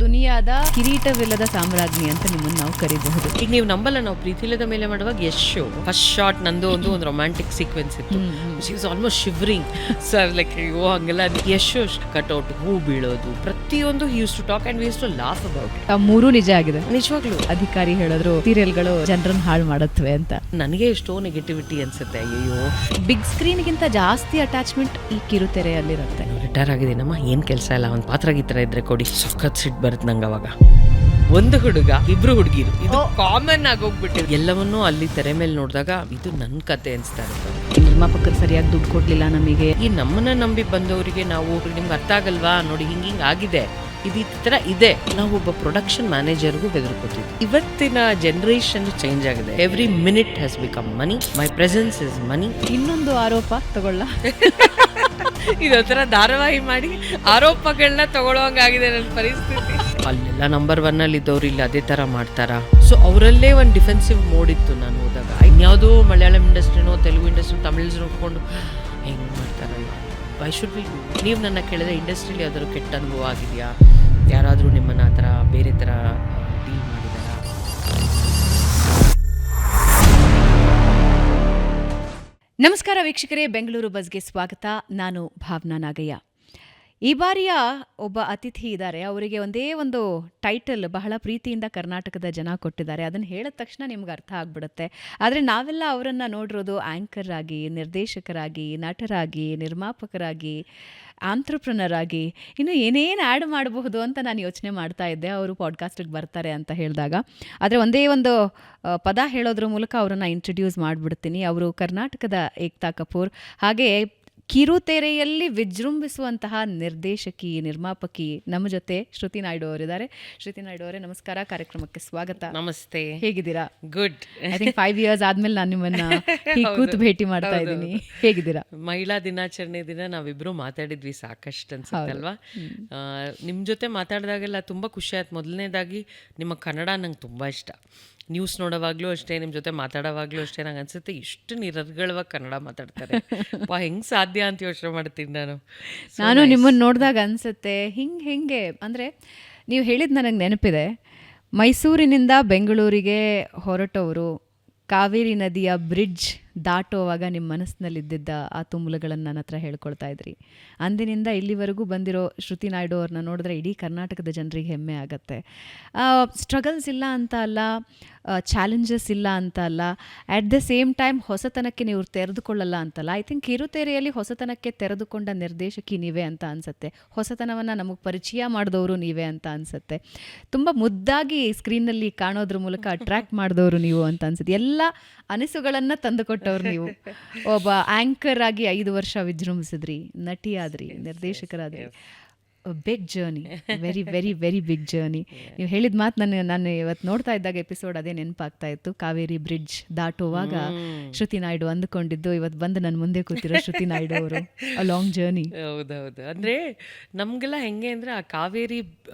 ದುನಿಯಾದ ಕಿರೀಟವಿಲ್ಲದ ಸಾಮ್ರಾಜ್ಞಿ ಅಂತ ನಿಮ್ಮನ್ನು ನಾವು ಕರೀಬಹುದು. ಈಗ ನೀವು ನಂಬಲ್ಲ, ನಾವು ಪ್ರೀತಿಲದ ಮೇಲೆ ಮಾಡುವಾಗ ಯಶು ಫಸ್ಟ್ ಶಾಟ್ ನಂದು ಒಂದು ರೊಮ್ಯಾಂಟಿಕ್ ಸೀಕ್ವೆನ್ಸ್ ಇತ್ತು. She was almost shivering. So like ಅಯ್ಯೋ ಹಂಗೆಲ್ಲ ಯಶು ಕಟ್ಔಟ್, ಹೂ ಬೀಳೋದು, ಪ್ರತಿಯೊಂದು he used to talk and we used to laugh about it. ಆ ಮೂರೂ ನಿಜ ಆಗಿದೆ. ನಿಜವಾಗ್ಲೂ ಅಧಿಕಾರಿ ಹೇಳಿದ್ರು ಸೀರಿಯಲ್ಗಳು ಜನರನ್ನ ಹಾಳು ಮಾಡತ್ವೆ ಅಂತ. ನನಗೆ ಎಷ್ಟೋ ನೆಗೆಟಿವಿಟಿ ಅನ್ಸುತ್ತೆ. ಅಯ್ಯೋ, ಬಿಗ್ ಸ್ಕ್ರೀನ್ಗಿಂತ ಜಾಸ್ತಿ ಅಟ್ಯಾಚ್ಮೆಂಟ್ ಈ ಕಿರುತೆರೆಯಲ್ಲಿರುತ್ತೆ. ರಿಟೈರ್ ಆಗಿದ್ದೀನಮ್ಮ, ಏನ್ ಕೆಲಸ ಇಲ್ಲ, ಒಂದು ಪಾತ್ರ ಗೀತರ ಇದ್ರೆ ಕೊಡಿ, ಸಖತ್ ಸಿಟ್ ಬರುತ್ತೆ ನಂಗೆ. ಅವಾಗ ಒಂದು ಹುಡುಗ, ಇಬ್ರು ಹುಡುಗಿರು, ಇದು ಕಾಮನ್ ಆಗೋಗ್ಬಿಟ್ಟಿದೆ. ಎಲ್ಲವನ್ನೂ ಅಲ್ಲಿ ತೆರೆ ಮೇಲೆ ನೋಡಿದಾಗ ಇದು ನನ್ನ ಕತೆ ಅನ್ಸ್ತಾ ಇರುತ್ತೆ. ನಿರ್ಮಾಪಕರು ಸರಿಯಾಗಿ ದುಡ್ಡು ಕೊಡ್ಲಿಲ್ಲ ನಮಗೆ. ಈ ನಮ್ಮನ್ನ ನಂಬಿ ಬಂದವರಿಗೆ ನಾವು ನಿಮ್ಗೆ ಅರ್ಥ ಆಗಲ್ವಾ, ನೋಡಿ ಹಿಂಗಿಂಗ್ ಆಗಿದೆ, ಇದು ಈ ತರ ಇದೆ. ನಾವು ಒಬ್ಬ ಪ್ರೊಡಕ್ಷನ್ ಮ್ಯಾನೇಜರ್ಗೂ ಬೆದರ್ಕೋತೀವಿ. ಇವತ್ತಿನ ಜನರೇಷನ್ ಚೇಂಜ್ ಆಗಿದೆ. Every minute has become money. My presence is money. ಇನ್ನೊಂದು ಆರೋಪ ತಗೊಳ್ಳ, ಇದೊಂಥರ ಧಾರಾವಾಹಿ ಮಾಡಿ ಆರೋಪಗಳನ್ನ ತಗೊಳ್ಳೋಂಗಾಗಿದೆ ನನ್ನ ಪರಿಸ್ಥಿತಿ. ಅಲ್ಲೆಲ್ಲ ನಂಬರ್ 1 ಅಲ್ಲಿ ಇದ್ದವ್ರು ಇಲ್ಲಿ ಅದೇ ತರ ಮಾಡ್ತಾರ. ಸೊ ಅವರಲ್ಲೇ ಒಂದು ಡಿಫೆನ್ಸಿವ್ ಮೋಡ್ ಇತ್ತು ನಾನು ಹೋದಾಗ. ಇನ್ಯಾವುದೋ ಮಲಯಾಳಂ ಇಂಡಸ್ಟ್ರಿನೋ ತೆಲುಗು ಇಂಡಸ್ಟ್ರಿ ತಮಿಳ್ಸ್ ನೋಡ್ಕೊಂಡು ಹೆಂಗ್ ಮಾಡ್ತಾರಲ್ಲ, ವೈ ಶುಡ್ ಬಿ. ನೀವು ನನ್ನ ಕೇಳಿದ್ರೆ ಇಂಡಸ್ಟ್ರಿಲಿ ಯಾವ್ದಾದ್ರು ಕೆಟ್ಟ ಅನುಭವ ಆಗಿದೆಯಾ? ಯಾರಾದರೂ ನಿಮ್ಮನ್ನ ಆ ಥರ ಬೇರೆ ಥರ ಡೀಲ್ ಮಾಡಿದಾರಾ? ನಮಸ್ಕಾರ ವೀಕ್ಷಕರೇ, ಬೆಂಗಳೂರು ಬಸ್ಗೆ ಸ್ವಾಗತ. ನಾನು ಭಾವನಾ ನಾಗಯ್ಯ. ಈ ಬಾರಿಯ ಒಬ್ಬ ಅತಿಥಿ ಇದ್ದಾರೆ. ಅವರಿಗೆ ಒಂದೇ ಒಂದು ಟೈಟಲ್ ಬಹಳ ಪ್ರೀತಿಯಿಂದ ಕರ್ನಾಟಕದ ಜನ ಕೊಟ್ಟಿದ್ದಾರೆ. ಅದನ್ನು ಹೇಳಿದ ತಕ್ಷಣ ನಿಮ್ಗೆ ಅರ್ಥ ಆಗ್ಬಿಡುತ್ತೆ. ಆದರೆ ನಾವೆಲ್ಲ ಅವರನ್ನು ನೋಡಿರೋದು ಆ್ಯಂಕರ್ ಆಗಿ, ನಿರ್ದೇಶಕರಾಗಿ, ನಟರಾಗಿ, ನಿರ್ಮಾಪಕರಾಗಿ, ಆಂಟ್ರಪ್ರನರ್ ಆಗಿ, ಇನ್ನು ಏನೇನು ಆ್ಯಡ್ ಮಾಡಬಹುದು ಅಂತ ನಾನು ಯೋಚನೆ ಮಾಡ್ತಾ ಇದ್ದೆ ಅವರು ಪಾಡ್ಕಾಸ್ಟಿಗೆ ಬರ್ತಾರೆ ಅಂತ ಹೇಳಿದಾಗ. ಆದರೆ ಒಂದೇ ಒಂದು ಪದ ಹೇಳೋದ್ರ ಮೂಲಕ ಅವರನ್ನು ಇಂಟ್ರಡ್ಯೂಸ್ ಮಾಡಿಬಿಡ್ತೀನಿ. ಅವರು ಕರ್ನಾಟಕದ ಏಕ್ತಾ ಕಪೂರ್, ಹಾಗೆ ಕಿರುತೆರೆಯಲ್ಲಿ ವಿಜೃಂಭಿಸುವಂತಹ ನಿರ್ದೇಶಕಿ, ನಿರ್ಮಾಪಕಿ. ನಮ್ಮ ಜೊತೆ ಶ್ರುತಿ ನಾಯ್ಡು ಅವರಿದ್ದಾರೆ. ಶ್ರುತಿ ನಾಯ್ಡು ಅವರೇ ನಮಸ್ಕಾರ, ಕಾರ್ಯಕ್ರಮಕ್ಕೆ ಸ್ವಾಗತ. ನಮಸ್ತೆ, ಹೇಗಿದ್ದೀರಾ? ಗುಡ್. ಐ ಥಿಂಕ್ 5 years ಆದ್ಮೇಲೆ ನಾನು ನಿಮ್ಮನ್ನ ಕೂತು ಭೇಟಿ ಮಾಡ್ತಾ ಇದ್ದೀನಿ. ಹೇಗಿದ್ದೀರಾ? ಮಹಿಳಾ ದಿನಾಚರಣೆ ದಿನ ನಾವಿಬ್ರು ಮಾತಾಡಿದ್ವಿ ಸಾಕಷ್ಟು ಅನ್ಸುತ್ತಲ್ವಾ. ನಿಮ್ಮ ಜೊತೆ ಮಾತಾಡಿದಾಗೆಲ್ಲ ತುಂಬ ಖುಷಿ ಆಯ್ತು. ಮೊದಲನೇದಾಗಿ ನಿಮ್ಮ ಕನ್ನಡ ನಂಗೆ ತುಂಬ ಇಷ್ಟ. ನ್ಯೂಸ್ ನೋಡೋವಾಗ್ಲೂ ಅಷ್ಟೇ, ನಿಮ್ಮ ಜೊತೆ ಮಾತಾಡೋವಾಗ್ಲೂ ಅಷ್ಟೇ, ನಂಗೆ ಅನ್ಸುತ್ತೆ ಇಷ್ಟು ನಿರರ್ಗಳವಾಗಿ ಕನ್ನಡ ಮಾತಾಡ್ತಾರೆ. ಹೆಂಗೆ ಸಾಧ್ಯ ಅಂತ ಯೋಚನೆ ಮಾಡ್ತೀನಿ ನಾನು ನಿಮ್ಮನ್ನು ನೋಡಿದಾಗ ಅನ್ಸುತ್ತೆ ಹೆಂಗೆ ಅಂದರೆ, ನೀವು ಹೇಳಿದ್ದು ನನಗೆ ನೆನಪಿದೆ. ಮೈಸೂರಿನಿಂದ ಬೆಂಗಳೂರಿಗೆ ಹೊರಟವರು ಕಾವೇರಿ ನದಿಯ ಬ್ರಿಡ್ಜ್ ದಾಟೋವಾಗ ನಿಮ್ಮ ಮನಸ್ಸಿನಲ್ಲಿದ್ದಿದ್ದ ಆ ತುಮುಲುಗಳನ್ನು ನನ್ನ ಹತ್ರ ಹೇಳ್ಕೊಳ್ತಾ ಇದ್ರಿ. ಅಂದಿನಿಂದ ಇಲ್ಲಿವರೆಗೂ ಬಂದಿರೋ ಶ್ರುತಿ ನಾಯ್ಡು ಅವ್ರನ್ನ ನೋಡಿದ್ರೆ ಇಡೀ ಕರ್ನಾಟಕದ ಜನರಿಗೆ ಹೆಮ್ಮೆ ಆಗುತ್ತೆ. ಸ್ಟ್ರಗಲ್ಸ್ ಇಲ್ಲ ಅಂತ ಅಲ್ಲ, ಚಾಲೆಂಜಸ್ ಇಲ್ಲ ಅಂತ ಅಲ್ಲ, ಅಟ್ ದ ಸೇಮ್ ಟೈಮ್ ಹೊಸತನಕ್ಕೆ ನೀವು ತೆರೆದುಕೊಳ್ಳಲ್ಲ ಅಂತಲ್ಲ. ಐ ಥಿಂಕ್ ಕಿರುತೆರೆಯಲ್ಲಿ ಹೊಸತನಕ್ಕೆ ತೆರೆದುಕೊಂಡ ನಿರ್ದೇಶಕಿ ನೀವೇ ಅಂತ ಅನಿಸುತ್ತೆ. ಹೊಸತನವನ್ನು ನಮಗೆ ಪರಿಚಯ ಮಾಡಿದವರು ನೀವೇ ಅಂತ ಅನಿಸುತ್ತೆ. ತುಂಬ ಮುದ್ದಾಗಿ ಸ್ಕ್ರೀನ್ನಲ್ಲಿ ಕಾಣೋದ್ರ ಮೂಲಕ ಅಟ್ರ್ಯಾಕ್ಟ್ ಮಾಡಿದವರು ನೀವು ಅಂತ ಅನಿಸುತ್ತೆ. ಎಲ್ಲ ಅನಿಸುಗಳನ್ನು ತಂದುಕೊಟ್ಟವ್ರು ನೀವು. ಒಬ್ಬ ಆ್ಯಂಕರ್ ಆಗಿ 5 ವರ್ಷ ವಿಜೃಂಭಿಸಿದ್ರಿ, ನಟಿಯಾದ್ರಿ, ನಿರ್ದೇಶಕರಾದ್ರಿ. Big journey, very very very big journey. ನೀವು ಹೇಳಿದ ಮಾತು ನಾನು ಇವತ್ತು ನೋಡ್ತಾ ಇದ್ದಾಗ ಎಪಿಸೋಡ್ ಅದೇ ನೆನಪಾಗ್ತಾ ಇತ್ತು. ಕಾವೇರಿ ಬ್ರಿಡ್ಜ್ ದಾಟುವಾಗ ಶ್ರುತಿ ನಾಯ್ಡು ಅಂದುಕೊಂಡಿದ್ದು ಇವತ್ತು ಬಂದು ನನ್ನ ಮುಂದೆ ಕೂತಿರೋ ಶ್ರುತಿ ನಾಯ್ಡು ಅವರು. A long journey. ಹೌದೌದು. ಅಂದರೆ ನಮಗೆಲ್ಲ ಹೆಂಗೆ ಅಂದರೆ ಆ ಕಾವೇರಿ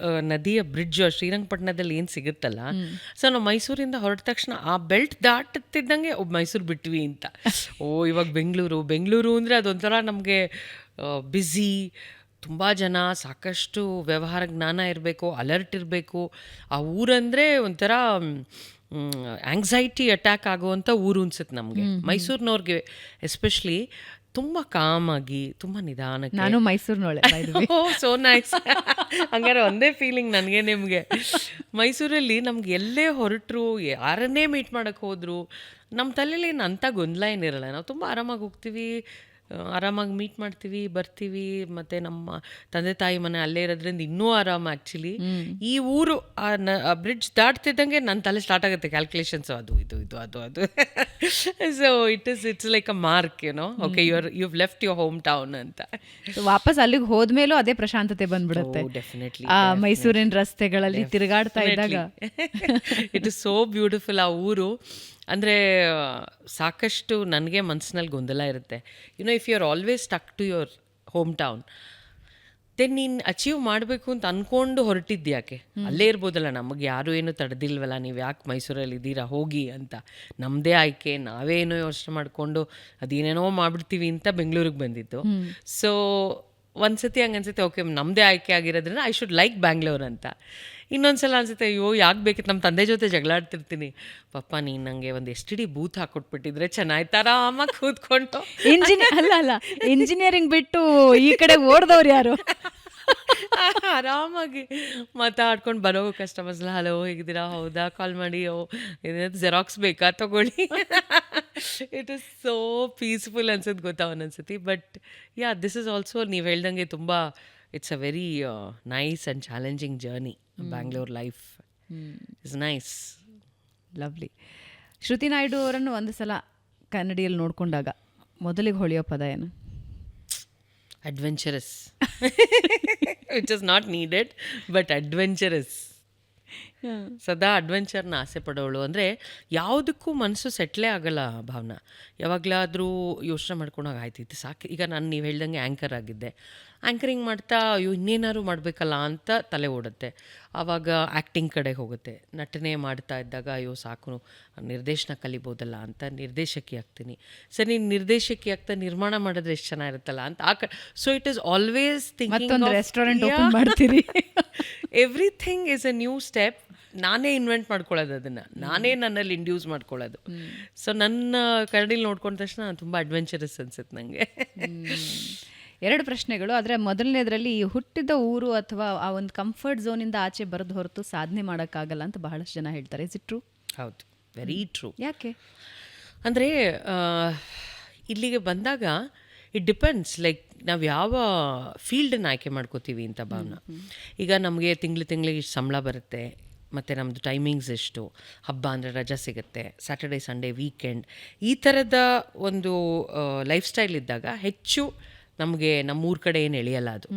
ನದಿಯ ಬ್ರಿಡ್ಜ್ ಶ್ರೀರಂಗಪಟ್ಟಣದಲ್ಲಿ ಏನು ಸಿಗುತ್ತಲ್ಲ, ಸೊ ನಾವು ಮೈಸೂರಿಂದ ಹೊರಟ ತಕ್ಷಣ ಆ ಬೆಲ್ಟ್ ದಾಟುತ್ತಿದ್ದಂಗೆ ಮೈಸೂರು ಬಿಟ್ವಿ ಅಂತ. ಇವಾಗ ಬೆಂಗಳೂರು ಅಂದರೆ ಅದೊಂಥರ ನಮಗೆ ಬ್ಯುಸಿ, ತುಂಬ ಜನ, ಸಾಕಷ್ಟು ವ್ಯವಹಾರ ಜ್ಞಾನ ಇರಬೇಕು, ಅಲರ್ಟ್ ಇರಬೇಕು. ಆ ಊರಂದರೆ ಒಂಥರ ಆಂಗ್ಸೈಟಿ ಅಟ್ಯಾಕ್ ಆಗುವಂಥ ಊರು ಅನ್ಸುತ್ತೆ ನಮಗೆ. ಮೈಸೂರಿನವ್ರಿಗೆ ಎಸ್ಪೆಷಲಿ ತುಂಬ ಕಾಮಾಗಿ, ತುಂಬ ನಿಧಾನಕ್ಕೆ. ನಾನು ಮೈಸೂರಿನೊಳೆ. So nice. ಹಂಗಾರೆ ಒಂದೇ ಫೀಲಿಂಗ್ ನನಗೆ ನಿಮಗೆ. ಮೈಸೂರಲ್ಲಿ ನಮ್ಗೆ ಎಲ್ಲೇ ಹೊರಟರು, ಯಾರನ್ನೇ ಮೀಟ್ ಮಾಡೋಕ್ಕೆ ಹೋದ್ರು, ನಮ್ಮ ತಲೆಯಲ್ಲಿ ಏನು ಅಂಥ ಗೊಂದಲ ಏನಿರಲ್ಲ. ನಾವು ತುಂಬ ಆರಾಮಾಗಿ ಹೋಗ್ತೀವಿ, ಆರಾಮಾಗಿ ಮೀಟ್ ಮಾಡ್ತೀವಿ, ಬರ್ತೀವಿ. ಮತ್ತು ನಮ್ಮ ತಂದೆ ತಾಯಿ ಮನೆ ಅಲ್ಲೇ ಇರೋದ್ರಿಂದ ಇನ್ನೂ ಆರಾಮ. ಆ್ಯಕ್ಚುಲಿ ಈ ಊರು ಆ ಬ್ರಿಡ್ಜ್ ದಾಟ್ತಿದ್ದಂಗೆ ನನ್ನ ತಲೆ ಸ್ಟಾರ್ಟ್ ಆಗುತ್ತೆ ಕ್ಯಾಲ್ಕುಲೇಷನ್ಸು, ಅದು ಇದು ಇದು ಅದು ಅದು. So it's like a mark, okay, you left your home town ಅಂತ. ವಾಪಸ್ ಅಲ್ಲಿಗೆ ಹೋದ್ಮೇಲೂ ಅದೇ ಪ್ರಶಾಂತತೆ ಬಂದ್ಬಿಡುತ್ತೆ. ಡೆಫಿನೆಟ್ಲಿ ಮೈಸೂರಿನ ರಸ್ತೆಗಳಲ್ಲಿ ತಿರುಗಾಡ್ತಾ ಇದ್ದಾಗ ಇಟ್ ಇಸ್ ಸೋ ಬ್ಯೂಟಿಫುಲ್ ಆ ಊರು. ಅಂದರೆ ಸಾಕಷ್ಟು ನನಗೆ ಮನಸ್ಸಿನಲ್ಲಿ ಗೊಂದಲ ಇರುತ್ತೆ. If you are always stuck to your home town, then ನೀನು ಅಚೀವ್ ಮಾಡಬೇಕು ಅಂತ ಅಂದ್ಕೊಂಡು ಹೊರಟಿದ್ಯಾಕೆ? ಅಲ್ಲೇ ಇರ್ಬೋದಲ್ಲ, ನಮಗೆ ಯಾರೂ ಏನೂ ತಡೆದಿಲ್ವಲ್ಲ, ನೀವು ಯಾಕೆ ಮೈಸೂರಲ್ಲಿ ಇದ್ದೀರಾ, ಹೋಗಿ ಅಂತ. ನಮ್ಮದೇ ಆಯ್ಕೆ, ನಾವೇನೋ ಯೋಚನೆ ಮಾಡಿಕೊಂಡು ಅದೇನೇನೋ ಮಾಡಿಬಿಡ್ತೀವಿ ಅಂತ ಬೆಂಗಳೂರಿಗೆ ಬಂದಿದ್ದು. ಸೊ ಒಂದ್ಸತಿ ಹಂಗೆ ಅನ್ಸುತ್ತೆ, ಓಕೆ ನಮ್ಮದೇ ಆಯ್ಕೆ ಆಗಿರೋದ್ರಿಂದ ಐ ಶುಡ್ ಲೈಕ್ ಬ್ಯಾಂಗ್ಳೂರ್ ಅಂತ. ಇನ್ನೊಂದು ಸಲ ಅನ್ಸುತ್ತೆ, ಅಯ್ಯೋ ಯಾಕೆ ಬೇಕಿತ್ತು, ನಮ್ಮ ತಂದೆ ಜೊತೆ ಜಗಳ ಆಡ್ತಿರ್ತೀನಿ, ಪಪ್ಪ ನೀನು ನನಗೆ ಒಂದು STD ಬೂತ್ ಹಾಕ್ಕೊಟ್ಬಿಟ್ಟಿದ್ರೆ ಚೆನ್ನಾಯ್ತು, ಆರಾಮಾಗಿ ಕೂತ್ಕೊಂಡು. ಅಲ್ಲ ಇಂಜಿನಿಯರಿಂಗ್ ಬಿಟ್ಟು ಈ ಕಡೆ ಓಡ್ದವ್ರು ಯಾರು? ಆರಾಮಾಗಿ ಮಾತಾಡ್ಕೊಂಡು ಬರೋ ಕಸ್ಟಮರ್ಸ್ಲ, ಹಲೋ ಹೇಗಿದ್ದೀರಾ, ಹೌದಾ, ಕಾಲ್ ಮಾಡಿ, ಇದೇನು ಜೆರಾಕ್ಸ್ ಬೇಕಾ ತಗೊಳ್ಳಿ. ಇಟ್ ಇಸ್ ಸೋ ಪೀಸ್ಫುಲ್ ಅನ್ಸುತ್ತೆ ಗೊತ್ತಾ ಒಂದೊಂದ್ಸತಿ. But yeah, this is also ನೀವು ಹೇಳ್ದಂಗೆ ತುಂಬ it's a very nice and challenging journey. Bangalore life is nice. Lovely. Shruti Naidu ಅವರನ್ನು ಒಂದು ಸಲ ಕನ್ನಡಿಯಲ್ಲಿ ನೋಡಿಕೊಂಡಾಗ ಮೊದಲಿಗೆ ಹೊಳೆಯೋ ಪದ ಏನು? Adventurous. Which is not needed, but adventurous. ಸದಾ ಅಡ್ವೆಂಚರ್ನ ಆಸೆ ಪಡೋಳು. ಅಂದರೆ ಯಾವುದಕ್ಕೂ ಮನಸ್ಸು ಸೆಟ್ಲೇ ಆಗಲ್ಲ ಭಾವನಾ. ಯಾವಾಗಲಾದರೂ ಯೋಚನೆ ಮಾಡ್ಕೊಂಡಾಗ ಆಯ್ತು ಇದು ಸಾಕು. ಈಗ ನಾನು ನೀವು ಹೇಳ್ದಂಗೆ ಆ್ಯಂಕರ್ ಆಗಿದ್ದೆ, ಆ್ಯಂಕರಿಂಗ್ ಮಾಡ್ತಾ ಅಯ್ಯೋ ಇನ್ನೇನಾದ್ರು ಮಾಡಬೇಕಲ್ಲ ಅಂತ ತಲೆ ಓಡುತ್ತೆ. ಆವಾಗ ಆ್ಯಕ್ಟಿಂಗ್ ಕಡೆ ಹೋಗುತ್ತೆ. ನಟನೆ ಮಾಡ್ತಾ ಇದ್ದಾಗ ಅಯ್ಯೋ ಸಾಕು ನಿರ್ದೇಶನ ಕಲಿಬೋದಲ್ಲ ಅಂತ ನಿರ್ದೇಶಕಿ ಆಗ್ತೀನಿ. ಸರಿ, ನಿರ್ದೇಶಕಿ ಆಗ್ತಾ ನಿರ್ಮಾಣ ಮಾಡಿದ್ರೆ ಎಷ್ಟು ಚೆನ್ನಾಗಿರುತ್ತಲ್ಲ ಅಂತ so it is always thinking restaurant open ಮಾಡ್ತೀರಿ. Everything is a new step. ನಾನೇ ಇನ್ವೆಂಟ್ ಮಾಡ್ಕೊಳ್ಳೋದು, ಅದನ್ನು ನಾನೇ ನನ್ನಲ್ಲಿ ಇಂಡ್ಯೂಸ್ ಮಾಡ್ಕೊಳ್ಳೋದು. ಸೊ ನನ್ನ ಕರಡಿಲಿ ನೋಡ್ಕೊಂಡ ತಕ್ಷಣ ತುಂಬ ಅಡ್ವೆಂಚರಸ್ ಅನ್ಸುತ್ತೆ ನನಗೆ. 2 ಪ್ರಶ್ನೆಗಳು. ಆದರೆ ಮೊದಲನೇದರಲ್ಲಿ ಹುಟ್ಟಿದ ಊರು ಅಥವಾ ಆ ಒಂದು ಕಂಫರ್ಟ್ ಝೋನಿಂದ ಆಚೆ ಬರೋದು ಹೊರತು ಸಾಧನೆ ಮಾಡೋಕ್ಕಾಗಲ್ಲ ಅಂತ ಬಹಳಷ್ಟು ಜನ ಹೇಳ್ತಾರೆ. Is it true? ಹೌದು, ವೆರಿ ಟ್ರೂ. ಯಾಕೆ ಅಂದರೆ ಇಲ್ಲಿಗೆ ಬಂದಾಗ ಇಟ್ ಡಿಪೆಂಡ್ಸ್, ಲೈಕ್ ನಾವು ಯಾವ ಫೀಲ್ಡನ್ನು ಆಯ್ಕೆ ಮಾಡ್ಕೋತೀವಿ ಅಂತ ಭಾವನಾ. ಈಗ ನಮಗೆ ತಿಂಗಳಿಗೆ ಇಷ್ಟು ಸಂಬಳ ಬರುತ್ತೆ, ಮತ್ತು ನಮ್ಮದು ಟೈಮಿಂಗ್ಸ್ ಎಷ್ಟು, ಹಬ್ಬ ಅಂದರೆ ರಜಾ ಸಿಗುತ್ತೆ, ಸ್ಯಾಟರ್ಡೇ ಸಂಡೇ ವೀಕೆಂಡ್, ಈ ಥರದ ಒಂದು ಲೈಫ್ ಸ್ಟೈಲ್ ಇದ್ದಾಗ ಹೆಚ್ಚು ನಮಗೆ ನಮ್ಮೂರ ಕಡೆ ಏನು ಎಳೆಯಲ್ಲ ಅದು.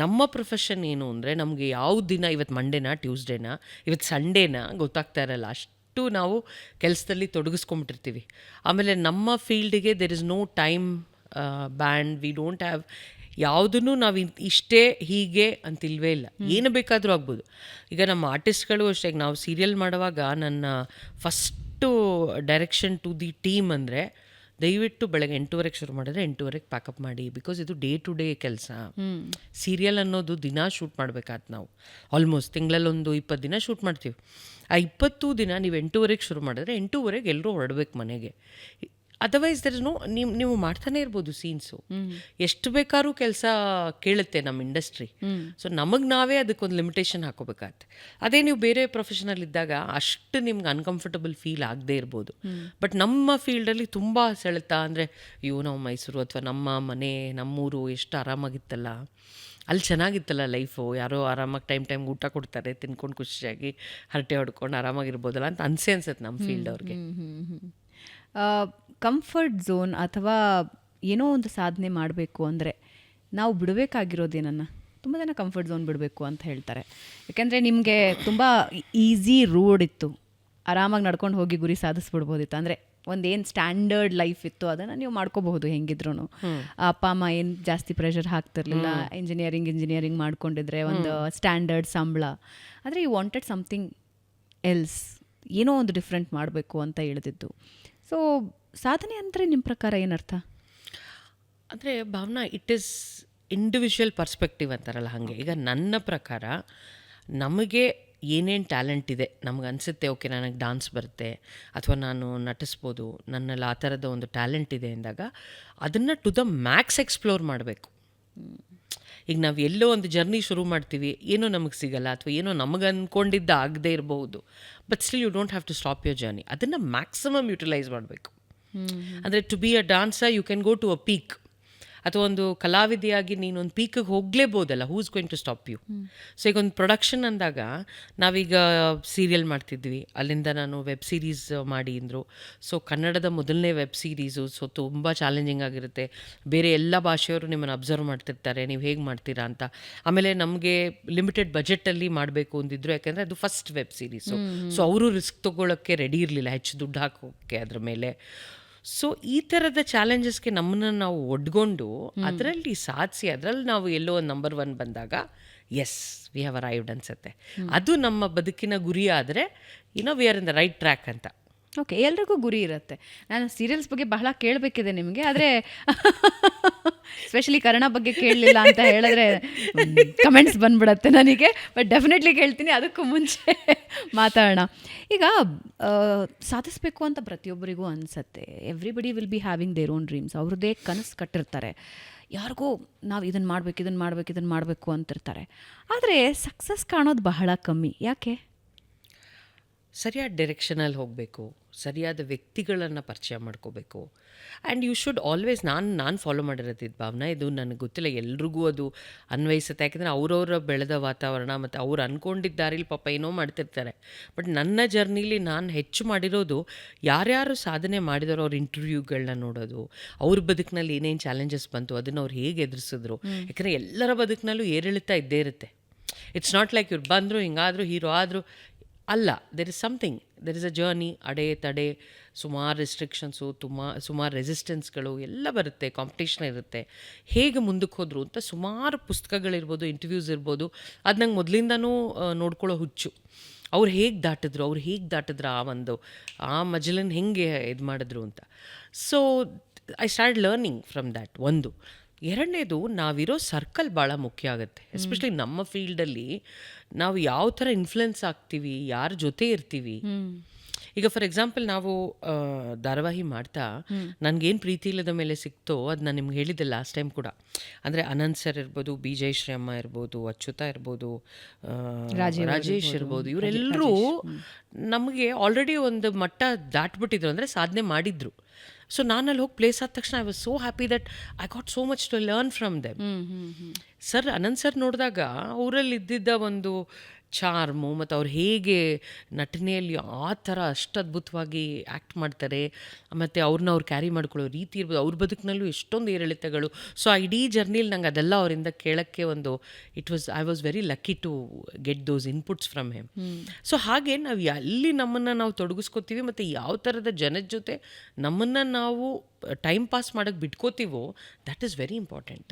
ನಮ್ಮ ಪ್ರೊಫೆಷನ್ ಏನು ಅಂದರೆ ನಮಗೆ ಯಾವ ದಿನ, ಇವತ್ತು ಮಂಡೇನಾ ಟ್ಯೂಸ್ಡೇನಾ ಇವತ್ತು ಸಂಡೇನಾ ಗೊತ್ತಾಗ್ತಾ ಇರಲ್ಲ, ಅಷ್ಟು ನಾವು ಕೆಲಸದಲ್ಲಿ ತೊಡಗಿಸ್ಕೊಂಬಿಟ್ಟಿರ್ತೀವಿ. ಆಮೇಲೆ ನಮ್ಮ ಫೀಲ್ಡಿಗೆ there is no time band, we don't have ಯಾವುದನ್ನು ನಾವು ಇಷ್ಟೇ ಹೀಗೆ ಅಂತಿಲ್ವೇ ಇಲ್ಲ, ಏನು ಬೇಕಾದರೂ ಆಗ್ಬೋದು. ಈಗ ನಮ್ಮ ಆರ್ಟಿಸ್ಟ್ಗಳು ಅಷ್ಟೇ. ನಾವು ಸೀರಿಯಲ್ ಮಾಡುವಾಗ ನನ್ನ first direction to the team ಅಂದರೆ ದಯವಿಟ್ಟು ಬೆಳಗ್ಗೆ 8:30 ಶುರು ಮಾಡಿದ್ರೆ 8:30 ಪ್ಯಾಕಪ್ ಮಾಡಿ, ಬಿಕಾಸ್ ಇದು ಡೇ ಟು ಡೇ ಕೆಲಸ. ಸೀರಿಯಲ್ ಅನ್ನೋದು ದಿನ ಶೂಟ್ ಮಾಡಬೇಕಾದ್ ನಾವು ಆಲ್ಮೋಸ್ಟ್ ತಿಂಗಳಲ್ಲೊಂದು 20 ದಿನ ಶೂಟ್ ಮಾಡ್ತೀವಿ. ಆ 20 ದಿನ ನೀವು 8:30 ಶುರು ಮಾಡಿದ್ರೆ 8:30 ಎಲ್ಲರೂ ಹೊರಡ್ಬೇಕು ಮನೆಗೆ. ಅದರ್ವೈಸ್ ದರ್ ಇಸ್ ನೋ, ನೀವು ಮಾಡ್ತಾನೆ ಇರ್ಬೋದು ಸೀನ್ಸು, ಎಷ್ಟು ಬೇಕಾದ್ರೂ ಕೆಲಸ ಕೇಳುತ್ತೆ ನಮ್ಮ ಇಂಡಸ್ಟ್ರಿ. ಸೊ ನಮಗೆ ನಾವೇ ಅದಕ್ಕೊಂದು ಲಿಮಿಟೇಷನ್ ಹಾಕೋಬೇಕಾಗತ್ತೆ. ಅದೇ ನೀವು ಬೇರೆ ಪ್ರೊಫೆಷನಲ್ ಇದ್ದಾಗ ಅಷ್ಟು ನಿಮ್ಗೆ ಅನ್ಕಂಫರ್ಟಬಲ್ ಫೀಲ್ ಆಗದೆ ಇರ್ಬೋದು. ಬಟ್ ನಮ್ಮ ಫೀಲ್ಡಲ್ಲಿ ತುಂಬ ಸೆಳೆತ ಅಂದರೆ, ಅಯ್ಯೋ ನಾವು ಮೈಸೂರು ಅಥವಾ ನಮ್ಮ ಮನೆ ನಮ್ಮೂರು ಎಷ್ಟು ಆರಾಮಾಗಿತ್ತಲ್ಲ, ಅಲ್ಲಿ ಚೆನ್ನಾಗಿತ್ತಲ್ಲ ಲೈಫು, ಯಾರೋ ಆರಾಮಾಗಿ ಟೈಮ್ ಊಟ ಕೊಡ್ತಾರೆ, ತಿನ್ಕೊಂಡು ಖುಷಿಯಾಗಿ ಹರಟೆ ಹೊಡ್ಕೊಂಡು ಆರಾಮಾಗಿರ್ಬೋದಲ್ಲ ಅಂತ ಅನ್ಸುತ್ತೆ ನಮ್ಮ ಫೀಲ್ಡ್ ಅವ್ರಿಗೆ. ಕಂಫರ್ಟ್ ಝೋನ್ ಅಥವಾ ಏನೋ ಒಂದು ಸಾಧನೆ ಮಾಡಬೇಕು ಅಂದರೆ ನಾವು ಬಿಡಬೇಕಾಗಿರೋದೇನನ್ನು? ತುಂಬ ಜನ ಕಂಫರ್ಟ್ ಝೋನ್ ಬಿಡಬೇಕು ಅಂತ ಹೇಳ್ತಾರೆ. ಯಾಕೆಂದರೆ ನಿಮಗೆ ತುಂಬ ಈಸಿ ರೋಡ್ ಇತ್ತು, ಆರಾಮಾಗಿ ನಡ್ಕೊಂಡು ಹೋಗಿ ಗುರಿ ಸಾಧಿಸ್ಬಿಡ್ಬೋದಿತ್ತು. ಅಂದರೆ ಒಂದೇನು ಸ್ಟ್ಯಾಂಡರ್ಡ್ ಲೈಫ್ ಇತ್ತು ಅದನ್ನು ನೀವು ಮಾಡ್ಕೋಬಹುದು ಹೆಂಗಿದ್ರು. ಅಪ್ಪ ಅಮ್ಮ ಏನು ಜಾಸ್ತಿ ಪ್ರೆಷರ್ ಹಾಕ್ತಿರ್ಲಿಲ್ಲ. ಇಂಜಿನಿಯರಿಂಗ್ ಮಾಡ್ಕೊಂಡಿದ್ರೆ ಒಂದು ಸ್ಟ್ಯಾಂಡರ್ಡ್ ಸಂಬಳ. ಆದರೆ ಯು ವಾಂಟೆಡ್ ಸಮಥಿಂಗ್ ಎಲ್ಸ್, ಏನೋ ಒಂದು ಡಿಫ್ರೆಂಟ್ ಮಾಡಬೇಕು ಅಂತ ಹೇಳಿದ್ದು. ಸೊ ಸಾಧನೆ ಅಂದರೆ ನಿಮ್ಮ ಪ್ರಕಾರ ಏನರ್ಥ? ಅಂದರೆ Bhavana, it is individual perspective ಅಂತಾರಲ್ಲ ಹಾಗೆ. ಈಗ ನನ್ನ ಪ್ರಕಾರ ನಮಗೆ ಏನೇನು ಟ್ಯಾಲೆಂಟ್ ಇದೆ, ನಮ್ಗೆ ಅನಿಸುತ್ತೆ ಓಕೆ ನನಗೆ ಡಾನ್ಸ್ ಬರುತ್ತೆ ಅಥವಾ ನಾನು ನಟಿಸ್ಬೋದು, ನನ್ನಲ್ಲಿ ಆ ಥರದ ಒಂದು ಟ್ಯಾಲೆಂಟ್ ಇದೆ ಅಂದಾಗ ಅದನ್ನು ಟು ದ ಮ್ಯಾಕ್ಸ್ ಎಕ್ಸ್ಪ್ಲೋರ್ ಮಾಡಬೇಕು. ಈಗ ನಾವು ಎಲ್ಲೋ ಒಂದು ಜರ್ನಿ ಶುರು ಮಾಡ್ತೀವಿ, ಏನೋ ನಮಗೆ ಸಿಗಲ್ಲ ಅಥವಾ ಏನೋ ನಮಗೆ ಅಂದ್ಕೊಂಡಿದ್ದ ಆಗದೆ ಇರಬಹುದು, but still you don't have to stop your journey. ಅದನ್ನು ಮ್ಯಾಕ್ಸಿಮಮ್ ಯುಟಿಲೈಸ್ ಮಾಡಬೇಕು. ಅಂದರೆ to be a dancer you can go to a peak, ಅಥವಾ ಒಂದು ಕಲಾವಿದೆಯಾಗಿ ನೀನೊಂದು ಪೀಕಿಗೆ ಹೋಗಲೇಬೋದಲ್ಲ, who is going to stop you. So ಈಗ ಒಂದು ಪ್ರೊಡಕ್ಷನ್ ಅಂದಾಗ ನಾವೀಗ ಸೀರಿಯಲ್ ಮಾಡ್ತಿದ್ವಿ, ಅಲ್ಲಿಂದ ನಾನು ವೆಬ್ ಸೀರೀಸ್ ಮಾಡಿ ಅಂದರು. ಸೊ ಕನ್ನಡದ ಮೊದಲನೇ ವೆಬ್ ಸೀರೀಸು, ಸೊ ತುಂಬ ಚಾಲೆಂಜಿಂಗ್ ಆಗಿರುತ್ತೆ. ಬೇರೆ ಎಲ್ಲ ಭಾಷೆಯವರು ನಿಮ್ಮನ್ನು ಅಬ್ಸರ್ವ್ ಮಾಡ್ತಿರ್ತಾರೆ, ನೀವು ಹೇಗೆ ಮಾಡ್ತೀರಾ ಅಂತ. ಆಮೇಲೆ ನಮಗೆ ಲಿಮಿಟೆಡ್ ಬಜೆಟಲ್ಲಿ ಮಾಡಬೇಕು ಅಂದಿದ್ರು, ಯಾಕೆಂದರೆ ಅದು ಫಸ್ಟ್ ವೆಬ್ ಸೀರೀಸು. ಸೊ ಅವರು ರಿಸ್ಕ್ ತೊಗೊಳ್ಳೋಕ್ಕೆ ರೆಡಿ ಇರಲಿಲ್ಲ, ಹೆಚ್ಚು ದುಡ್ಡು ಹಾಕೋಕ್ಕೆ ಅದ್ರ ಮೇಲೆ. ಸೊ ಈ ಥರದ ಚಾಲೆಂಜಸ್ಗೆ ನಮ್ಮನ್ನು ನಾವು ಒಡ್ಕೊಂಡು ಅದರಲ್ಲಿ ಸಾಧಿಸಿ ಅದರಲ್ಲಿ ನಾವು ಎಲ್ಲೋ ಒಂದು ನಂಬರ್ 1 ಬಂದಾಗ ಎಸ್ ವಿ ಹ್ಯಾವ್ ಅರೈವ್ಡ್ ಅನ್ಸುತ್ತೆ. ಅದು ನಮ್ಮ ಬದುಕಿನ ಗುರಿ ಆದರೆ V are in the right track ಅಂತ. ಓಕೆ, ಎಲ್ರಿಗೂ ಗುರಿ ಇರುತ್ತೆ. ನಾನು ಸೀರಿಯಲ್ಸ್ ಬಗ್ಗೆ ಬಹಳ ಕೇಳಬೇಕಿದೆ ನಿಮಗೆ, ಆದರೆ ಸ್ಪೆಷಲಿ ಕನ್ನಡ ಬಗ್ಗೆ ಕೇಳಲಿಲ್ಲ ಅಂತ ಹೇಳಿದ್ರೆ ಕಮೆಂಟ್ಸ್ ಬಂದ್ಬಿಡತ್ತೆ ನನಗೆ. ಬಟ್ ಡೆಫಿನೆಟ್ಲಿ ಕೇಳ್ತೀನಿ. ಅದಕ್ಕೂ ಮುಂಚೆ ಮಾತಾಡೋಣ. ಈಗ ಸಾಧಿಸಬೇಕು ಅಂತ ಪ್ರತಿಯೊಬ್ಬರಿಗೂ ಅನಿಸುತ್ತೆ. Everybody will be having their own dreams. ಅವ್ರದ್ದೇ ಕನಸು ಕಟ್ಟಿರ್ತಾರೆ. ಯಾರಿಗೂ ನಾವು ಇದನ್ನು ಮಾಡಬೇಕು ಅಂತಿರ್ತಾರೆ. ಆದರೆ ಸಕ್ಸಸ್ ಕಾಣೋದು ಬಹಳ ಕಮ್ಮಿ. ಯಾಕೆ? ಸರಿಯಾದ ಡೈರೆಕ್ಷನಲ್ಲಿ ಹೋಗಬೇಕು, ಸರಿಯಾದ ವ್ಯಕ್ತಿಗಳನ್ನು ಪರಿಚಯ ಮಾಡ್ಕೋಬೇಕು. ಆ್ಯಂಡ್ ಯು ಶುಡ್ ಆಲ್ವೇಸ್, ನಾನು ಫಾಲೋ ಮಾಡಿರೋದಿದ್ದು ಭಾವನಾ, ಇದು ನನಗೆ ಗೊತ್ತಿಲ್ಲ ಎಲ್ರಿಗೂ ಅದು ಅನ್ವಯಿಸುತ್ತೆ. ಯಾಕೆಂದರೆ ಅವರವರ ಬೆಳೆದ ವಾತಾವರಣ ಮತ್ತು ಅವ್ರು ಅಂದ್ಕೊಂಡಿದ್ದ ದಾರಿಲಿ ಪಾಪ ಏನೋ ಮಾಡ್ತಿರ್ತಾರೆ. ಬಟ್ ನನ್ನ ಜರ್ನಿಲಿ ನಾನು ಹೆಚ್ಚು ಮಾಡಿರೋದು ಯಾರ್ಯಾರು ಸಾಧನೆ ಮಾಡಿದಾರೋ ಅವ್ರ ಇಂಟರ್ವ್ಯೂಗಳನ್ನ ನೋಡೋದು, ಅವ್ರ ಬದುಕಿನಲ್ಲಿ ಏನೇನು ಚಾಲೆಂಜಸ್ ಬಂತು ಅದನ್ನು ಅವ್ರು ಹೇಗೆ ಎದುರಿಸಿದ್ರು. ಯಾಕಂದರೆ ಎಲ್ಲರ ಬದುಕಿನಲ್ಲೂ ಏರಿಳಿತ ಇದ್ದೇ ಇರುತ್ತೆ. ಇಟ್ಸ್ ನಾಟ್ ಲೈಕ್ ಇವ್ರು ಬಂದರು ಹಿಂಗಾದರೂ ಹೀರೋ ಆದರೂ ಅಲ್ಲ. There is something, there is a journey. ಅಡೆ ತಡೆ, ಸುಮಾರು ರೆಸ್ಟ್ರಿಕ್ಷನ್ಸು, ಸುಮಾರು ರೆಸಿಸ್ಟೆನ್ಸ್ಗಳು ಎಲ್ಲ ಬರುತ್ತೆ, ಕಾಂಪಿಟೇಷನ್ ಇರುತ್ತೆ. ಹೇಗೆ ಮುಂದಕ್ಕೆ ಹೋದರು ಅಂತ ಸುಮಾರು ಪುಸ್ತಕಗಳಿರ್ಬೋದು, ಇಂಟರ್ವ್ಯೂಸ್ ಇರ್ಬೋದು. ಅದು ನಂಗೆ ಮೊದಲಿಂದನೂ ನೋಡ್ಕೊಳ್ಳೋ ಹುಚ್ಚು. ಅವ್ರು ಹೇಗೆ ದಾಟಿದ್ರು ಆ ಮಜಲನ್ನು ಹೆಂಗೆ ಇದು ಮಾಡಿದ್ರು ಅಂತ. So I start learning from that. ಒಂದು. ಎರಡನೇದು, ನಾವಿರೋ ಸರ್ಕಲ್ ಭಾಳ ಮುಖ್ಯ ಆಗುತ್ತೆ. ಎಸ್ಪೆಷಲಿ ನಮ್ಮ ಫೀಲ್ಡಲ್ಲಿ ನಾವು ಯಾವ ಥರ ಇನ್ಫ್ಲುಯೆನ್ಸ್ ಆಗ್ತೀವಿ, ಯಾರ ಜೊತೆ ಇರ್ತೀವಿ. ಈಗ ಫಾರ್ ಎಕ್ಸಾಂಪಲ್ ನಾವು ಧಾರಾವಾಹಿ ಮಾಡ್ತಾ ನನಗೇನು ಪ್ರೀತಿ ಇಲ್ಲದ ಮೇಲೆ ಸಿಕ್ತೋ ಅದು ನಾನು ನಿಮ್ಗೆ ಹೇಳಿದ್ದೆ ಲಾಸ್ಟ್ ಟೈಮ್ ಕೂಡ. ಅಂದರೆ ಅನಂತ್ ಸರ್ ಇರ್ಬೋದು, ಬಿ ಜಯಶ್ರೀ ಅಮ್ಮ ಇರ್ಬೋದು, ಅಚ್ಯುತಾ ಇರ್ಬೋದು, ರಾಜೇಶ್ ಇರ್ಬೋದು, ಇವರೆಲ್ಲರೂ ನಮಗೆ ಆಲ್ರೆಡಿ ಒಂದು ಮಟ್ಟ ದಾಟ್ಬಿಟ್ಟಿದ್ರು, ಅಂದರೆ ಸಾಧನೆ ಮಾಡಿದ್ರು. ಸೊ ನಾನಲ್ಲಿ ಹೋಗಿ ಪ್ಲೇಸ್ ಆದ ತಕ್ಷಣ I was so happy that I got so much to learn from them. Sir Ananth sir ನೋಡಿದಾಗ ಅವರಲ್ಲಿ ಇದ್ದಿದ್ದ ಒಂದು ಚಾರ್ಮು ಮತ್ತು ಅವ್ರು ಹೇಗೆ ನಟನೆಯಲ್ಲಿ ಆ ಥರ ಅಷ್ಟು ಅದ್ಭುತವಾಗಿ ಆ್ಯಕ್ಟ್ ಮಾಡ್ತಾರೆ, ಮತ್ತು ಅವ್ರು ಕ್ಯಾರಿ ಮಾಡ್ಕೊಳ್ಳೋ ರೀತಿ ಇರ್ಬೋದು, ಅವ್ರ ಬದುಕಿನಲ್ಲೂ ಎಷ್ಟೊಂದು ಏರಿಳಿತಗಳು. ಸೊ ಆ ಇಡೀ ಜರ್ನಿಲಿ ನಂಗೆ ಅದೆಲ್ಲ ಅವರಿಂದ ಕೇಳೋಕ್ಕೆ ಒಂದು I was very lucky to get those inputs from him. So ಹಾಗೆ ನಾವು ಎಲ್ಲಿ ನಮ್ಮನ್ನು ನಾವು ತೊಡಗಿಸ್ಕೋತೀವಿ ಮತ್ತು ಯಾವ ಥರದ ಜನದ ಜೊತೆ ನಮ್ಮನ್ನು ನಾವು ಟೈಮ್ ಪಾಸ್ ಮಾಡೋಕ್ಕೆ ಬಿಟ್ಕೋತೀವೋ, that is very important.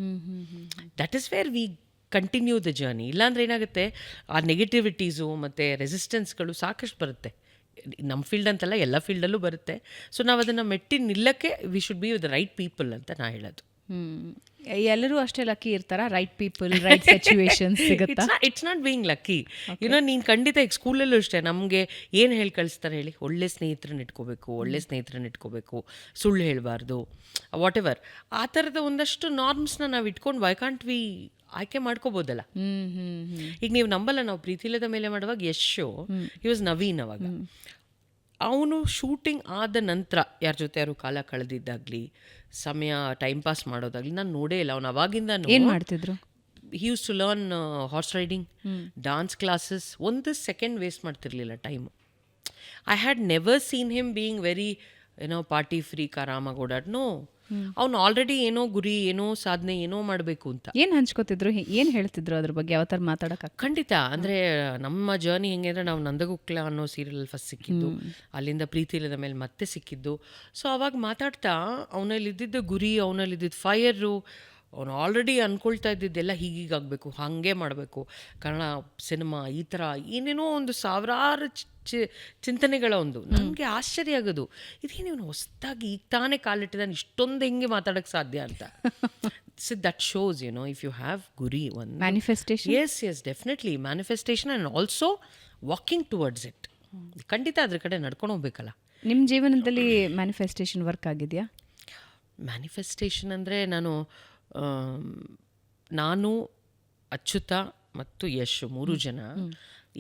That is where we continue the journey. ಇಲ್ಲಾಂದರೆ ಏನಾಗುತ್ತೆ, ಆ ನೆಗೆಟಿವಿಟೀಸು ಮತ್ತು ರೆಸಿಸ್ಟೆನ್ಸ್ಗಳು ಸಾಕಷ್ಟು ಬರುತ್ತೆ. ನಮ್ಮ ಫೀಲ್ಡ್ ಅಂತಲ್ಲ, ಎಲ್ಲ ಫೀಲ್ಡಲ್ಲೂ ಬರುತ್ತೆ. ಸೊ ನಾವು ಅದನ್ನು ಮೆಟ್ಟಿ ನಿಲ್ಲಕ್ಕೆ we should be with the right people ಅಂತ ನಾ ಹೇಳೋದು. ಎಲ್ಲರೂ ಅಷ್ಟೇ ಲಕ್ಕಿ ಇರ್ತಾರಾ? ರೈಟ್ ಪೀಪಲ್, ರೈಟ್ ಸಿಚುವೇಶನ್ ಸಿಗುತ್ತಾ? It's not being lucky. ನೀನು ಖಂಡಿತ ಈಗ ಸ್ಕೂಲಲ್ಲೂ ಅಷ್ಟೇ ನಮಗೆ ಏನು ಹೇಳಿ ಕಳಿಸ್ತಾರೆ ಹೇಳಿ, ಒಳ್ಳೆ ಸ್ನೇಹಿತರನ್ನ ಇಟ್ಕೋಬೇಕು, ಸುಳ್ಳು ಹೇಳಬಾರ್ದು, ವಾಟ್ ಎವರ್. ಆ ಥರದ ಒಂದಷ್ಟು ನಾರ್ಮ್ಸ್ನ ನಾವು ಇಟ್ಕೊಂಡು ವೈ ಕಾಂಟ್ ವಿ ಆಯ್ಕೆ ಮಾಡ್ಕೋಬೋದಲ್ಲ. ಈಗ ನೀವು ನಂಬಲ್ಲ, ನಾವು ಪ್ರೀತಿಲದ ಮೇಲೆ ಮಾಡುವಾಗ ಯಶು ಹಿ ವಾಸ್ ನವೀನ್. ಅವಾಗ ಅವನು ಶೂಟಿಂಗ್ ಆದ ನಂತರ ಯಾರ ಜೊತೆ ಯಾರು ಕಾಲ ಕಳೆದಿದ್ದಾಗಲಿ, ಸಮಯ ಟೈಮ್ ಪಾಸ್ ಮಾಡೋದಾಗಲಿ ನಾನು ನೋಡೇ ಇಲ್ಲ. ಅವನು ಅವಾಗಿಂದ ಏನು ಮಾಡ್ತಿದ್ರು? He used to learn horse riding, dance classes. ಒಂದು ಸೆಕೆಂಡ್ ವೇಸ್ಟ್ ಮಾಡ್ತಿರ್ಲಿಲ್ಲ time. I had never seen him being very party freak, ಆರಾಮಾಗಿ ಓಡಾಡ್ನೋ. ಅವ್ನು ಆಲ್ರೆಡಿ ಏನೋ ಗುರಿ, ಏನೋ ಸಾಧನೆ, ಏನೋ ಮಾಡಬೇಕು ಅಂತ. ಏನು ಹಂಚ್ಕೋತಿದ್ರು, ಏನು ಹೇಳ್ತಿದ್ರು ಅದ್ರ ಬಗ್ಗೆ? ಯಾವ ಥರ ಮಾತಾಡೋಕೆ? ಖಂಡಿತ. ಅಂದರೆ ನಮ್ಮ ಜರ್ನಿ ಹೆಂಗೆ ಅಂದರೆ, ನಾವು ನಂದಗುಕ್ಲ ಅನ್ನೋ ಸೀರಿಯಲ್ ಫಸ್ಟ್ ಸಿಕ್ಕಿದ್ದು, ಅಲ್ಲಿಂದ ಪ್ರೀತಿ ಇಲ್ಲದ ಮೇಲೆ ಮತ್ತೆ ಸಿಕ್ಕಿದ್ದು. ಸೊ ಅವಾಗ ಮಾತಾಡ್ತಾ ಅವನಲ್ಲಿ ಇದ್ದಿದ್ದ ಗುರಿ, ಅವನಲ್ಲಿ ಇದ್ದಿದ್ದು ಫೈರು, ಅವನು ಆಲ್ರೆಡಿ ಅಂದ್ಕೊಳ್ತಾ ಇದ್ದಿದ್ದೆಲ್ಲ ಹೀಗೀಗಾಗಬೇಕು, ಹಾಗೆ ಮಾಡಬೇಕು, ಕನ್ನಡ ಸಿನಿಮಾ ಈ ಥರ ಏನೇನೋ ಒಂದು ಸಾವಿರಾರು ಚಿಂತನೆಗಳ ಒಂದು. ನನಗೆ ಆಶ್ಚರ್ಯ ಆಗೋದು, ಇದೇನು ಇವನು ಹೊಸದಾಗಿ ಈಗ ತಾನೇ ಕಾಲಿಟ್ಟಿದ್ದಾನೆ, ಇಷ್ಟೊಂದು ಹೆಂಗೆ ಮಾತಾಡೋಕ್ಕೆ ಸಾಧ್ಯ ಅಂತ. So that shows if you have ಗುರಿ, ಒಂದು manifestation. Yes definitely manifestation and also walking towards it. ಖಂಡಿತ ಅದ್ರ ಕಡೆ ನಡ್ಕೊಂಡು ಹೋಗ್ಬೇಕಲ್ಲ. ನಿಮ್ಮ ಜೀವನದಲ್ಲಿ ಮ್ಯಾನಿಫೆಸ್ಟೇಷನ್ ವರ್ಕ್ ಆಗಿದೆಯಾ? ಮ್ಯಾನಿಫೆಸ್ಟೇಷನ್ ಅಂದರೆ ನಾನು ಅಚ್ಯುತ ಮತ್ತು ಯಶ್ 3 ಜನ.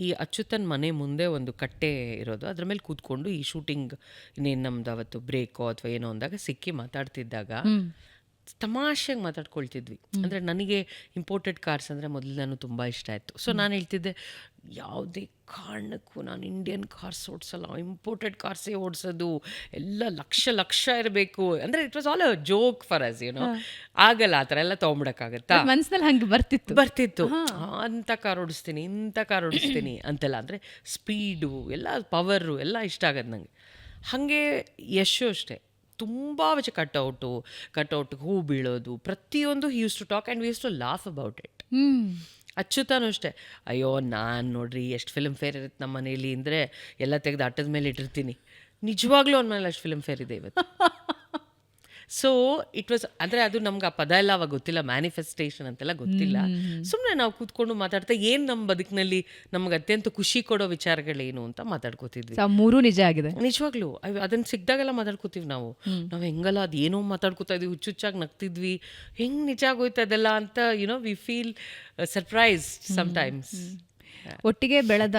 ಈ ಅಚ್ಯುತನ ಮನೆ ಮುಂದೆ ಒಂದು ಕಟ್ಟೆ ಇರೋದು, ಅದ್ರ ಮೇಲೆ ಕೂತ್ಕೊಂಡು ಈ ಶೂಟಿಂಗ್ ಇನ್ನೇನು ನಮ್ದು ಅವತ್ತು ಬ್ರೇಕೋ ಅಥವಾ ಏನೋ ಅಂದಾಗ ಸಿಕ್ಕಿ ಮಾತಾಡ್ತಿದ್ದಾಗ ತಮಾಷೆಗೆ ಮಾತಾಡ್ಕೊಳ್ತಿದ್ವಿ. ಅಂದರೆ ನನಗೆ ಇಂಪೋರ್ಟೆಡ್ ಕಾರ್ಸ್ ಅಂದರೆ ಮೊದಲು ನಾನು ತುಂಬ ಇಷ್ಟ ಆಯಿತು. ಸೊ ನಾನು ಹೇಳ್ತಿದ್ದೆ, ಯಾವುದೇ ಕಾರಣಕ್ಕೂ ನಾನು ಇಂಡಿಯನ್ ಕಾರ್ಸ್ ಓಡಿಸಲ್ಲ, ಇಂಪೋರ್ಟೆಡ್ ಕಾರ್ಸೇ ಓಡಿಸೋದು, ಎಲ್ಲ ಲಕ್ಷ ಇರಬೇಕು. ಅಂದರೆ it was all a joke for us, ಆಗಲ್ಲ ಆ ಥರ ಎಲ್ಲ ತೊಗೊಂಬಿಡೋಕ್ಕಾಗತ್ತಾ? ಮನಸ್ಸಿನಲ್ಲಿ ಹಂಗೆ ಬರ್ತಿತ್ತು. ಅಂಥ ಕಾರ್ ಓಡಿಸ್ತೀನಿ, ಇಂಥ ಕಾರ್ ಓಡಿಸ್ತೀನಿ ಅಂತೆಲ್ಲ. ಅಂದರೆ ಸ್ಪೀಡು ಎಲ್ಲ, ಪವರು ಎಲ್ಲ ಇಷ್ಟ ಆಗೋದು ನನಗೆ. ಹಾಗೆ ಯಶು ಅಷ್ಟೇ, ತುಂಬ ಕಟ್ಔಟ್ ಹೂ ಬೀಳೋದು, ಪ್ರತಿಯೊಂದು he used to talk and we used to laugh about it. ಅಚ್ಯುತಾನು ಅಷ್ಟೇ, ಅಯ್ಯೋ ನಾನು ನೋಡ್ರಿ ಎಷ್ಟು ಫಿಲ್ಮ್ ಫೇರ್ ಇರುತ್ತೆ ನಮ್ಮ ಮನೇಲಿ ಅಂದರೆ ಎಲ್ಲ ತೆಗೆದು ಅಟ್ಟದ ಮೇಲೆ ಇಟ್ಟಿರ್ತೀನಿ, ನಿಜವಾಗ್ಲೂ ಅವ್ನ ಮೇಲೆ ಅಷ್ಟು ಫಿಲ್ಮ್ ಫೇರ್ ಇದೆ ಇವತ್ತು. ಸೊ ಇಟ್ ವಾಸ್ ಅಂದರೆ ಅದು ನಮ್ಗೆ ಆ ಪದ ಎಲ್ಲ ಅವಾಗ ಗೊತ್ತಿಲ್ಲ, ಮ್ಯಾನಿಫೆಸ್ಟೇಷನ್ ಅಂತೆಲ್ಲ ಗೊತ್ತಿಲ್ಲ. ಸುಮ್ಮನೆ ನಾವು ಕೂತ್ಕೊಂಡು ಮಾತಾಡ್ತಾ ಏನು ನಮ್ಮ ಬದುಕಿನಲ್ಲಿ ನಮ್ಗೆ ಅತ್ಯಂತ ಖುಷಿ ಕೊಡೋ ವಿಚಾರಗಳೇನು ಅಂತ ಮಾತಾಡ್ಕೋತಿದ್ವಿ. ಮೂರೂ ನಿಜ ಆಗಿದೆ ನಿಜವಾಗ್ಲೂ ಅದನ್ನು ಸಿಕ್ದಾಗೆಲ್ಲ ಮಾತಾಡ್ಕೋತೀವಿ ನಾವು ಹೆಂಗಲ್ಲ ಅದು ಏನೋ ಮಾತಾಡ್ಕೋತಾ ಇದ್ವಿ, ಹುಚ್ಚುಚ್ಚಾಗಿ ನಗ್ತಿದ್ವಿ, ಹೆಂಗೆ ನಿಜ ಆಗೋಯ್ತು ಅದೆಲ್ಲ ಅಂತ ವಿ ಫೀಲ್ ಸರ್ಪ್ರೈಸ್ ಸಮ್ಟೈಮ್ಸ್. ಒಟ್ಟಿಗೆ ಬೆಳೆದ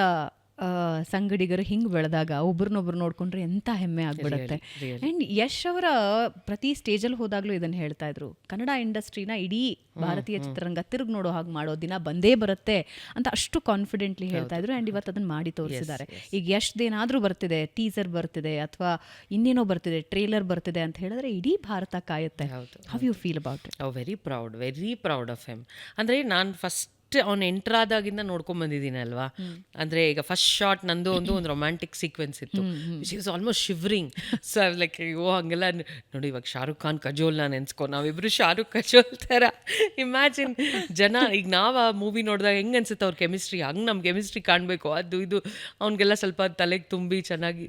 ಸಂಗಡಿಗರು ಹಿಂಗೆ ಬೆಳೆದಾಗ ಒಬ್ರನ್ನೊಬ್ರು ನೋಡ್ಕೊಂಡ್ರೆ ಎಂಥ ಹೆಮ್ಮೆ ಆಗ್ಬಿಡುತ್ತೆ. ಆ್ಯಂಡ್ ಯಶ್ ಅವರ ಪ್ರತಿ ಸ್ಟೇಜಲ್ಲಿ ಹೋದಾಗಲೂ ಇದನ್ನು ಹೇಳ್ತಾ ಇದ್ರು, ಕನ್ನಡ ಇಂಡಸ್ಟ್ರಿನ ಇಡೀ ಭಾರತೀಯ ಚಿತ್ರರಂಗ ತಿರುಗಿ ನೋಡೋ ಹಾಗೆ ಮಾಡೋ ದಿನ ಬಂದೇ ಬರುತ್ತೆ ಅಂತ ಅಷ್ಟು ಕಾನ್ಫಿಡೆಂಟ್ಲಿ ಹೇಳ್ತಾ ಇದ್ರು. ಆ್ಯಂಡ್ ಇವತ್ತು ಅದನ್ನು ಮಾಡಿ ತೋರಿಸಿದ್ದಾರೆ. ಈಗ ಯಶ್ದೇನಾದರೂ ಬರ್ತಿದೆ, ಟೀಸರ್ ಬರ್ತಿದೆ ಅಥವಾ ಇನ್ನೇನೋ ಬರ್ತಿದೆ, ಟ್ರೇಲರ್ ಬರ್ತಿದೆ ಅಂತ ಹೇಳಿದ್ರೆ ಇಡೀ ಭಾರತ ಕಾಯುತ್ತೆ. How you feel about it? Very proud of him. ಅಂದರೆ ನಾನು ಫಸ್ಟ್ ಅವ್ನು ಎಂಟ್ರಾದಾಗಿಂದ ನೋಡ್ಕೊಂಬಂದಿದ್ದೀನಿ ಅಲ್ವಾ. ಅಂದರೆ ಈಗ ಫಸ್ಟ್ ಶಾಟ್ ನಂದು ಒಂದು ರೊಮ್ಯಾಂಟಿಕ್ ಸೀಕ್ವೆನ್ಸ್ ಇತ್ತು, she was almost shivering. So I like ಅಯ್ಯೋ ಹಂಗೆಲ್ಲ ನೋಡಿ, ಇವಾಗ ಶಾರುಖ್ ಖಾನ್ ಕಜೋಲ್ನ ನೆನ್ಸ್ಕೊ, ನಾವಿಬ್ರು ಶಾರುಖ್ ಕಜೋಲ್ ಥರ ಇಮ್ಯಾಜಿನ್ ಜನ. ಈಗ ನಾವು ಆ ಮೂವಿ ನೋಡಿದಾಗ ಹೆಂಗೆ ಅನ್ಸುತ್ತೆ ಅವ್ರ ಕೆಮಿಸ್ಟ್ರಿ, ಹಂಗೆ ನಮ್ಮ ಕೆಮಿಸ್ಟ್ರಿ ಕಾಣಬೇಕು, ಅದು ಇದು ಅವ್ನಿಗೆಲ್ಲ ಸ್ವಲ್ಪ ತಲೆಗೆ ತುಂಬಿ ಚೆನ್ನಾಗಿ.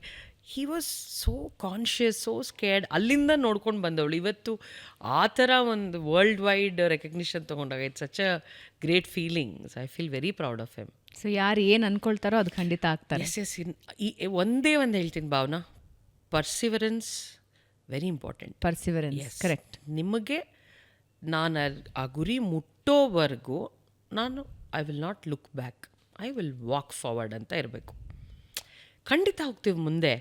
He was so conscious, so scared. ಅಲ್ಲಿಂದ ನೋಡ್ಕೊಂಡು ಬಂದವಳು ಇವತ್ತು ಆ ಥರ ಒಂದು ವರ್ಲ್ಡ್ ವೈಡ್ ರೆಕಗ್ನಿಷನ್ ತೊಗೊಂಡಾಗ it's such a great feeling. So I feel very proud of him. So ಯಾರು ಏನು ಅನ್ಕೊಳ್ತಾರೋ ಅದು ಖಂಡಿತ ಆಗ್ತಾರೆ. ಎಸ್ ಒಂದೇ ಒಂದು ಹೇಳ್ತೀನಿ Bhavana, perseverance very important. Perseverance correct. ನಿಮಗೆ ನಾನು ಆ ಗುರಿ ಮುಟ್ಟೋವರೆಗೂ ನಾನು I will not look back, I will walk forward ಅಂತ ಇರಬೇಕು. ಖಂಡಿತ ಹೋಗ್ತೀವಿ ಮುಂದೆ.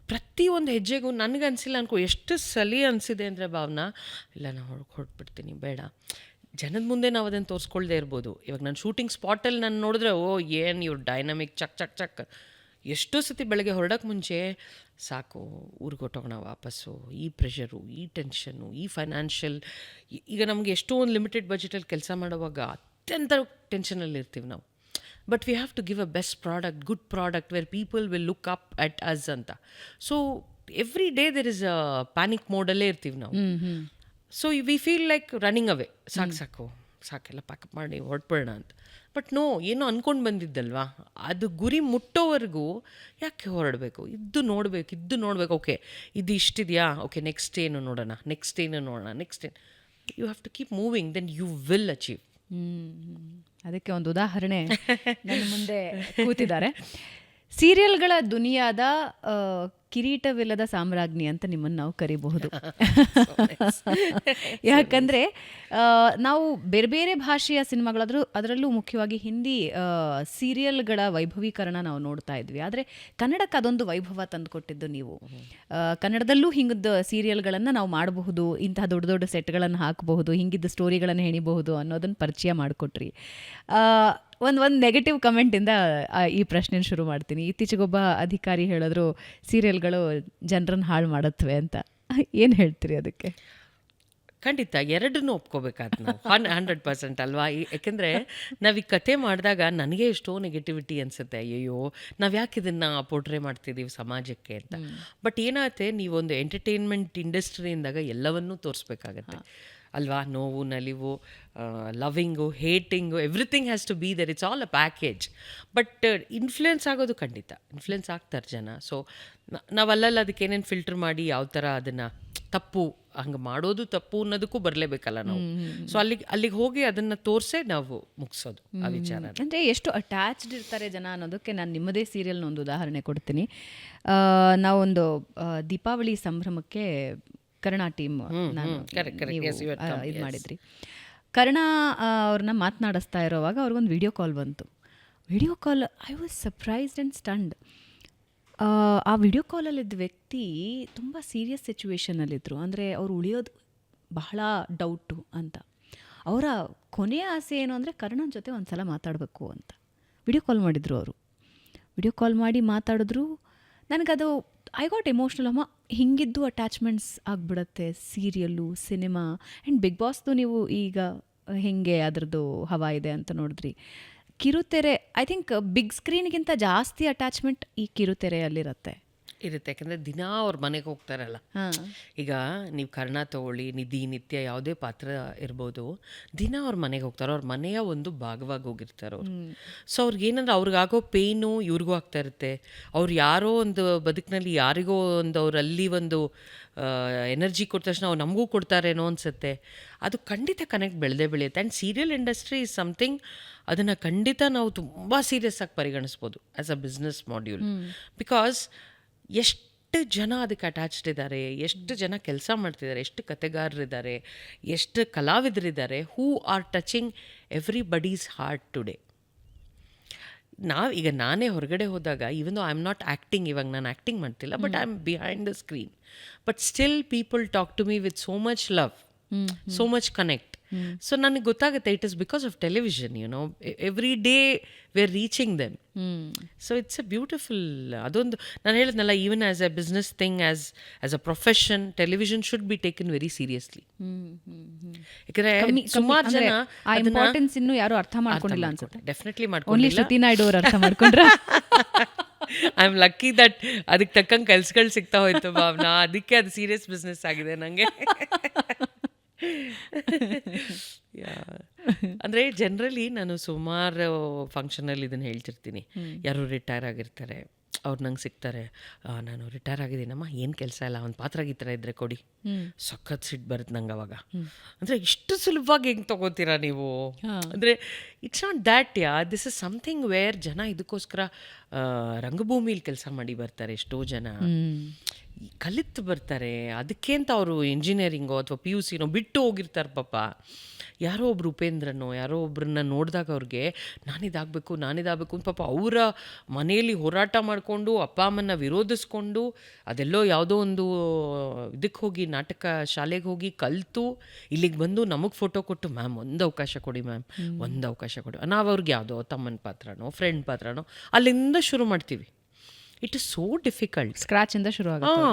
ಪ್ರತಿಯೊಂದು ಹೆಜ್ಜೆಗೂ ನನಗೆ ಅನಿಸಿಲ್ಲ ಅನ್ಕೋ, ಎಷ್ಟು ಸಲಿ ಅನಿಸಿದೆ ಅಂದರೆ ಭಾವನಾ, ಇಲ್ಲ ನಾನು ಹೊರಟ್ಬಿಡ್ತೀನಿ, ಬೇಡ. ಜನದ ಮುಂದೆ ನಾವು ಅದನ್ನು ತೋರಿಸ್ಕೊಳ್ದೇ ಇರ್ಬೋದು. ಇವಾಗ ನಾನು ಶೂಟಿಂಗ್ ಸ್ಪಾಟಲ್ಲಿ ನಾನು ನೋಡಿದ್ರೆ ಏನು ಇವ್ರು ಡೈನಮಿಕ್ ಚಕ್ ಚಕ್ ಚಕ್. ಎಷ್ಟೋ ಸತಿ ಬೆಳಗ್ಗೆ ಹೊರಡೋಕ್ಕೆ ಮುಂಚೆ ಸಾಕು ಊರಿಗೆ ಹೊಟ್ಟೋಗೋಣ ವಾಪಸ್ಸು, ಈ ಪ್ರೆಷರು, ಈ ಟೆನ್ಷನ್ನು, ಈ ಫೈನಾನ್ಷಿಯಲ್. ಈಗ ನಮಗೆ ಎಷ್ಟೋ ಒಂದು ಲಿಮಿಟೆಡ್ ಬಜೆಟಲ್ಲಿ ಕೆಲಸ ಮಾಡುವಾಗ ಅತ್ಯಂತ ಟೆನ್ಷನಲ್ಲಿ ಇರ್ತೀವಿ ನಾವು. But we have to give a best product, good product where people will look up at us ಅಂತ. So every day there is a panic ಮೋಡಲ್ಲೇ ಇರ್ತೀವಿ ನಾವು. So we feel like running away, ಸಾಕೆಲ್ಲ ಪ್ಯಾಕಪ್ ಮಾಡಿ ಹೊರಟ್ಬಿಡೋಣ ಅಂತ. But no, ಏನೋ ಅಂದ್ಕೊಂಡು ಬಂದಿದ್ದಲ್ವಾ, ಅದು ಗುರಿ ಮುಟ್ಟೋವರೆಗೂ ಯಾಕೆ ಹೊರಡಬೇಕು? ಇದ್ದು ನೋಡಬೇಕು. ಓಕೆ ಇದು ಇಷ್ಟಿದೆಯಾ, ಓಕೆ ನೆಕ್ಸ್ಟ್ ಏನು ನೋಡೋಣ, ನೆಕ್ಸ್ಟ್ ಏನು you have to keep moving, then you will achieve. ಅದಕ್ಕೆ ಒಂದು ಉದಾಹರಣೆ ನನ್ನ ಮುಂದೆ ಕೂತಿದ್ದಾರೆ. ಸೀರಿಯಲ್ಗಳ ದುನಿಯಾದ ಕಿರೀಟವಿಲ್ಲದ ಸಾಮ್ರಾಜ್ಞಿ ಅಂತ ನಿಮ್ಮನ್ನು ನಾವು ಕರಿಬಹುದು. ಯಾಕಂದರೆ ನಾವು ಬೇರೆ ಬೇರೆ ಭಾಷೆಯ ಸಿನಿಮಾಗಳಾದರೂ ಅದರಲ್ಲೂ ಮುಖ್ಯವಾಗಿ ಹಿಂದಿ ಸೀರಿಯಲ್ಗಳ ವೈಭವೀಕರಣ ನಾವು ನೋಡ್ತಾ ಇದ್ವಿ. ಆದರೆ ಕನ್ನಡಕ್ಕೆ ಅದೊಂದು ವೈಭವ ತಂದುಕೊಟ್ಟಿದ್ದು ನೀವು. ಕನ್ನಡದಲ್ಲೂ ಹಿಂಗದ ಸೀರಿಯಲ್ಗಳನ್ನು ನಾವು ಮಾಡಬಹುದು, ಇಂತಹ ದೊಡ್ಡ ದೊಡ್ಡ ಸೆಟ್ಗಳನ್ನು ಹಾಕಬಹುದು, ಹಿಂಗಿದ್ದ ಸ್ಟೋರಿಗಳನ್ನು ಹೆಣಿಬಹುದು ಅನ್ನೋದನ್ನು ಪರಿಚಯ ಮಾಡಿಕೊಟ್ರಿ. ಒಂದು ನೆಗೆಟಿವ್ ಕಮೆಂಟಿಂದ ಈ ಪ್ರಶ್ನೆ ಶುರು ಮಾಡ್ತೀನಿ. ಇತ್ತೀಚೆಗೊಬ್ಬ ಅಧಿಕಾರಿ ಹೇಳಿದ್ರು ಸೀರಿಯಲ್ಗಳು ಜನರನ್ನು ಹಾಳು ಮಾಡುತ್ತವೆ ಅಂತ. ಏನು ಹೇಳ್ತೀರಿ ಅದಕ್ಕೆ? ಖಂಡಿತ ಎರಡನ್ನೂ ಒಪ್ಕೋಬೇಕಾದ ನಾವು 100% ಅಲ್ವಾ. ಯಾಕೆಂದರೆ ನಾವೀಗ ಕತೆ ಮಾಡಿದಾಗ ನನಗೆ ಎಷ್ಟೋ ನೆಗೆಟಿವಿಟಿ ಅನಿಸುತ್ತೆ, ಅಯ್ಯೋ ನಾವು ಯಾಕೆ ಇದನ್ನು ಪೋರ್ಟ್ರೇ ಮಾಡ್ತಿದ್ದೀವಿ ಸಮಾಜಕ್ಕೆ ಅಂತ. ಬಟ್ ಏನಾಗುತ್ತೆ, ನೀವೊಂದು ಎಂಟರ್ಟೈನ್ಮೆಂಟ್ ಇಂಡಸ್ಟ್ರಿಯಿಂದಾಗ ಎಲ್ಲವನ್ನೂ ತೋರಿಸ್ಬೇಕಾಗತ್ತೆ ಅಲ್ವಾ. ನೋವು, ನಲಿವು, loving, hating, everything has to be there. It's all a package. But influence ಆಗೋದು ಖಂಡಿತ ಇನ್ಫ್ಲುಯೆನ್ಸ್ ಆಗ್ತಾರೆ ಜನ. ಸೊ ನಾವು ಅಲ್ಲಲ್ಲ ಅದಕ್ಕೆ ಏನೇನು ಫಿಲ್ಟರ್ ಮಾಡಿ ಯಾವ ಥರ ಅದನ್ನು ತಪ್ಪು, ಹಂಗೆ ಮಾಡೋದು ತಪ್ಪು ಅನ್ನೋದಕ್ಕೂ ಬರಲೇಬೇಕಲ್ಲ ನಾವು. ಸೊ ಅಲ್ಲಿಗೆ ಹೋಗಿ ಅದನ್ನು ತೋರಿಸೇ ನಾವು ಮುಗಿಸೋದು ಆ ವಿಚಾರ. ಅಂದರೆ ಎಷ್ಟು ಅಟ್ಯಾಚ್ಡ್ ಇರ್ತಾರೆ ಜನ ಅನ್ನೋದಕ್ಕೆ ನಾನು ನಿಮ್ಮದೇ ಸೀರಿಯಲ್ನ ಒಂದು ಉದಾಹರಣೆ ಕೊಡ್ತೀನಿ. ನಾವೊಂದು ದೀಪಾವಳಿ ಸಂಭ್ರಮಕ್ಕೆ ಕರ್ಣ ಟೀಮ್ ಇದು ಮಾಡಿದ್ರಿ. ಕರ್ಣ ಅವ್ರನ್ನ ಮಾತನಾಡಿಸ್ತಾ ಇರೋವಾಗ ಅವ್ರಿಗೊಂದು ವಿಡಿಯೋ ಕಾಲ್ ಬಂತು. Video call, I was surprised and stunned. ಆ ವಿಡಿಯೋ ಕಾಲಲ್ಲಿದ್ದ ವ್ಯಕ್ತಿ ತುಂಬ ಸೀರಿಯಸ್ ಸಿಚುವೇಶನಲ್ಲಿದ್ದರು. ಅಂದರೆ ಅವ್ರು ಉಳಿಯೋದು ಬಹಳ ಡೌಟು ಅಂತ. ಅವರ ಕೊನೆಯ ಆಸೆ ಏನು ಅಂದರೆ ಕರ್ಣನ ಜೊತೆ ಒಂದು ಸಲ ಮಾತಾಡಬೇಕು ಅಂತ ವಿಡಿಯೋ ಕಾಲ್ ಮಾಡಿದರು. ಅವರು ವಿಡಿಯೋ ಕಾಲ್ ಮಾಡಿ ಮಾತಾಡಿದ್ರು. ನನಗದು ಐ ಗಾಟ್ ಎಮೋಷ್ನಲ್. ಅಮ್ಮ, ಹಿಂಗಿದ್ದು ಅಟ್ಯಾಚ್ಮೆಂಟ್ಸ್ ಆಗಿಬಿಡತ್ತೆ ಸೀರಿಯಲ್ಲು, ಸಿನಿಮಾ ಆ್ಯಂಡ್ ಬಿಗ್ ಬಾಸ್ದು ನೀವು ಈಗ ಹೇಗೆ ಅದರದ್ದು ಹವಾ ಇದೆ ಅಂತ ನೋಡಿದ್ರಿ. ಕಿರುತೆರೆ, ಐ ಥಿಂಕ್ ಬಿಗ್ ಸ್ಕ್ರೀನ್ಗಿಂತ ಜಾಸ್ತಿ ಅಟ್ಯಾಚ್ಮೆಂಟ್ ಈ ಕಿರುತೆರೆಯಲ್ಲಿರುತ್ತೆ. ಇರುತ್ತೆ. ಯಾಕಂದರೆ ದಿನ ಅವ್ರ ಮನೆಗೆ ಹೋಗ್ತಾರಲ್ಲ. ಈಗ ನೀವು ಕರ್ಣ ತಗೊಳ್ಳಿ, ನಿಧಿ, ನಿತ್ಯ ಯಾವುದೇ ಪಾತ್ರ ಇರ್ಬೋದು, ದಿನ ಅವ್ರ ಮನೆಗೆ ಹೋಗ್ತಾರೆ, ಅವ್ರ ಮನೆಯ ಒಂದು ಭಾಗವಾಗಿ ಹೋಗಿರ್ತಾರೆ ಅವರು. ಸೊ ಅವ್ರಿಗೇನಂದ್ರೆ ಅವ್ರಿಗಾಗೋ ಪೇಯ್ನು ಇವ್ರಿಗೂ ಆಗ್ತಾ ಇರುತ್ತೆ. ಅವ್ರು ಯಾರೋ ಒಂದು ಬದುಕಿನಲ್ಲಿ ಯಾರಿಗೋ ಒಂದು ಅವರಲ್ಲಿ ಒಂದು ಎನರ್ಜಿ ಕೊಟ್ಟ ತಕ್ಷಣ ಅವ್ರು ನಮಗೂ ಕೊಡ್ತಾರೇನೋ ಅನಿಸುತ್ತೆ. ಅದು ಖಂಡಿತ ಕನೆಕ್ಟ್ ಬೆಳೆಯುತ್ತೆ. And serial industry is something, ಅದನ್ನು ಖಂಡಿತ ನಾವು ತುಂಬ ಸೀರಿಯಸ್ ಆಗಿ ಪರಿಗಣಿಸ್ಬೋದು as a business module. Because ಎಷ್ಟು ಜನ ಅದಕ್ಕೆ ಅಟ್ಯಾಚ್ಡ್ ಇದ್ದಾರೆ, ಎಷ್ಟು ಜನ ಕೆಲಸ ಮಾಡ್ತಿದ್ದಾರೆ, ಎಷ್ಟು ಕತೆಗಾರರಿದ್ದಾರೆ, ಎಷ್ಟು ಕಲಾವಿದರಿದ್ದಾರೆ who are touching everybody's heart today. ಈಗ ನಾನೇ ಹೊರಗಡೆ ಹೋದಾಗ, even though I am not acting, ಇವಾಗ ನಾನು ಆ್ಯಕ್ಟಿಂಗ್ ಮಾಡ್ತಿಲ್ಲ, but I am behind the screen, but still people talk to me with so much love, so much connect. So ನನಗೆ ಗೊತ್ತಾಗುತ್ತೆ, it is because of television, every day we are reaching them. So it's a beautiful, ಅದೊಂದು ನಾನು ಹೇಳಿದ್ನಲ್ಲ, even as a business thing, as a profession, television should be taken very seriously. ಯಾಕಂದರೆ ಸುಮಾರು ಜನ importance ಇನ್ನೂ ಯಾರು ಅರ್ಥ ಮಾಡ್ಕೊಂಡಿಲ್ಲ ಅನ್ಸುತ್ತೆ. ಡೆಫಿನೆಟ್ಲಿ ಓನ್ಲಿ ಮಾಡ್ಕೊಂಡಿಲ್ಲ. ಶ್ರುತಿ ನಾಯ್ಡು ಅವ್ರು ಅರ್ಥ ಮಾಡ್ಕೊಂಡ್ರ. ಐ ಆಮ್ ಲಕ್ಕಿ ದಟ್ ಅದಕ್ಕೆ ತಕ್ಕಂಗೆ ಕೆಲ್ಸಗಳು ಸಿಗ್ತಾ ಹೋಯ್ತು ಭಾವನಾ, ಅದಕ್ಕೆ ಅದು ಸೀರಿಯಸ್ ಬಿಸ್ನೆಸ್ ಆಗಿದೆ ನನಗೆ. ಅಂದರೆ ಜನರಲಿ ನಾನು ಸುಮಾರು ಫಂಕ್ಷನಲ್ಲಿ ಇದನ್ನು ಹೇಳ್ತಿರ್ತೀನಿ. ಯಾರು ರಿಟೈರ್ ಆಗಿರ್ತಾರೆ, ಅವ್ರು ನಂಗೆ ಸಿಗ್ತಾರೆ, ನಾನು ರಿಟೈರ್ ಆಗಿದ್ದೀನಮ್ಮ, ಏನು ಕೆಲಸ ಇಲ್ಲ, ಒಂದು ಪಾತ್ರ ಗೀತ್ರ ಇದ್ದರೆ ಕೊಡಿ, ಸಖತ್ ಸಿಟ್ಟು ಬರುತ್ತೆ ನಂಗೆ ಅವಾಗ. ಅಂದರೆ ಇಷ್ಟು ಸುಲಭವಾಗಿ ಹೆಂಗೆ ತೊಗೋತೀರಾ ನೀವು? ಅಂದರೆ it's not that, this is something where ಜನ ಇದಕ್ಕೋಸ್ಕರ ರಂಗಭೂಮಿಲಿ ಕೆಲಸ ಮಾಡಿ ಬರ್ತಾರೆ. ಎಷ್ಟೋ ಜನ ಕಲಿತು ಬರ್ತಾರೆ, ಅದಕ್ಕೆ ಅಂತ ಅವರು ಇಂಜಿನಿಯರಿಂಗೋ ಅಥವಾ PUCನೋ ಬಿಟ್ಟು ಹೋಗಿರ್ತಾರೆ ಪಾಪ. ಯಾರೋ ಒಬ್ರು ಉಪೇಂದ್ರನೋ ಯಾರೋ ಒಬ್ರನ್ನ ನೋಡಿದಾಗ ಅವ್ರಿಗೆ ನಾನಿದಾಗಬೇಕು ಅಂತ ಪಾಪ ಅವರ ಮನೆಯಲ್ಲಿ ಹೋರಾಟ ಮಾಡಿಕೊಂಡು ಅಪ್ಪ ಅಮ್ಮನ ವಿರೋಧಿಸ್ಕೊಂಡು ಅದೆಲ್ಲೋ ಯಾವುದೋ ಒಂದು ಇದಕ್ಕೆ ಹೋಗಿ ನಾಟಕ ಶಾಲೆಗೆ ಹೋಗಿ ಕಲಿತು ಇಲ್ಲಿಗೆ ಬಂದು ನಮಗೆ ಫೋಟೋ ಕೊಟ್ಟು, ಮ್ಯಾಮ್ ಒಂದು ಅವಕಾಶ ಕೊಡಿ, ಮ್ಯಾಮ್ ಒಂದು ಅವಕಾಶ ಕೊಡಿ. ನಾವು ಅವ್ರಿಗೆ ಯಾವುದೋ ತಮ್ಮನ ಪಾತ್ರನೋ ಫ್ರೆಂಡ್ ಪಾತ್ರನೋ ಅಲ್ಲಿಂದ ಶುರು ಮಾಡ್ತೀವಿ. ಇಟ್ ಇಸ್ ಸೋ ಡಿಫಿಕಲ್ಟ್, ಸ್ಕ್ರಾಚಿಂದ ಶುರು ಆಗುತ್ತೆ.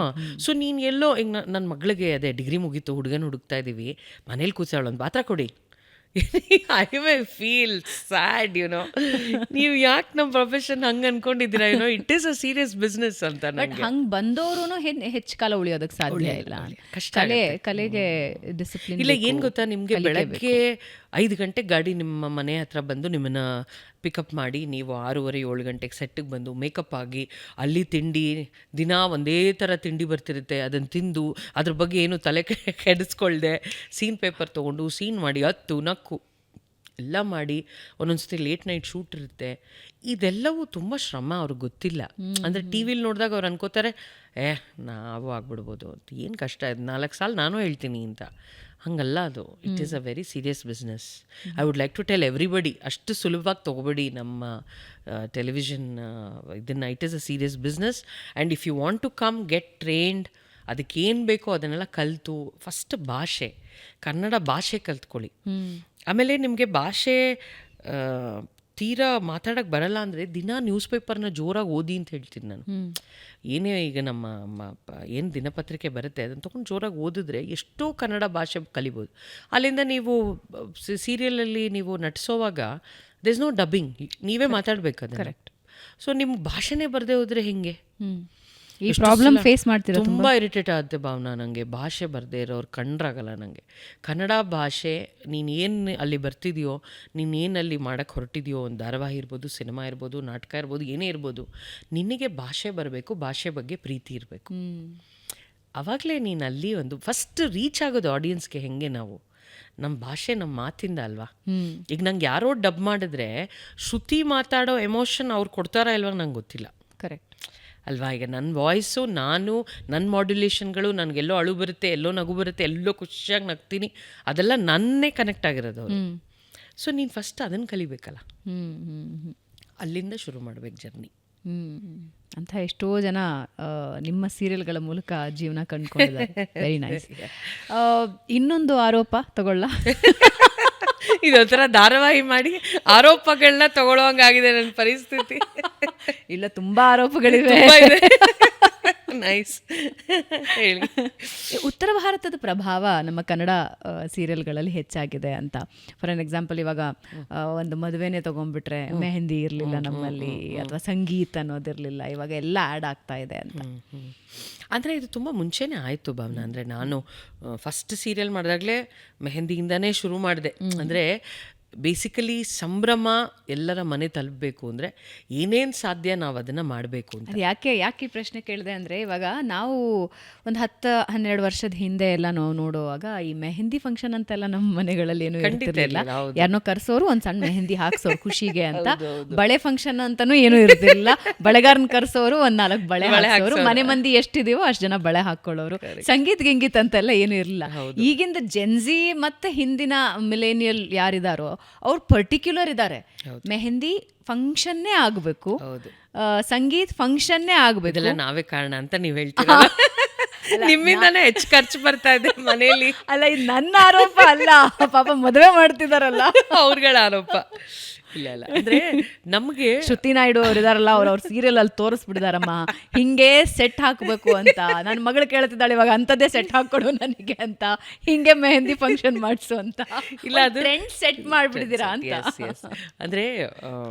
ಸೊ ನೀನು ಎಲ್ಲೋ ಈಗ ನನ್ನ ಮಗಳಿಗೆ ಅದೇ ಡಿಗ್ರಿ ಮುಗೀತು, ಹುಡುಗನ ಹುಡುಕ್ತಾ ಇದ್ದೀವಿ, ಮನೇಲಿ ಕೂತ್ಸವಳು ಒಂದು ಪಾತ್ರ ಕೊಡಿ. ಐ ಮೈ ಫೀಲ್ ಸ್ಯಾಡ್, ನೀವು ಯಾಕೆ ನಮ್ಮ ಪ್ರೊಫೆಷನ್ ಹಂಗೆ ಅನ್ಕೊಂಡಿದ್ದೀರಾ? It is a serious business ಅಂತ. ಬಟ್ ಹಂಗೆ ಬಂದವರು ಹೆಚ್ಚು ಕಾಲ ಉಳಿಯೋದಕ್ಕೆ ಸಾಧ್ಯ ಇಲ್ಲ. ಕಲೆಗೆ ಡಿಸಿಪ್ಲಿನ್ ಇಲ್ಲ. ಏನು ಗೊತ್ತಾ, ನಿಮಗೆ ಬೆಳಗ್ಗೆ 5 ಗಂಟೆಗೆ ಗಾಡಿ ನಿಮ್ಮ ಮನೆ ಹತ್ರ ಬಂದು ನಿಮ್ಮನ್ನು ಪಿಕಪ್ ಮಾಡಿ, ನೀವು 6:30-7 ಗಂಟೆಗೆ ಸೆಟ್ಟಿಗೆ ಬಂದು ಮೇಕಪ್ ಆಗಿ, ಅಲ್ಲಿ ತಿಂಡಿ ದಿನ ಒಂದೇ ಥರ ತಿಂಡಿ ಬರ್ತಿರುತ್ತೆ, ಅದನ್ನು ತಿಂದು ಅದ್ರ ಬಗ್ಗೆ ಏನು ತಲೆ ಕೆಡಿಸ್ಕೊಳ್ದೆ ಸೀನ್ ಪೇಪರ್ ತೊಗೊಂಡು ಸೀನ್ ಮಾಡಿ ನಕ್ಕು ಎಲ್ಲ ಮಾಡಿ, ಒಂದೊಂದ್ಸತಿ ಲೇಟ್ ನೈಟ್ ಶೂಟ್ ಇರುತ್ತೆ. ಇದೆಲ್ಲವೂ ತುಂಬ ಶ್ರಮ, ಅವ್ರಿಗೆ ಗೊತ್ತಿಲ್ಲ. ಅಂದರೆ ಟಿ ವಿಲಿ ನೋಡಿದಾಗ ಅವ್ರು ಅನ್ಕೋತಾರೆ, ನಾವು ಆಗ್ಬಿಡ್ಬೋದು ಅಂತ. ಏನು ಕಷ್ಟ ಇದೆ, 4 ಸಾಲ ನಾನು ಹೇಳ್ತೀನಿ ಅಂತ. ಹಂಗಲ್ಲ ಅದು. It is a very serious business. I would like to tell everybody, ಅಷ್ಟು ಸುಲಭವಾಗಿ ತೊಗೊಬೇಡಿ ನಮ್ಮ ಟೆಲಿವಿಷನ್ ಇದನ್ನು. It is a serious business. And if you want to come get trained, ಅದಕ್ಕೇನು ಬೇಕೋ ಅದನ್ನೆಲ್ಲ ಕಲಿತು, ಫಸ್ಟ್ ಭಾಷೆ, ಕನ್ನಡ ಭಾಷೆ ಕಲ್ತ್ಕೊಳ್ಳಿ. ಆಮೇಲೆ ನಿಮಗೆ ಭಾಷೆ ತೀರಾ ಮಾತಾಡೋಕ್ಕೆ ಬರಲ್ಲ ಅಂದರೆ ದಿನ ನ್ಯೂಸ್ ಪೇಪರ್ನ ಜೋರಾಗಿ ಓದಿ ಅಂತ ಹೇಳ್ತೀನಿ ನಾನು. ಏನೇ ಈಗ ನಮ್ಮ ಏನು ದಿನಪತ್ರಿಕೆ ಬರುತ್ತೆ ಅದನ್ನು ತೊಗೊಂಡು ಜೋರಾಗಿ ಓದಿದ್ರೆ ಎಷ್ಟೋ ಕನ್ನಡ ಭಾಷೆ ಕಲಿಬೋದು. ಅಲ್ಲಿಂದ ನೀವು ಸೀರಿಯಲಲ್ಲಿ ನೀವು ನಟಿಸೋವಾಗ ದೇ ಇಸ್ ನೋ ಡಬ್ಬಿಂಗ್, ನೀವೇ ಮಾತಾಡಬೇಕು ಅದು. ಕರೆಕ್ಟ್. ಸೊ ನಿಮ್ಮ ಭಾಷೆನೇ ಬರದೇ ಹೋದರೆ ಹೇಗೆ? ಈ ಪ್ರಾಬ್ಲಮ್ ಫೇಸ್ ಮಾಡ್ತೀರಾ? ತುಂಬ ಇರಿಟೇಟ್ ಆಗುತ್ತೆ ಭಾವನಾ ನನಗೆ, ಭಾಷೆ ಬರದೇ ಇರೋರು ಕಂಡ್ರಾಗಲ್ಲ ನನಗೆ. ಕನ್ನಡ ಭಾಷೆ ನೀನೇನು ಅಲ್ಲಿ ಬರ್ತಿದೆಯೋ, ನೀನೇನು ಅಲ್ಲಿ ಮಾಡೋಕ್ಕೆ ಹೊರಟಿದೆಯೋ, ಒಂದು ಧಾರಾವಾಹಿ ಇರ್ಬೋದು, ಸಿನಿಮಾ ಇರ್ಬೋದು, ನಾಟಕ ಇರ್ಬೋದು, ಏನೇ ಇರ್ಬೋದು, ನಿನಗೆ ಭಾಷೆ ಬರಬೇಕು, ಭಾಷೆ ಬಗ್ಗೆ ಪ್ರೀತಿ ಇರಬೇಕು. ಆವಾಗಲೇ ನೀನು ಅಲ್ಲಿ ಒಂದು ಫಸ್ಟ್ ರೀಚ್ ಆಗೋದು ಆಡಿಯನ್ಸ್ಗೆ. ಹೆಂಗೆ ನಾವು ನಮ್ಮ ಭಾಷೆ ನಮ್ಮ ಮಾತಿಂದ ಅಲ್ವಾ? ಈಗ ನಂಗೆ ಯಾರೋ ಡಬ್ ಮಾಡಿದ್ರೆ ಶ್ರುತಿ ಮಾತಾಡೋ ಎಮೋಷನ್ ಅವ್ರು ಕೊಡ್ತಾರಾ ಇಲ್ವಾ ನಂಗೆ ಗೊತ್ತಿಲ್ಲ. ಕರೆಕ್ಟ್ ಅಲ್ವಾ? ಈಗ ನನ್ನ ವಾಯ್ಸು, ನಾನು ನನ್ನ ಮಾಡ್ಯುಲೇಷನ್ಗಳು, ನನಗೆಲ್ಲೋ ಅಳು ಬರುತ್ತೆ, ಎಲ್ಲೋ ನಗು ಬರುತ್ತೆ, ಎಲ್ಲೋ ಖುಷಿಯಾಗಿ ನಗ್ತೀನಿ, ಅದೆಲ್ಲ ನನ್ನೇ ಕನೆಕ್ಟ್ ಆಗಿರೋದು ಅವರು. ಸೊ ನೀನು ಫಸ್ಟ್ ಅದನ್ನು ಕಲಿಬೇಕಲ್ಲ, ಅಲ್ಲಿಂದ ಶುರು ಮಾಡ್ಬೇಕು ಜರ್ನಿ. ಅಂತ ಎಷ್ಟೋ ಜನ ನಿಮ್ಮ ಸೀರಿಯಲ್ಗಳ ಮೂಲಕ ಜೀವನ ಕಂಡುಕೊಂಡಿದ್ದಾರೆ. Very nice. ಇನ್ನೊಂದು ಆರೋಪ ತಗೊಳ್ಳ, ಇದೊಂಥರ ಧಾರಾವಾಹಿ ಮಾಡಿ ಆರೋಪಗಳನ್ನ ತಗೊಳ್ಳೋಂಗಾಗಿದೆ ನನ್ನ ಪರಿಸ್ಥಿತಿ. ಇಲ್ಲ, ತುಂಬಾ ಆರೋಪಗಳಿವೆ. ನೈಸ್. ಹೇಳಿ. ಉತ್ತರ ಭಾರತದ ಪ್ರಭಾವ ನಮ್ಮ ಕನ್ನಡ ಸೀರಿಯಲ್ಗಳಲ್ಲಿ ಹೆಚ್ಚಾಗಿದೆ ಅಂತ. ಫಾರ್ ಅನ್ ಎಕ್ಸಾಂಪಲ್, ಇವಾಗ ಒಂದು ಮದುವೆನೇ ತಗೊಂಡ್ಬಿಟ್ರೆ ಮೆಹಂದಿ ಇರಲಿಲ್ಲ ನಮ್ಮಲ್ಲಿ, ಅಥವಾ ಸಂಗೀತ ಅನ್ನೋದಿರಲಿಲ್ಲ, ಇವಾಗ ಎಲ್ಲ ಆ್ಯಡ್ ಆಗ್ತಾ ಇದೆ ಅಂತ. ಅಂದರೆ ಇದು ತುಂಬ ಮುಂಚೆನೇ ಆಯಿತು ಭಾವನಾ. ಅಂದರೆ ನಾನು ಫಸ್ಟ್ ಸೀರಿಯಲ್ ಮಾಡಿದಾಗಲೇ ಮೆಹಂದಿಯಿಂದನೇ ಶುರು ಮಾಡಿದೆ. ಅಂದರೆ ಬೇಸಿಕಲಿ ಸಂಭ್ರಮ ಎಲ್ಲರ ಮನೆ ತಲುಪಬೇಕು ಅಂದರೆ ಏನೇನು ಸಾಧ್ಯ ನಾವು ಅದನ್ನು ಮಾಡಬೇಕು ಅಂತ. ಅದು ಯಾಕೆ ಈ ಪ್ರಶ್ನೆ ಕೇಳಿದೆ ಅಂದರೆ, ಇವಾಗ ನಾವು ಒಂದು 10-12 ವರ್ಷದ ಹಿಂದೆ ಎಲ್ಲ ನಾವು ನೋಡುವಾಗ ಈ ಮೆಹಂದಿ ಫಂಕ್ಷನ್ ಅಂತೆಲ್ಲ ನಮ್ಮ ಮನೆಗಳಲ್ಲಿ ಏನು ಇರ್ತಿರ್ಲಿಲ್ಲ. ಯಾರನ್ನೋ ಕರ್ಸೋರು ಒಂದು ಸಣ್ಣ ಮೆಹಂದಿ ಹಾಕ್ಸೋರು ಖುಷಿಗೆ ಅಂತ. ಬಳೆ ಫಂಕ್ಷನ್ ಅಂತಾನೂ ಏನೂ ಇರ್ತಿರ್ಲಿಲ್ಲ. ಬಳೆಗಾರನ ಕರ್ಸೋರು ಒಂದು 4 ಬಳೆ ಹಾಕ್ಸೋರು, ಮನೆ ಮಂದಿ ಎಷ್ಟಿದೀವೋ ಅಷ್ಟು ಜನ ಬಳೆ ಹಾಕೊಳ್ಳೋರು. ಸಂಗೀತ ಗಿಂಗೀತ್ ಅಂತೆಲ್ಲ ಏನೂ ಇರಲಿಲ್ಲ. ಈಗಿಂದ ಜೆನ್ಜಿ ಮತ್ತೆ ಹಿಂದಿನ ಮಿಲೇನಿಯಲ್ ಯಾರಿದಾರೋ ಅವ್ರು ಪರ್ಟಿಕ್ಯುಲರ್ ಇದ್ದಾರೆ. ಮೆಹಂದಿ ಫಂಕ್ಷನ್ನೇ ಆಗಬೇಕು, ಸಂಗೀತ್ ಫಂಕ್ಷನ್ನೇ ಆಗಬೇಕು. ಇದೆಲ್ಲ ನಾವೇ ಕಾರಣ ಅಂತ ನೀವು ಹೇಳ್ತೀರಾ? ನಿಮ್ಮಿಂದಾನೇ ಹೆಚ್ಚು ಖರ್ಚು ಬರ್ತಾ ಇದೆ ಮನೆಯಲ್ಲಿ. ಅಲ್ಲ, ಇದು ನನ್ನ ಆರೋಪ ಅಲ್ಲ, ಪಾಪ ಮದುವೆ ಮಾಡ್ತಿದಾರಲ್ಲ ಅವ್ರಗಳ ಆರೋಪ. ಇಲ್ಲ ಇಲ್ಲ, ಅಂದ್ರೆ ನಮ್ಗೆ ಶ್ರುತಿ ನಾಯ್ಡು ಅವ್ರು ಇದಾರಲ್ಲ, ಅವ್ರ ಸೀರಿಯಲ್ ಅಲ್ಲಿ ತೋರಿಸ್ಬಿಟ್ಟಿದಾರಮ್ಮ, ಹಿಂಗೆ ಸೆಟ್ ಹಾಕ್ಬೇಕು ಅಂತ. ನನ್ನ ಮಗಳು ಕೇಳ್ತಿದ್ದಾಳೆ ಇವಾಗ, ಅಂಥದ್ದೇ ಸೆಟ್ ಹಾಕೊಡು ನನಗೆ ಅಂತ, ಹಿಂಗೆ ಮೆಹಂದಿ ಫಂಕ್ಷನ್ ಮಾಡಿಸು ಅಂತ. ಇಲ್ಲ, ಅದು ಟ್ರೆಂಡ್ ಸೆಟ್ ಮಾಡಿಬಿಟ್ಟಿದ್ದೀರಾ ಅಂತ. ಅಂದ್ರೆ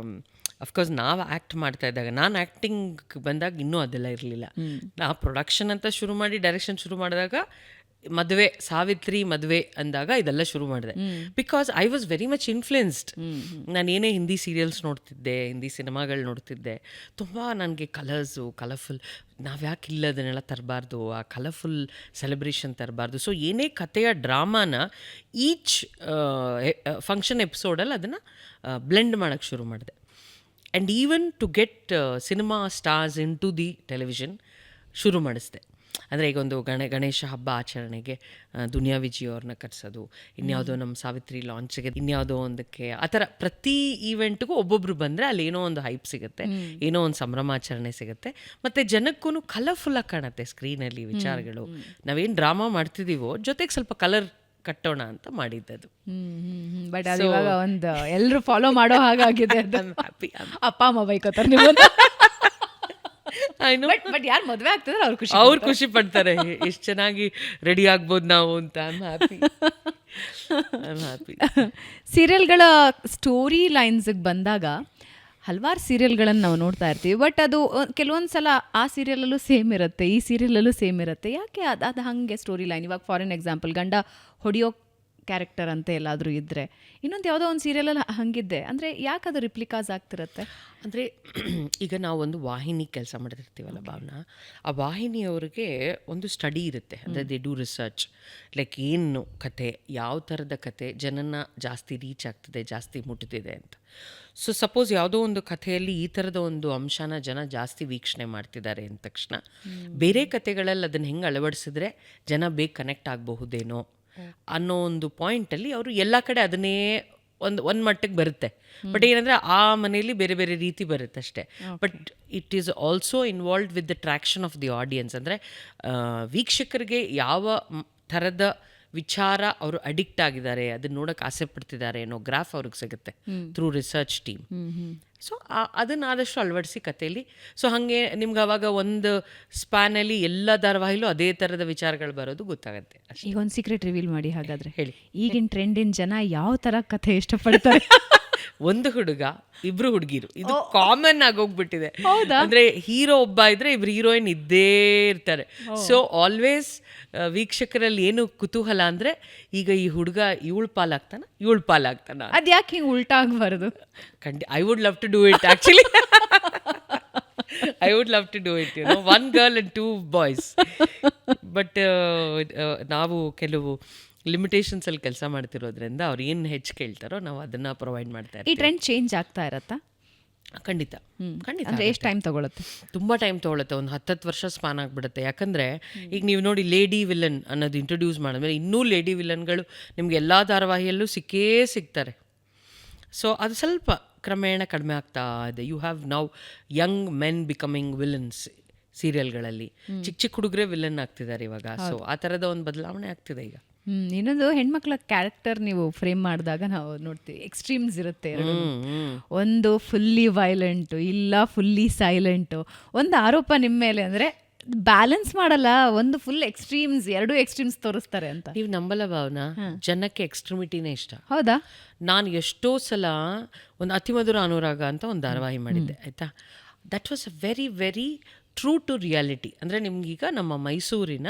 ಅಫ್ಕೋರ್ಸ್ ನಾವು ಆ್ಯಕ್ಟ್ ಮಾಡ್ತಾ ಇದ್ದಾಗ, ನಾನು ಆ್ಯಕ್ಟಿಂಗ್ ಬಂದಾಗ ಇನ್ನೂ ಅದೆಲ್ಲ ಇರಲಿಲ್ಲ. ನಾ ಪ್ರೊಡಕ್ಷನ್ ಅಂತ ಶುರು ಮಾಡಿ ಡೈರೆಕ್ಷನ್ ಶುರು ಮಾಡಿದಾಗ, ಮದುವೆ ಸಾವಿತ್ರಿ ಮದುವೆ ಅಂದಾಗ ಇದೆಲ್ಲ ಶುರು ಮಾಡಿದೆ. Because I was very much influenced. ನಾನು ಏನೇ ಹಿಂದಿ ಸೀರಿಯಲ್ಸ್ ನೋಡ್ತಿದ್ದೆ, ಹಿಂದಿ ಸಿನಿಮಾಗಳು ನೋಡ್ತಿದ್ದೆ, ತುಂಬ ನನಗೆ ಕಲರ್ಸು ಕಲರ್ಫುಲ್, ನಾವು ಯಾಕೆ ಇಲ್ಲ ಅದನ್ನೆಲ್ಲ ತರಬಾರ್ದು, ಆ ಕಲರ್ಫುಲ್ ಸೆಲೆಬ್ರೇಷನ್ ತರಬಾರ್ದು. ಸೊ ಏನೇ ಕಥೆಯ ಡ್ರಾಮಾನ ಈಚ್ ಫಂಕ್ಷನ್ ಎಪಿಸೋಡಲ್ಲಿ ಅದನ್ನು ಬ್ಲೆಂಡ್ ಮಾಡೋಕ್ಕೆ ಶುರು ಮಾಡಿದೆ. And even to get cinema stars in to the television ಶುರು ಮಾಡಿಸಿದೆ. ಅಂದರೆ ಈಗ ಒಂದು ಗಣೇಶ ಹಬ್ಬ ಆಚರಣೆಗೆ ದುನಿಯಾ ವಿಜಯ್ ಅವ್ರನ್ನ ಕರೆಸೋದು, ಇನ್ಯಾವುದೋ ನಮ್ಮ ಸಾವಿತ್ರಿ ಲಾಂಚ್ಗೆ ಇನ್ಯಾವುದೋ ಒಂದಕ್ಕೆ, ಆ ಥರ ಪ್ರತಿ ಈವೆಂಟ್ಗೂ ಒಬ್ಬೊಬ್ರು ಬಂದರೆ ಅಲ್ಲಿ ಏನೋ ಒಂದು ಹೈಪ್ ಸಿಗುತ್ತೆ, ಏನೋ ಒಂದು ಸಂಭ್ರಮಾಚರಣೆ ಸಿಗುತ್ತೆ, ಮತ್ತು ಜನಕ್ಕೂ ಕಲರ್ಫುಲ್ಲಾಗಿ ಕಾಣುತ್ತೆ ಸ್ಕ್ರೀನಲ್ಲಿ ವಿಚಾರಗಳು. ನಾವೇನು ಡ್ರಾಮಾ ಮಾಡ್ತಿದ್ದೀವೋ ಜೊತೆಗೆ ಸ್ವಲ್ಪ ಕಲರ್ ಕಟ್ಟೋಣ ಅಂತ ಮಾಡಿದ್ದದು. ಬಟ್ ಅದು ಇವಾಗ ಒಂದು ಎಲ್ಲರೂ ಫಾಲೋ ಮಾಡೋ ಹಾಗಾಗಿದೆ. ಹ್ಯಾಪಿ. ಅಪ್ಪ ಅಮ್ಮ ಬೈಕೋತಾರೆ ನೀವು. ಬಟ್ ಯಾರು ಮದುವೆ ಆಗ್ತಿದ್ರೆ ಅವ್ರು ಖುಷಿ ಪಡ್ತಾರೆ, ಎಷ್ಟು ಚೆನ್ನಾಗಿ ರೆಡಿ ಆಗ್ಬೋದು ನಾವು ಅಂತ. ಹ್ಯಾಪಿ. ಸೀರಿಯಲ್ಗಳ ಸ್ಟೋರಿ ಲೈನ್ಸ್ಗೆ ಬಂದಾಗ ಹಲವಾರು ಸೀರಿಯಲ್ಗಳನ್ನು ನಾವು ನೋಡ್ತಾ ಇರ್ತೀವಿ. ಬಟ್ ಅದು ಕೆಲವೊಂದು ಸಲ ಆ ಸೀರಿಯಲಲ್ಲೂ ಸೇಮ್ ಇರುತ್ತೆ, ಈ ಸೀರಿಯಲಲ್ಲೂ ಸೇಮ್ ಇರುತ್ತೆ. ಯಾಕೆ ಅದು ಹಾಗೆ ಸ್ಟೋರಿ ಲೈನ್? ಇವಾಗ ಫಾರ್ ಎಕ್ಸಾಂಪಲ್, ಗಂಡ ಹೊಡೆಯೋ ಕ್ಯಾರೆಕ್ಟರ್ ಅಂತ ಎಲ್ಲಾದರೂ ಇದ್ದರೆ, ಇನ್ನೊಂದು ಯಾವುದೋ ಒಂದು ಸೀರಿಯಲಲ್ಲಿ ಹಂಗಿದ್ದೆ ಅಂದರೆ ಯಾಕೆ ಅದು ರಿಪ್ಲಿಕಾಸ್ ಆಗ್ತಿರುತ್ತೆ? ಅಂದರೆ ಈಗ ನಾವು ಒಂದು ವಾಹಿನಿ ಕೆಲಸ ಮಾಡ್ತಿರ್ತೀವಲ್ಲ ಭಾವನಾ, ಆ ವಾಹಿನಿಯವ್ರಿಗೆ ಒಂದು ಸ್ಟಡಿ ಇರುತ್ತೆ. ಅಂದರೆ ದೇ ಡೂ ರಿಸರ್ಚ್, ಲೈಕ್ ಏನು ಕತೆ, ಯಾವ ಥರದ ಕತೆ ಜನನ ಜಾಸ್ತಿ ರೀಚ್ ಆಗ್ತದೆ, ಜಾಸ್ತಿ ಮುಟ್ತಿದೆ ಅಂತ. ಸೊ ಸಪೋಸ್ ಯಾವುದೋ ಒಂದು ಕಥೆಯಲ್ಲಿ ಈ ಥರದ ಒಂದು ಅಂಶನ ಜನ ಜಾಸ್ತಿ ವೀಕ್ಷಣೆ ಮಾಡ್ತಿದ್ದಾರೆ ಅಂದ ತಕ್ಷಣ, ಬೇರೆ ಕತೆಗಳಲ್ಲಿ ಅದನ್ನು ಹೆಂಗೆ ಅಳವಡಿಸಿದ್ರೆ ಜನ ಬೇಗ ಕನೆಕ್ಟ್ ಆಗಬಹುದೇನೋ ಅನ್ನೋ ಒಂದು ಪಾಯಿಂಟಲ್ಲಿ ಅವರು ಎಲ್ಲ ಕಡೆ ಅದನ್ನೇ ಒಂದು ಮಟ್ಟಿಗೆ ಬರುತ್ತೆ. ಬಟ್ ಏನಂದರೆ ಆ ಮನೆಯಲ್ಲಿ ಬೇರೆ ಬೇರೆ ರೀತಿ ಬರುತ್ತೆ ಅಷ್ಟೇ. But it is also involved with the traction of the audience. ಅಂದರೆ ವೀಕ್ಷಕರಿಗೆ ಯಾವ ಥರದ ವಿಚಾರ ಅವರು ಅಡಿಕ್ಟ್ ಆಗಿದ್ದಾರೆ, ಅದನ್ನ ನೋಡೋಕೆ ಆಸೆ ಪಡ್ತಿದ್ದಾರೆ ಅನ್ನೋ ಗ್ರಾಫ್ ಅವ್ರಿಗೆ ಸಿಗುತ್ತೆ ಥ್ರೂ ರಿಸರ್ಚ್ ಟೀಮ್. ಸೊ ಅದನ್ನು ಆದಷ್ಟು ಅಳವಡಿಸಿ ಕಥೆಯಲ್ಲಿ. ಸೊ ಹಾಗೆ ನಿಮ್ಗೆ ಅವಾಗ ಒಂದು ಸ್ಪ್ಯಾನಲ್ಲಿ ಎಲ್ಲ ಧಾರಾವಾಹಿಲೂ ಅದೇ ಥರದ ವಿಚಾರಗಳು ಬರೋದು ಗೊತ್ತಾಗುತ್ತೆ. ಈಗ ಒಂದು ಸೀಕ್ರೆಟ್ ರಿವೀಲ್ ಮಾಡಿ ಹಾಗಾದರೆ. ಹೇಳಿ. ಈಗಿನ ಟ್ರೆಂಡಿನ ಜನ ಯಾವ ಥರ ಕಥೆ ಇಷ್ಟಪಡ್ತಾರೆ? ಒಂದು ಹುಡುಗ, ಇಬ್ರು ಹುಡುಗಿರು, ಇದು ಕಾಮನ್ ಆಗೋಗ್ಬಿಟ್ಟಿದೆ. ಅಂದ್ರೆ ಹೀರೋ ಒಬ್ಬ ಇದ್ರೆ ಇಬ್ರು ಹೀರೋಯಿನ್ ಇದ್ದೇ ಇರ್ತಾರೆ. ಸೊ ಆಲ್ವೇಸ್ ವೀಕ್ಷಕರಲ್ಲಿ ಏನು ಕುತೂಹಲ ಅಂದ್ರೆ, ಈಗ ಈ ಹುಡುಗ ಇವಳು ಪಾಲಾಗ್ತಾನ, ಇವಳು ಪಾಲಾಗ್ತಾನ. ಅದ್ ಯಾಕೆ ಹಿಂಗೆ ಉಲ್ಟಾ ಆಗಬಾರ್ದು? I would love to do it actually. I would love to do it, you know, 1 girl and 2 boys. But ನಾವು ಕೆಲವು ಲಿಮಿಟೇಷನ್ಸ್ ಅಲ್ಲಿ ಕೆಲಸ ಮಾಡ್ತಿರೋದ್ರಿಂದ ಅವ್ರು ಏನು ಹೆಚ್ಚು ಕೇಳ್ತಾರೋ ನಾವು ಅದನ್ನ ಪ್ರೊವೈಡ್ ಮಾಡ್ತಾ ಇರ್ತೀವಿ. ಈ ಟ್ರೆಂಡ್ ಚೇಂಜ್ ಆಗ್ತಾ ಇರತ್ತಾ? ಖಂಡಿತ. ಅಂದರೆ ಎಷ್ಟು ಟೈಮ್ ತಗೊಳುತ್ತೆ? ತುಂಬ ಟೈಮ್ ತೊಗೊಳುತ್ತೆ, ಒಂದು 10 ವರ್ಷ ಸ್ಪಾನ್ ಆಗಿಬಿಡುತ್ತೆ. ಯಾಕಂದರೆ ಈಗ ನೀವು ನೋಡಿ, ಲೇಡಿ ವಿಲನ್ ಅನ್ನೋದು ಇಂಟ್ರೊಡ್ಯೂಸ್ ಮಾಡಿದ್ಮೇಲೆ ಇನ್ನೂ ಲೇಡಿ ವಿಲನ್ಗಳು ನಿಮ್ಗೆ ಎಲ್ಲ ಧಾರಾವಾಹಿಯಲ್ಲೂ ಸಿಗ್ತಾರೆ. ಸೊ ಅದು ಸ್ವಲ್ಪ ಕ್ರಮೇಣ ಕಡಿಮೆ ಆಗ್ತಾ ಇದೆ. You have now young men becoming villains ಸೀರಿಯಲ್ಗಳಲ್ಲಿ. ಚಿಕ್ಕ ಹುಡುಗರೇ ವಿಲನ್ ಆಗ್ತಿದ್ದಾರೆ ಇವಾಗ. ಸೊ ಆ ಥರದ ಒಂದು ಬದಲಾವಣೆ ಆಗ್ತಿದೆ ಈಗ. ಇನ್ನೊಂದು, ಹೆಣ್ಮಕ್ಳ ಕ್ಯಾರೆಕ್ಟರ್ ನೀವು ಫ್ರೇಮ್ ಮಾಡಿದಾಗ ನಾವು ನೋಡ್ತೀವಿ, ಎಕ್ಸ್ಟ್ರೀಮ್ಸ್ ಇರುತ್ತೆ ಎರಡು. ಒಂದು ಫುಲ್ಲಿ ವೈಲೆಂಟು, ಇಲ್ಲ ಫುಲ್ಲಿ ಸೈಲೆಂಟು. ಒಂದು ಆರೋಪ ನಿಮ್ಮ ಮೇಲೆ ಅಂದರೆ ಬ್ಯಾಲೆನ್ಸ್ ಮಾಡಲ್ಲ, ಒಂದು ಫುಲ್ ಎಕ್ಸ್ಟ್ರೀಮ್ಸ್, ಎರಡು ಎಕ್ಸ್ಟ್ರೀಮ್ಸ್ ತೋರಿಸ್ತಾರೆ ಅಂತ. ನೀವು ನಂಬಲ್ಲ ಭಾವನಾ, ಜನಕ್ಕೆ ಎಕ್ಸ್ಟ್ರಿಮಿಟಿನೇ ಇಷ್ಟ. ಹೌದಾ? ನಾನು ಎಷ್ಟೋ ಸಲ ಒಂದು ಅತಿಮಧುರ ಅನುರಾಗ ಅಂತ ಒಂದು ಧಾರಾವಾಹಿ ಮಾಡಿದ್ದೆ, ಆಯಿತಾ. That was a very very true to reality. ಅಂದರೆ ನಿಮ್ಗೀಗ ನಮ್ಮ ಮೈಸೂರಿನ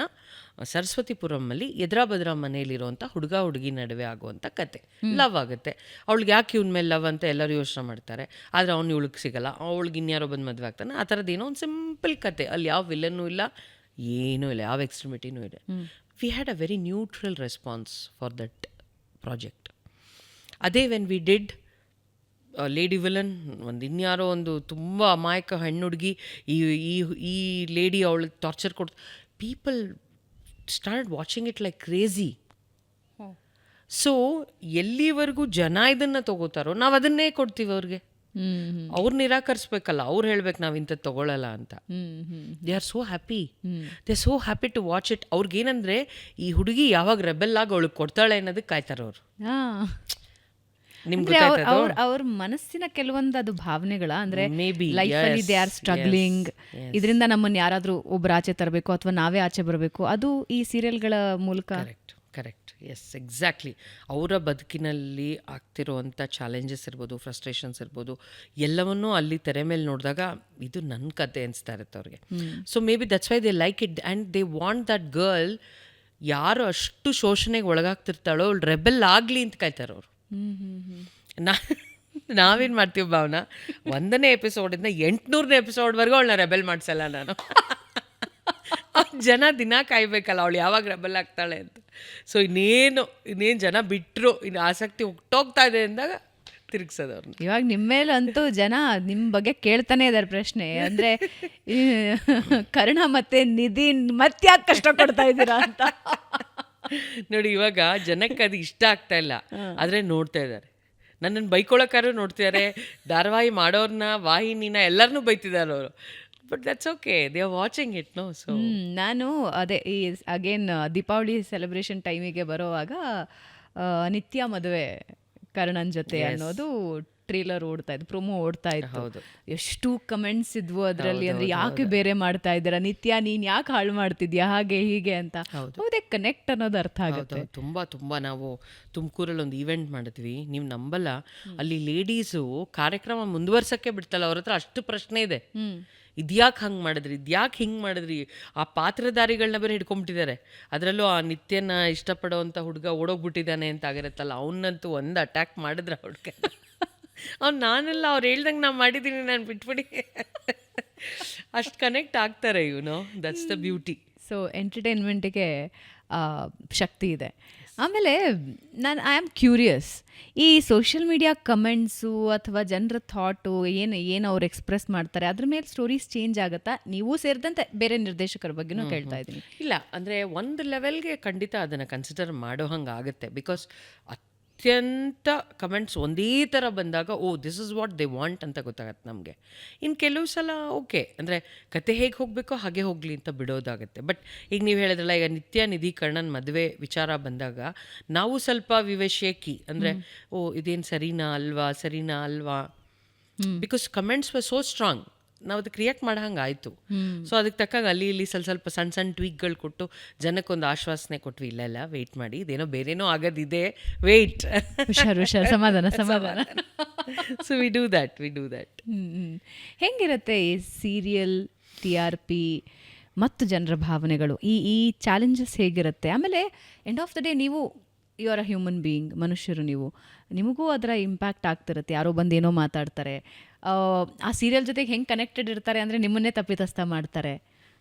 ಸರಸ್ವತಿಪುರಮಲ್ಲಿ ಎದ್ರಾ ಬದ್ರಾ ಮನೇಲಿರುವಂಥ ಹುಡುಗ ಹುಡುಗಿ ನಡುವೆ ಆಗುವಂಥ ಕತೆ. ಲವ್ ಆಗುತ್ತೆ, ಅವಳಿಗೆ ಯಾಕೆ ಇವ್ನ ಮೇಲೆ ಲವ್ ಅಂತ ಎಲ್ಲರೂ ಯೋಚನೆ ಮಾಡ್ತಾರೆ, ಆದರೆ ಅವ್ನು ಇವಳಿಗೆ ಸಿಗಲ್ಲ, ಅವಳಿಗೆ ಇನ್ಯಾರೋ ಬಂದು ಮದುವೆ ಆಗ್ತಾನೆ. ಆ ಥರದ್ದು ಏನೋ ಒಂದು ಸಿಂಪಲ್ ಕತೆ, ಅಲ್ಲಿ ಯಾವ ವಿಲನ್ನೂ ಇಲ್ಲ, ಏನೂ ಇಲ್ಲ, ಯಾವ ಎಕ್ಸ್ಟ್ರಿಮಿಟಿನೂ ಇದೆ. We had a very neutral response for that project. ಅದೇ when we did lady villain, ಒಂದು ಇನ್ಯಾರೋ ಒಂದು ತುಂಬ ಅಮಾಯಕ ಹೆಣ್ಣುಡುಗಿ, ಈ ಈ ಈ ಲೇಡಿ ಅವಳಿಗೆ ಟಾರ್ಚರ್ ಕೊಡ್ತು. People start watching it like crazy. So ಎಲ್ಲಿವರೆಗೂ ಜನ ಇದನ್ನು ತಗೋತಾರೋ ನಾವು ಅದನ್ನೇ ಕೊಡ್ತೀವಿ ಅವ್ರಿಗೆ. ಅವ್ರು ನಿರಾಕರಿಸ್ಬೇಕಲ್ಲ, ಅವ್ರು ಹೇಳ್ಬೇಕು ನಾವು ಇಂಥದ್ದು ತಗೊಳ್ಳಲ್ಲ ಅಂತ. They are so happy, they so happy to watch it. ಅವ್ರಿಗೇನಂದರೆ ಈ ಹುಡುಗಿ ಯಾವಾಗ ರೆಬೆಲ್ ಆಗಿ ಅವಳಿಗೆ ಕೊಡ್ತಾಳೆ ಅನ್ನೋದಕ್ಕೆ ಕಾಯ್ತಾರೆ ಅವರು. ನಿಮ್ಗೆ ಅವ್ರ ಮನಸ್ಸಿನ ಕೆಲವೊಂದು ಅದು ಭಾವನೆಗಳ, ಅಂದ್ರೆ Maybe, ಲೈಫ್ ಅಲ್ಲಿ ದೇ ಆರ್ ಸ್ಟ್ರಗ್ಲಿಂಗ್, ಇದರಿಂದ ನಮ್ಮನ್ನ ಯಾರಾದ್ರೂ ಒಬ್ರು ಆಚೆ ತರಬೇಕು ಅಥವಾ ನಾವೇ ಆಚೆ ಬರಬೇಕು, ಅದು ಈ ಸೀರಿಯಲ್ಗಳ ಮೂಲಕ. Correct, yes, exactly. ಅವರ ಬದುಕಿನಲ್ಲಿ ಆಗ್ತಿರೋವಂಥ ಚಾಲೆಂಜಸ್ ಇರ್ಬೋದು, ಫ್ರಸ್ಟ್ರೇಷನ್ಸ್ ಇರ್ಬೋದು, ಎಲ್ಲವನ್ನೂ ಅಲ್ಲಿ ತೆರೆ ಮೇಲೆ ನೋಡಿದಾಗ ಇದು ನನ್ನ ಕತೆ ಅನಿಸ್ತಾ ಇರುತ್ತೆ ಅವ್ರಿಗೆ. So may be that's why they like it and they want that girl, ಯಾರು ಅಷ್ಟು ಶೋಷಣೆಗೆ ಒಳಗಾಗ್ತಿರ್ತಾಳೋ ಅವಳು ರೆಬೆಲ್ ಆಗಲಿ ಅಂತ ಕಾಯ್ತಾರೆ ಅವರು. ನಾವೇನು ಮಾಡ್ತೀವಿ ಭಾವನಾ, 1ನೇ ಎಪಿಸೋಡಿಂದ 800ನೇ ಎಪಿಸೋಡ್ವರೆಗೂ ಅವಳನ್ನ ರೆಬೆಲ್ ಮಾಡಿಸಲ್ಲ ನಾನು. ಜನ ದಿನ ಕಾಯ್ಬೇಕಲ್ಲ ಅವಳು ಯಾವಾಗ ರೆಬೆಲ್ ಆಗ್ತಾಳೆ ಅಂತ. ಸೊ ಇನ್ನೇನು ಜನ ಬಿಟ್ಟರು, ಇನ್ನು ಆಸಕ್ತಿ ಹೋಗ್ತಾ ಇದೆ ಅಂದಾಗ ತಿರುಗಿಸೋದು ಅವ್ರನ್ನ. ಇವಾಗ ನಿಮ್ಮ ಮೇಲಂತೂ ಜನ ನಿಮ್ಮ ಬಗ್ಗೆ ಕೇಳ್ತಾನೆ ಇದ್ದಾರೆ ಪ್ರಶ್ನೆ, ಅಂದ್ರೆ ಕರ್ಣ ಮತ್ತೆ ನಿಧಿ ಮತ್ತ್ಯಾಕೆ ಕಷ್ಟ ಕೊಡ್ತಾ ಇದ್ದೀರಾ ಅಂತ. ನೋಡಿ, ಇವಾಗ ಜನಕ್ಕೆ ಅದು ಇಷ್ಟ ಆಗ್ತಾ ಇಲ್ಲ, ಆದರೆ ನೋಡ್ತಾ ಇದ್ದಾರೆ. ನನ್ನನ್ನು ಬೈಕೊಳ್ಳೋಕ್ಕಾರು ನೋಡ್ತಿದ್ದಾರೆ, ಧಾರಾವಾಹಿ ಮಾಡೋರನ್ನ, ವಾಹಿನಿನ ಎಲ್ಲರನ್ನೂ ಬೈತಿದ್ದಾರೆ ಅವರು. But that's okay, they are watching it. No, so ನಾನು ಅದೇ ಈ ಅಗೇನ್ ದೀಪಾವಳಿ ಸೆಲೆಬ್ರೇಷನ್ ಟೈಮಿಗೆ ಬರೋವಾಗ ನಿತ್ಯ ಮದುವೆ ಕರ್ಣನ್ ಜೊತೆ ಅನ್ನೋದು ಟ್ರೇಲರ್ ಓಡ್ತಾ ಇತ್ತು, ಪ್ರೊಮೋ ಓಡ್ತಾ ಇತ್ತು. ಎಷ್ಟು ಕಮೆಂಟ್ಸ್ ಇದ್ವು ಅದರಲ್ಲಿ, ಅಂದ್ರೆ ಯಾಕೆ ಬೇರೆ ಮಾಡ್ತಾ ಇದ್ದೀರಾ ನಿತ್ಯ, ನೀನ್ ಯಾಕೆ ಹಾಳು ಮಾಡ್ತಿದ್ಯಾ, ಹಾಗೆ ಹೀಗೆ ಅಂತ. ಹೌದೇ, ಕನೆಕ್ಟ್ ಅನ್ನೋದು ಅರ್ಥ ಆಗುತ್ತೆ. ತುಂಬ ನಾವು ತುಮಕೂರಲ್ಲಿ ಒಂದು ಈವೆಂಟ್ ಮಾಡಿದ್ವಿ, ನೀವು ನಂಬಲ್ಲ, ಅಲ್ಲಿ ಲೇಡೀಸು ಕಾರ್ಯಕ್ರಮ ಮುಂದುವರ್ಸಕ್ಕೆ ಬಿಡ್ತಲ್ಲ, ಅವ್ರ ಹತ್ರ ಅಷ್ಟು ಪ್ರಶ್ನೆ ಇದೆ. ಇದ್ಯಾಕೆ ಹಂಗೆ ಮಾಡಿದ್ರಿ, ಇದ್ಯಾಕೆ ಹಿಂಗೆ ಮಾಡಿದ್ರಿ, ಆ ಪಾತ್ರಧಾರಿಗಳನ್ನ ಬೇರೆ ಹಿಡ್ಕೊಂಬಿಟ್ಟಿದ್ದಾರೆ. ಅದರಲ್ಲೂ ಆ ನಿತ್ಯನ ಇಷ್ಟಪಡೋವಂಥ ಹುಡುಗ ಓಡೋಗ್ಬಿಟ್ಟಿದ್ದಾನೆ ಅಂತ ಆಗಿರುತ್ತಲ್ಲ, ಅವನ್ನಂತೂ ಒಂದು ಅಟ್ಯಾಕ್ ಮಾಡಿದ್ರೆ ಹುಡುಗ, ನಾನೆಲ್ಲ ಅವ್ರು ಹೇಳ್ದಂಗೆ ನಾವು ಮಾಡಿದ್ದೀನಿ, ನಾನು ಬಿಟ್ಬಿಡಿ. ಅಷ್ಟು ಕನೆಕ್ಟ್ ಆಗ್ತಾರೆ, ದಟ್ಸ್ ದ ಬ್ಯೂಟಿ. ಸೊ ಎಂಟರ್ಟೈನ್ಮೆಂಟಿಗೆ ಶಕ್ತಿ ಇದೆ. ಆಮೇಲೆ ಐ ಆಮ್ ಕ್ಯೂರಿಯಸ್, ಈ ಸೋಷಿಯಲ್ ಮೀಡಿಯಾ ಕಮೆಂಟ್ಸು ಅಥವಾ ಜನರ ಥಾಟು ಏನು ಅವ್ರು ಎಕ್ಸ್ಪ್ರೆಸ್ ಮಾಡ್ತಾರೆ, ಅದ್ರ ಮೇಲೆ ಸ್ಟೋರೀಸ್ ಚೇಂಜ್ ಆಗುತ್ತಾ? ನೀವು ಸೇರಿದಂತೆ ಬೇರೆ ನಿರ್ದೇಶಕರ ಬಗ್ಗೆನೂ ಕೇಳ್ತಾ ಇದ್ದೀನಿ. ಇಲ್ಲ, ಅಂದರೆ ಒಂದು ಲೆವೆಲ್ಗೆ ಖಂಡಿತ ಅದನ್ನು ಕನ್ಸಿಡರ್ ಮಾಡೋ ಹಂಗೆ ಆಗುತ್ತೆ. ಬಿಕಾಸ್ ಅತ್ಯಂತ ಕಮೆಂಟ್ಸ್ ಒಂದೇ ಥರ ಬಂದಾಗ this is what they want ಅಂತ ಗೊತ್ತಾಗತ್ತೆ ನಮಗೆ. ಇನ್ನು ಕೆಲವು ಸಲ ಓಕೆ, ಅಂದರೆ ಕತೆ ಹೇಗೆ ಹೋಗಬೇಕೋ ಹಾಗೆ ಹೋಗಲಿ ಅಂತ ಬಿಡೋದಾಗುತ್ತೆ. ಬಟ್ ಈಗ ನೀವು ಹೇಳಿದ್ರಲ್ಲ, ಈಗ ನಿತ್ಯ ನಿಧಿ ಕರ್ಣನ್ ಮದುವೆ ವಿಚಾರ ಬಂದಾಗ ನಾವು ಸ್ವಲ್ಪ ವಿವೇಶೇಕಿ, ಅಂದರೆ ಇದೇನು ಸರಿನಾ ಅಲ್ವಾ, because comments were so strong, ನಾವು ಅದಕ್ಕೆ ರಿಯಾಕ್ಟ್ ಮಾಡೋ ಹಂಗೆ ಆಯಿತು. ಸೊ ಅದಕ್ಕೆ ತಕ್ಕಾಗ ಅಲ್ಲಿ ಇಲ್ಲಿ ಸ್ವಲ್ಪ ಸಣ್ಣ ಟ್ವೀಕ್ಗಳು ಕೊಟ್ಟು ಜನಕ್ಕೊಂದು ಆಶ್ವಾಸನೆ ಕೊಟ್ವಿ, ಇಲ್ಲ ವೆಯ್ಟ್ ಮಾಡಿ, ಇದೇನೋ ಬೇರೇನೋ ಆಗೋದಿದೆ, ವೆಯ್ಟ್, ಹುಷಾರು ಸಮಾಧಾನ. So we do that. ಹೆಂಗಿರುತ್ತೆ ಈ ಸೀರಿಯಲ್, TRP ಮತ್ತು ಜನರ ಭಾವನೆಗಳು, ಈ ಚಾಲೆಂಜಸ್ ಹೇಗಿರುತ್ತೆ? ಆಮೇಲೆ ಎಂಡ್ ಆಫ್ ದ ಡೇ ನೀವು you are a human being, ಮನುಷ್ಯರು ನೀವು, ನಿಮಗೂ ಅದರ ಇಂಪ್ಯಾಕ್ಟ್ ಆಗ್ತಿರುತ್ತೆ. ಯಾರೋ ಬಂದು ಏನೋ ಮಾತಾಡ್ತಾರೆ, ಆ ಸೀರಿಯಲ್ ಜೊತೆಗೆ ಹೆಂಗೆ ಕನೆಕ್ಟೆಡ್ ಇರ್ತಾರೆ ಅಂದರೆ ನಿಮ್ಮನ್ನೇ ತಪ್ಪಿತಸ್ಥ ಮಾಡ್ತಾರೆ.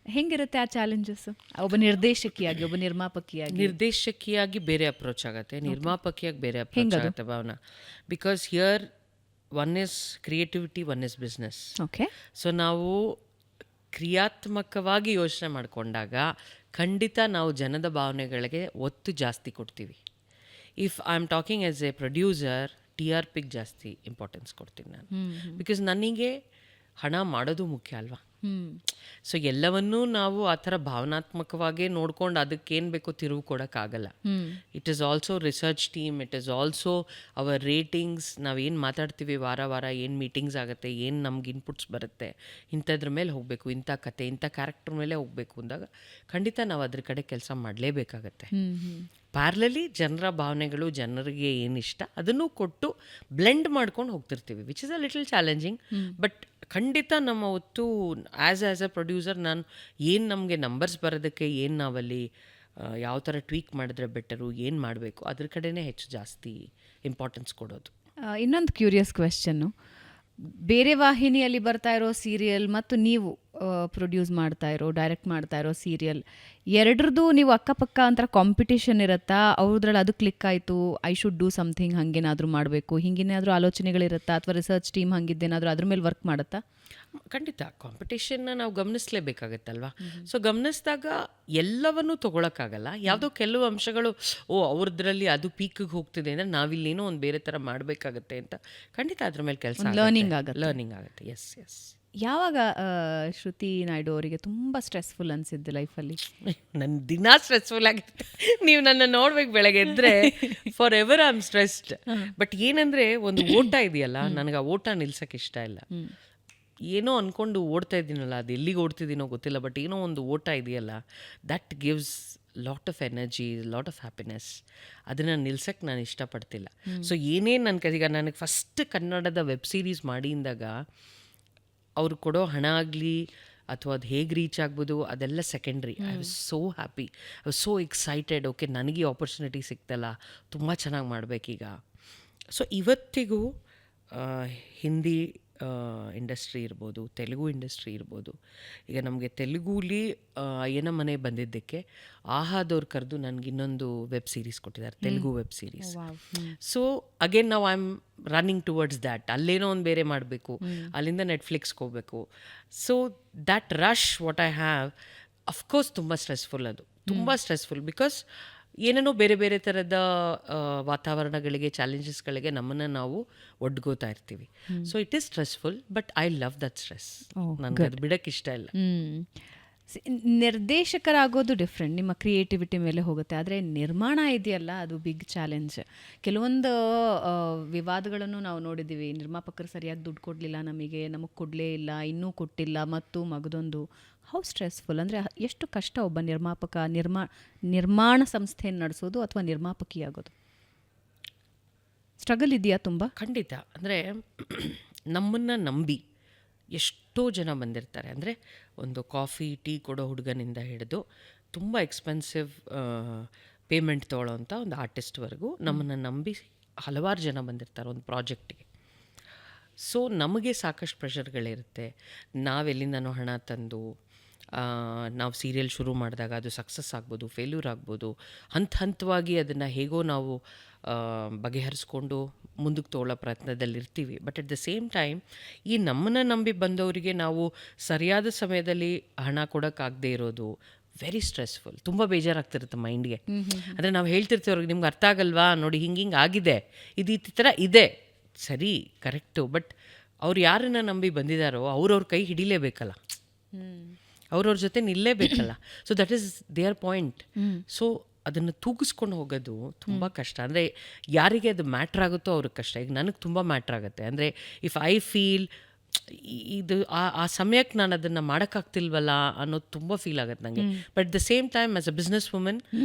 ಹೆಂಗಿರುತ್ತೆ ಆ ಚಾಲೆಂಜಸ್? ಒಬ್ಬ ನಿರ್ದೇಶಕಿಯಾಗಿ, ಒಬ್ಬ ನಿರ್ಮಾಪಕಿಯಾಗಿ ಬೇರೆ ಅಪ್ರೋಚ್ ಆಗುತ್ತೆ, ನಿರ್ಮಾಪಕಿಯಾಗಿ ಬೇರೆ ಅಪ್ರೋಚ್ ಆಗುತ್ತೆ Bhavana. Because here one is creativity, one is business. Okay. So ನಾವು ಕ್ರಿಯಾತ್ಮಕವಾಗಿ ಯೋಚನೆ ಮಾಡಿಕೊಂಡಾಗ ಖಂಡಿತ ನಾವು ಜನದ ಭಾವನೆಗಳಿಗೆ ಒತ್ತು ಜಾಸ್ತಿ ಕೊಡ್ತೀವಿ. If I am talking as a producer, TRPಗೆ ಜಾಸ್ತಿ ಇಂಪಾರ್ಟೆನ್ಸ್ ಕೊಡ್ತೀನಿ ನಾನು. ಬಿಕಾಸ್ ನನಗೆ ಹಣ ಮಾಡೋದು ಮುಖ್ಯ ಅಲ್ವಾ. ಹ್ಮ್. ಸೊ ಎಲ್ಲವನ್ನೂ ನಾವು ಆ ಥರ ಭಾವನಾತ್ಮಕವಾಗೇ ನೋಡ್ಕೊಂಡು ಅದಕ್ಕೇನು ಬೇಕೋ ತಿರುವು ಕೊಡೋಕ್ಕಾಗಲ್ಲ. It is also research team, it is also our ratings. ನಾವೇನು ಮಾತಾಡ್ತೀವಿ ವಾರ ವಾರ, ಏನು ಮೀಟಿಂಗ್ಸ್ ಆಗುತ್ತೆ, ಏನು ನಮ್ಗೆ ಇನ್ಪುಟ್ಸ್ ಬರುತ್ತೆ, ಇಂಥದ್ರ ಮೇಲೆ ಹೋಗಬೇಕು, ಇಂಥ ಕತೆ, ಇಂಥ ಕ್ಯಾರೆಕ್ಟರ್ ಮೇಲೆ ಹೋಗಬೇಕು ಅಂದಾಗ ಖಂಡಿತ ನಾವು ಅದ್ರ ಕಡೆ ಕೆಲಸ ಮಾಡಲೇಬೇಕಾಗತ್ತೆ. ಪ್ಯಾರ್ಲಲಿ ಜನರ ಭಾವನೆಗಳು, ಜನರಿಗೆ ಏನಿಷ್ಟ ಅದನ್ನು ಕೊಟ್ಟು ಬ್ಲೆಂಡ್ ಮಾಡ್ಕೊಂಡು ಹೋಗ್ತಿರ್ತೀವಿ, which is a little challenging. But ಖಂಡಿತ ನಮ್ಮ ಹೊತ್ತು ಆ್ಯಸ್ ಎ ಪ್ರೊಡ್ಯೂಸರ್ ನಾನು ಏನು ನಮಗೆ ನಂಬರ್ಸ್ ಬರೋದಕ್ಕೆ ಏನು ನಾವಲ್ಲಿ ಯಾವ ಥರ ಟ್ವೀಕ್ ಮಾಡಿದ್ರೆ ಬೆಟರು, ಏನು ಮಾಡಬೇಕು ಅದ್ರ ಕಡೆನೇ ಹೆಚ್ಚು ಜಾಸ್ತಿ ಇಂಪಾರ್ಟೆನ್ಸ್ ಕೊಡೋದು. ಇನ್ನೊಂದು ಕ್ಯೂರಿಯಸ್ ಕ್ವೆಶ್ಚನ್ನು, ಬೇರೆ ವಾಹಿನಿಯಲ್ಲಿ ಬರ್ತಾ ಇರೋ ಸೀರಿಯಲ್ ಮತ್ತು ನೀವು ಪ್ರೊಡ್ಯೂಸ್ ಮಾಡ್ತಾ ಇರೋ, ಡೈರೆಕ್ಟ್ ಮಾಡ್ತಾ ಇರೋ ಸೀರಿಯಲ್ ಎರಡ್ರದ್ದು ನೀವು ಅಕ್ಕಪಕ್ಕ ಒಂಥರ ಕಾಂಪಿಟೇಷನ್ ಇರುತ್ತಾ? ಅವ್ರದ್ರಲ್ಲಿ ಅದು ಕ್ಲಿಕ್ ಆಯಿತು, ಐ ಶುಡ್ ಡೂ ಸಮಥಿಂಗ್, ಹಂಗೇನಾದರೂ ಮಾಡಬೇಕು, ಹಿಂಗೇನಾದರೂ ಆಲೋಚನೆಗಳಿರುತ್ತಾ? ಅಥವಾ ರಿಸರ್ಚ್ ಟೀಮ್ ಹಂಗಿದ್ದೇನಾದರೂ ಅದ್ರ ಮೇಲೆ ವರ್ಕ್ ಮಾಡುತ್ತಾ? ಖಂಡಿತ ಕಾಂಪಿಟೇಷನ್ನ ನಾವು ಗಮನಿಸಲೇಬೇಕಾಗತ್ತಲ್ವ. ಸೊ ಗಮನಿಸಿದಾಗ ಎಲ್ಲವನ್ನೂ ತೊಗೊಳಕ್ಕಾಗಲ್ಲ. ಯಾವುದೋ ಕೆಲವು ಅಂಶಗಳು ಅವ್ರದ್ರಲ್ಲಿ ಅದು ಪೀಕಿಗೆ ಹೋಗ್ತಿದೆ ಅಂದರೆ ನಾವಿಲ್ಲೇನೋ ಒಂದು ಬೇರೆ ಥರ ಮಾಡಬೇಕಾಗತ್ತೆ ಅಂತ ಖಂಡಿತ ಅದ್ರ ಮೇಲೆ ಕೆಲಸ ಲರ್ನಿಂಗ್ ಆಗುತ್ತೆ. Yes yes. ಯಾವಾಗ ಶ್ರುತಿ ನಾಯ್ಡು ಅವರಿಗೆ ತುಂಬ ಸ್ಟ್ರೆಸ್ಫುಲ್ ಅನಿಸಿದ್ದು ಲೈಫಲ್ಲಿ? ನನ್ನ ದಿನ ಸ್ಟ್ರೆಸ್ಫುಲ್ ಆಗಿರುತ್ತೆ. ನೀವು ನನ್ನ ನೋಡ್ಬೇಕು, ಬೆಳಗ್ಗೆ ಎದ್ದರೆ forever I am stressed. But ಏನಂದರೆ ಒಂದು ಓಟ ಇದೆಯಲ್ಲ, ನನಗೆ ಆ ಓಟ ನಿಲ್ಸೋಕ್ಕೆ ಇಷ್ಟ ಇಲ್ಲ. ಏನೋ ಅಂದ್ಕೊಂಡು ಓಡ್ತಾ ಇದ್ದೀನಲ್ಲ, ಅದು ಎಲ್ಲಿಗೆ ಓಡ್ತಿದ್ದೀನೋ ಗೊತ್ತಿಲ್ಲ, ಬಟ್ ಏನೋ ಒಂದು ಓಟ ಇದೆಯಲ್ಲ, that gives lot of energy, lot of happiness. ಅದನ್ನು ನಿಲ್ಸಕ್ಕೆ ನಾನು ಇಷ್ಟಪಡ್ತಿಲ್ಲ. ಸೊ ಏನೇನು ಈಗ ನನಗೆ ಫಸ್ಟ್ ಕನ್ನಡದ ವೆಬ್ ಸೀರೀಸ್ ಮಾಡಿದಾಗ ಅವ್ರು ಕೊಡೋ ಹಣ ಆಗಲಿ ಅಥವಾ ಅದು ಹೇಗೆ ರೀಚ್ ಆಗ್ಬೋದು ಅದೆಲ್ಲ secondary. I was so happy, I was so excited. Okay, ನನಗೆ ಆಪರ್ಚುನಿಟಿ ಸಿಗ್ತಲ್ಲ, ತುಂಬ ಚೆನ್ನಾಗಿ ಮಾಡಬೇಕೀಗ. ಸೊ ಇವತ್ತಿಗೂ ಹಿಂದಿ ಇಂಡಸ್ಟ್ರಿ ಇರ್ಬೋದು, ತೆಲುಗು ಇಂಡಸ್ಟ್ರಿ ಇರ್ಬೋದು. ಈಗ ನಮಗೆ ತೆಲುಗೂಲಿ ಅಯ್ಯನ ಮನೆ ಬಂದಿದ್ದಕ್ಕೆ ಆಹಾದವ್ರು ಕರೆದು ನನಗೆ ಇನ್ನೊಂದು ವೆಬ್ ಸೀರೀಸ್ ಕೊಟ್ಟಿದ್ದಾರೆ, Telugu web series. So again ನಾವು I am running towards that. ಅಲ್ಲೇನೋ ಒಂದು ಬೇರೆ ಮಾಡಬೇಕು, ಅಲ್ಲಿಂದ ನೆಟ್ಫ್ಲಿಕ್ಸ್ಗೆ ಹೋಗಬೇಕು. So that rush what I have, of course ತುಂಬ ಸ್ಟ್ರೆಸ್ಫುಲ್, ಅದು ತುಂಬ ಸ್ಟ್ರೆಸ್ಫುಲ್. ಬಿಕಾಸ್ ಏನೇನೋ ಬೇರೆ ಬೇರೆ ಥರದ ವಾತಾವರಣಗಳಿಗೆ, ಚಾಲೆಂಜಸ್ಗಳಿಗೆ ನಮ್ಮನ್ನು ನಾವು ಒಡ್ಗೋತಾ ಇರ್ತೀವಿ. So it is stressful, but I love that stress. ನನಗೆ ಅದು ಬಿಡೋಕ್ಕೆ ಇಷ್ಟ ಇಲ್ಲ. ನಿರ್ದೇಶಕರಾಗೋದು ಡಿಫ್ರೆಂಟ್, ನಿಮ್ಮ ಕ್ರಿಯೇಟಿವಿಟಿ ಮೇಲೆ ಹೋಗುತ್ತೆ. ಆದರೆ ನಿರ್ಮಾಣ ಇದೆಯಲ್ಲ, ಅದು ಬಿಗ್ ಚಾಲೆಂಜ್. ಕೆಲವೊಂದು ವಿವಾದಗಳನ್ನು ನಾವು ನೋಡಿದ್ದೀವಿ. ನಿರ್ಮಾಪಕರು ಸರಿಯಾಗಿ ದುಡ್ಡು ಕೊಡಲಿಲ್ಲ, ನಮಗೆ ಕೊಡಲೇ ಇಲ್ಲ, ಇನ್ನೂ ಕೊಟ್ಟಿಲ್ಲ, ಮತ್ತು ಮಗದೊಂದು. ಹೌ ಸ್ಟ್ರೆಸ್ಫುಲ್ ಅಂದರೆ ಎಷ್ಟು ಕಷ್ಟ ಒಬ್ಬ ನಿರ್ಮಾಪಕ ನಿರ್ಮಾಣ ಸಂಸ್ಥೆಯನ್ನು ನಡೆಸೋದು ಅಥವಾ ನಿರ್ಮಾಪಕಿಯಾಗೋದು? ಸ್ಟ್ರಗಲ್ ಇದೆಯಾ ತುಂಬ? ಖಂಡಿತ. ಅಂದರೆ ನಮ್ಮನ್ನು ನಂಬಿ ಎಷ್ಟೋ ಜನ ಬಂದಿರ್ತಾರೆ. ಅಂದರೆ ಒಂದು ಕಾಫಿ ಟೀ ಕೊಡೋ ಹುಡುಗನಿಂದ ಹಿಡಿದು ತುಂಬ ಎಕ್ಸ್ಪೆನ್ಸಿವ್ ಪೇಮೆಂಟ್ ತೊಗೊಳ್ಳೋವಂಥ ಒಂದು ಆರ್ಟಿಸ್ಟ್ವರೆಗೂ ನಮ್ಮನ್ನು ನಂಬಿ ಹಲವಾರು ಜನ ಬಂದಿರ್ತಾರೆ ಒಂದು ಪ್ರಾಜೆಕ್ಟಿಗೆ. ಸೊ ನಮಗೆ ಸಾಕಷ್ಟು ಪ್ರೆಷರ್ಗಳಿರುತ್ತೆ. ನಾವೆಲ್ಲಿಂದನೋ ಹಣ ತಂದು ನಾವು ಸೀರಿಯಲ್ ಶುರು ಮಾಡಿದಾಗ ಅದು ಸಕ್ಸಸ್ ಆಗ್ಬೋದು, ಫೇಲ್ಯೂರ್ ಆಗ್ಬೋದು. ಹಂತವಾಗಿ ಅದನ್ನು ಹೇಗೋ ನಾವು ಬಗೆಹರಿಸ್ಕೊಂಡು ಮುಂದಕ್ಕೆ ತೊಗೊಳ್ಳೋ ಪ್ರಯತ್ನದಲ್ಲಿರ್ತೀವಿ. But at the same time ಈ ನಮ್ಮನ್ನು ನಂಬಿ ಬಂದವರಿಗೆ ನಾವು ಸರಿಯಾದ ಸಮಯದಲ್ಲಿ ಹಣ ಕೊಡೋಕ್ಕಾಗದೇ ಇರೋದು ವೆರಿ ಸ್ಟ್ರೆಸ್ಫುಲ್. ತುಂಬ ಬೇಜಾರಾಗ್ತಿರುತ್ತೆ ಮೈಂಡ್ಗೆ. ಅಂದರೆ ನಾವು ಹೇಳ್ತಿರ್ತೀವಿ ಅವ್ರಿಗೆ, ನಿಮ್ಗೆ ಅರ್ಥ ಆಗಲ್ವಾ, ನೋಡಿ ಹಿಂಗೆ ಆಗಿದೆ, ಇದು ಈ ಥರ ಇದೆ, ಸರಿ ಕರೆಕ್ಟು. ಬಟ್ ಅವ್ರು ಯಾರನ್ನು ನಂಬಿ ಬಂದಿದ್ದಾರೋ ಅವ್ರವ್ರ ಕೈ ಹಿಡಿಲೇಬೇಕಲ್ಲ, ಅವ್ರವ್ರ ಜೊತೆ ನಿಲ್ಲೇಬೇಕಲ್ಲ. So that is their point. So ಅದನ್ನು ತೂಗಿಸ್ಕೊಂಡು ಹೋಗೋದು ತುಂಬ ಕಷ್ಟ. ಅಂದರೆ ಯಾರಿಗೆ ಅದು ಮ್ಯಾಟ್ರ್ ಆಗುತ್ತೋ ಅವ್ರಿಗೆ ಕಷ್ಟ. ಈಗ ನನಗೆ ತುಂಬ ಮ್ಯಾಟ್ರ್ ಆಗುತ್ತೆ. ಅಂದರೆ ಇಫ್ ಐ ಫೀಲ್ ಇದು ಆ ಸಮಯಕ್ಕೆ ನಾನು ಅದನ್ನು ಮಾಡೋಕ್ಕಾಗ್ತಿಲ್ವಲ್ಲ ಅನ್ನೋದು ತುಂಬ ಫೀಲ್ ಆಗುತ್ತೆ ನನಗೆ. But the same time as a business woman